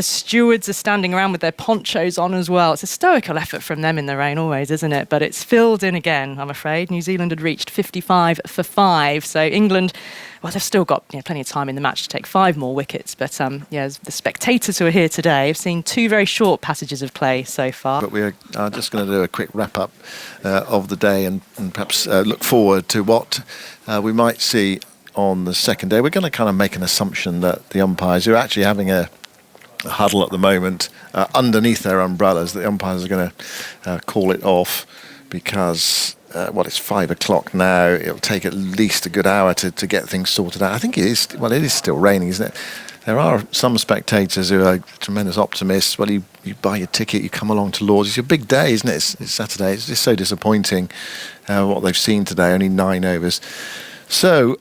stewards are standing around with their ponchos on as well. It's a stoical effort from them in the rain always, isn't it? But it's filled in again, I'm afraid. New Zealand had reached 55 for 5, so England, well, they've still got plenty of time in the match to take 5 more wickets, but the spectators who are here today have seen 2 very short passages of play so far. But we are just going to do a quick wrap-up of the day and perhaps look forward to what we might see on the second day. We're going to kind of make an assumption that the umpires, who are actually having a huddle at the moment underneath their umbrellas, the umpires are going to call it off because it's 5 o'clock now. It'll take at least a good hour to get things sorted out. I think it is still raining, isn't it? There are some spectators who are tremendous optimists. Well, you buy your ticket, you come along to Lord's. It's your big day, isn't it? It's Saturday. It's just so disappointing what they've seen today, only 9 overs. So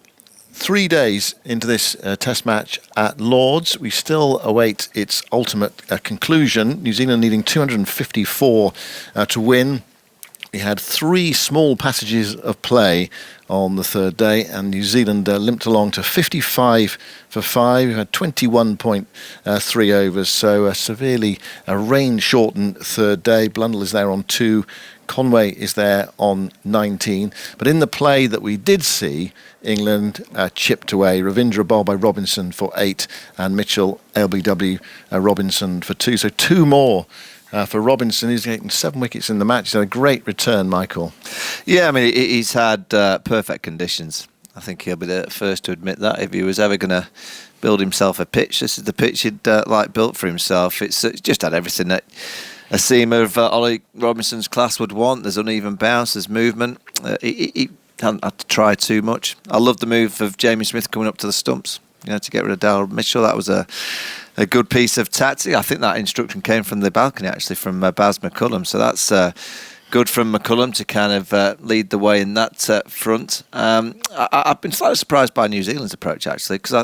3 days into this test match at Lord's, we still await its ultimate conclusion. New Zealand needing 254 to win. We had 3 small passages of play on the third day, and New Zealand limped along to 55 for 5. We had 21.3 overs, so a severely rain-shortened third day. Blundell is there on 2. Conway is there on 19. But in the play that we did see, England chipped away. Ravindra bowled by Robinson for 8, and Mitchell, LBW, Robinson for 2. So 2 more for Robinson. He's getting 7 wickets in the match. He's had a great return, Michael. Yeah, I mean, he's had perfect conditions. I think he'll be the first to admit that. If he was ever going to build himself a pitch, this is the pitch he'd built for himself. It's just had everything that a seamer of Ollie Robinson's class would want. There's uneven bounce, there's movement. He hadn't had to try too much. I love the move of Jamie Smith coming up to the stumps, to get rid of Darryl Mitchell. That was a good piece of tactic. I think that instruction came from the balcony, actually, from Baz McCullum. So that's good from McCullum to kind of lead the way in that front. I've been slightly surprised by New Zealand's approach, actually, because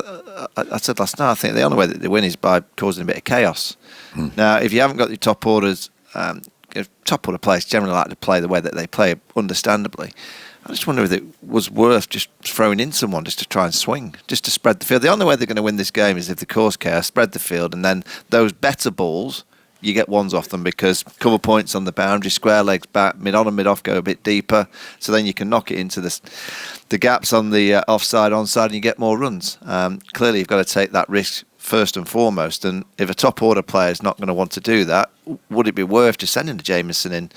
I said last night, I think the only way that they win is by causing a bit of chaos. Now, if you haven't got your top orders, top order players generally like to play the way that they play, understandably. I just wonder if it was worth just throwing in someone just to try and swing, just to spread the field. The only way they're going to win this game is if they cause chaos, spread the field, and then those better balls, you get ones off them because cover points on the boundary, square legs back, mid-on and mid-off go a bit deeper, so then you can knock it into the gaps on the offside, onside, and you get more runs. Clearly, you've got to take that risk first and foremost, and if a top order player is not going to want to do that, would it be worth just sending the Jamieson in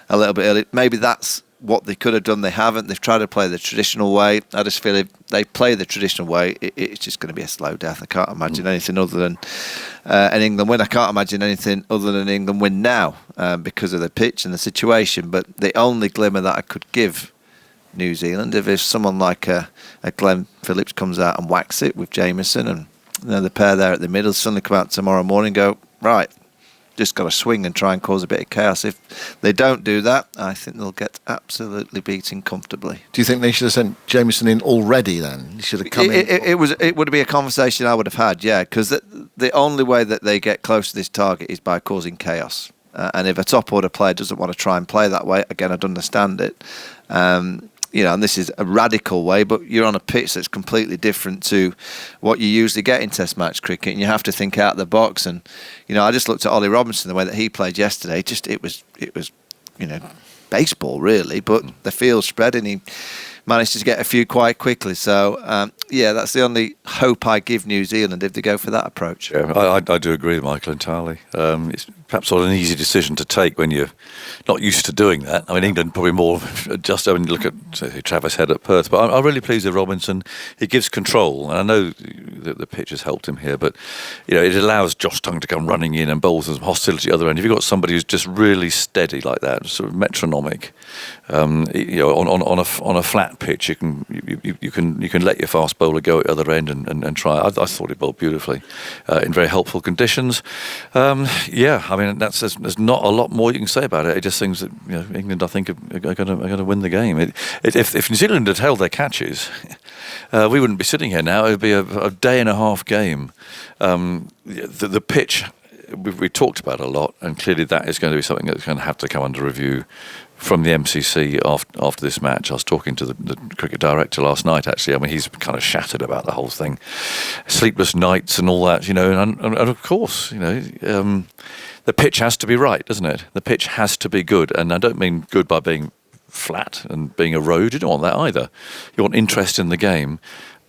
a little bit early? Maybe that's what they could have done, they haven't. They've tried to play the traditional way. I just feel if they play the traditional way, it's just going to be a slow death. I can't imagine anything other than an England win. I can't imagine anything other than an England win now because of the pitch and the situation. But the only glimmer that I could give New Zealand, if someone like a Glenn Phillips comes out and whacks it with Jameson, and the pair there at the middle suddenly come out tomorrow morning and go, right, just got to swing and try and cause a bit of chaos. If they don't do that, I think they'll get absolutely beaten comfortably. Do you think they should have sent Jameson in already then? He should have come in? It would be a conversation I would have had, yeah, because the only way that they get close to this target is by causing chaos. And if a top order player doesn't want to try and play that way, again, I'd understand it. And this is a radical way, but you're on a pitch that's completely different to what you usually get in Test match cricket, and you have to think out of the box. And I just looked at Ollie Robinson, the way that he played yesterday. It was baseball really, but the field spread, and he managed to get a few quite quickly. So that's the only hope I give New Zealand if they go for that approach. Yeah, I do agree with Michael entirely. It's perhaps not an easy decision to take when you're not used to doing that. I mean, England probably more just look at say, Travis Head at Perth, but I'm really pleased with Robinson. He gives control, and I know that the pitch has helped him here, but it allows Josh Tongue to come running in and bowl some hostility at the other end. If you've got somebody who's just really steady like that, sort of metronomic, on a flat pitch, you can let your fast bowler go at the other end and try. I thought he bowled beautifully in very helpful conditions. I mean, there's not a lot more you can say about it. It just things that England, I think, are going to win the game. If New Zealand had held their catches, we wouldn't be sitting here now. It would be a day and a half game. The pitch we talked about a lot, and clearly that is going to be something that's going to have to come under review from the MCC after this match. I was talking to the cricket director last night, actually. I mean, he's kind of shattered about the whole thing. Sleepless nights and all that, and of course, the pitch has to be right, doesn't it? The pitch has to be good, and I don't mean good by being flat and being a road. You don't want that either. You want interest in the game.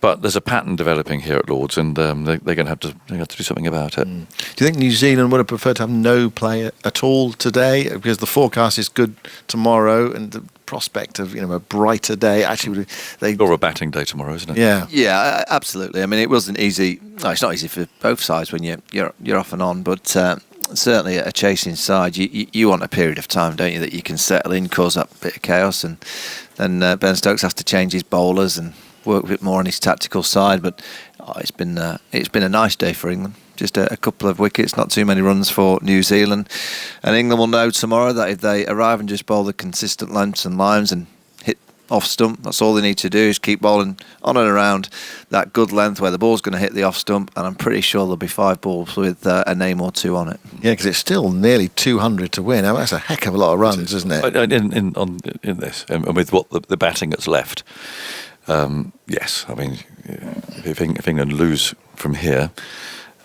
But there's a pattern developing here at Lords, and they're going to have to do something about it. Do you think New Zealand would have preferred to have no play at all today, because the forecast is good tomorrow and the prospect of a brighter day? Actually, or a batting day tomorrow, isn't it? Yeah, absolutely. I mean, it wasn't easy. No, it's not easy for both sides when you're off and on, but certainly a chasing side, you want a period of time, don't you, that you can settle in, cause that bit of chaos, and then Ben Stokes has to change his bowlers and work a bit more on his tactical side. But it's been a nice day for England. Just a couple of wickets, not too many runs for New Zealand, and England will know tomorrow that if they arrive and just bowl the consistent lengths and lines and hit off stump, that's all they need to do, is keep bowling on and around that good length where the ball's going to hit the off stump, and I'm pretty sure there'll be 5 balls with a name or two on it. Yeah, because it's still nearly 200 to win. That's a heck of a lot of runs, isn't it? In this, and with what the batting that's left. Yes, I mean, if England lose from here,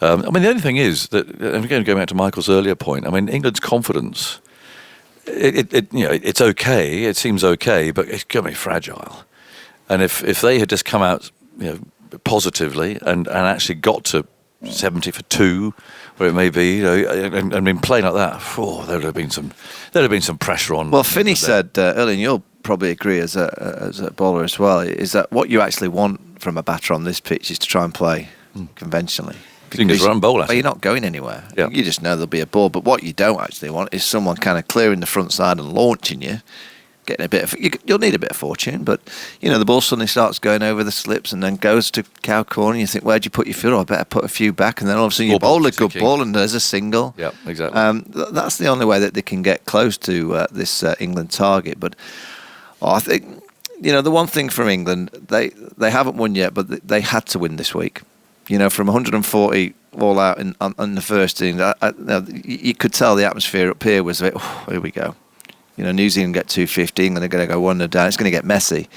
I mean, the only thing is that, and again, going back to Michael's earlier point, I mean, England's confidence, it's okay, it seems okay, but it's going to be fragile. And if they had just come out, positively and actually got to 70 for 2, where it may be, and been playing like that, there'd have been some pressure on. Well, Finney said earlier, and you'll probably agree as a bowler as well, is that what you actually want from a batter on this pitch is to try and play conventionally. Because run bowl, you're not going anywhere. Yep. You just know there'll be a ball. But what you don't actually want is someone kind of clearing the front side and launching you, getting a bit of. You'll need a bit of fortune, but the ball suddenly starts going over the slips and then goes to cow corner. And you think, where'd you put your foot? I better put a few back, and then all of a sudden you bowl a good ball and there's a single. Yeah, exactly. That's the only way that they can get close to this England target. But I think the one thing from England, they haven't won yet, but they had to win this week. From 140 all out in the first inning, you could tell the atmosphere up here was a bit, here we go. New Zealand get 250, and they're going to go 1-0 down. It's going to get messy.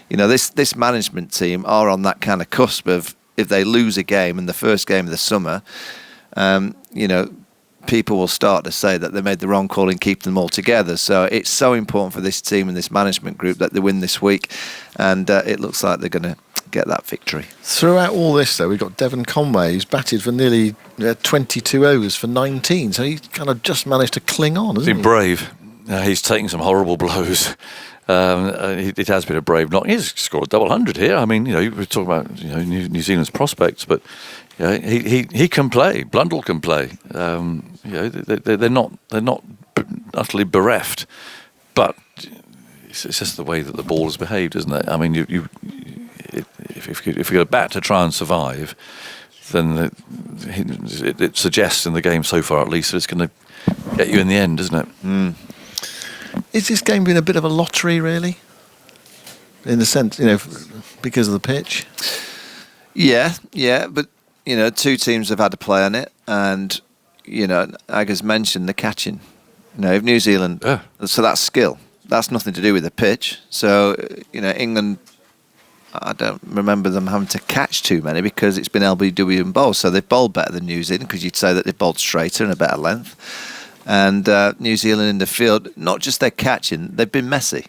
This management team are on that kind of cusp of, if they lose a game in the first game of the summer, people will start to say that they made the wrong call in keeping them all together. So it's so important for this team and this management group that they win this week, and it looks like they're going to get that victory. Throughout all this, though, we've got Devon Conway, who's batted for nearly 22 overs for 19, so he kind of just managed to cling on, hasn't he? Brave. He's taking some horrible blows. It has been a brave knock. He's scored a double 100 here. I mean, you were talking about New Zealand's prospects, but he can play. Blundell can play. They're not utterly bereft, but it's just the way that the ball has behaved, isn't it? I mean, if you go back to try and survive, then it suggests in the game so far, at least, that it's going to get you in the end, isn't it? Is this game been a bit of a lottery, really? In the sense, because of the pitch? Yeah, but, two teams have had to play on it, and, Aga's mentioned the catching. If New Zealand... Yeah. So that's skill. That's nothing to do with the pitch. So, England... I don't remember them having to catch too many because it's been LBW and bowls. So they've bowled better than New Zealand because you'd say that they've bowled straighter and a better length. And New Zealand in the field, not just their catching, they've been messy.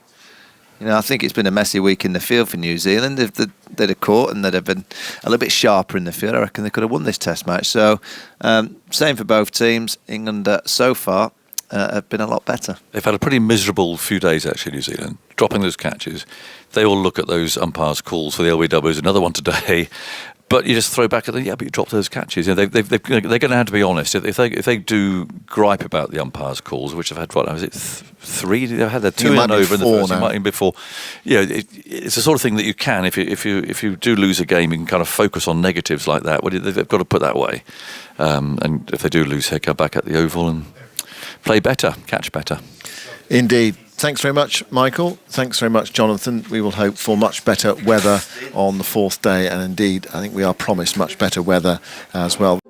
I think it's been a messy week in the field for New Zealand. If they'd have caught and they'd have been a little bit sharper in the field, I reckon they could have won this Test match. So same for both teams. England so far have been a lot better. They've had a pretty miserable few days, actually, New Zealand, dropping those catches. They all look at those umpires' calls for the LBWs, another one today. But you just throw back at them, but you dropped those catches. They're going to have to be honest. If they do gripe about the umpires' calls, which they've had, was it 3? They've had their 2 and over in the first. Might even before. It's the sort of thing that you can, if you do lose a game, you can kind of focus on negatives like that. Well, they've got to put that away. And if they do lose, they come back at the Oval and play better, catch better. Indeed. Thanks very much, Michael. Thanks very much, Jonathan. We will hope for much better weather on the 4th day, and indeed, I think we are promised much better weather as well.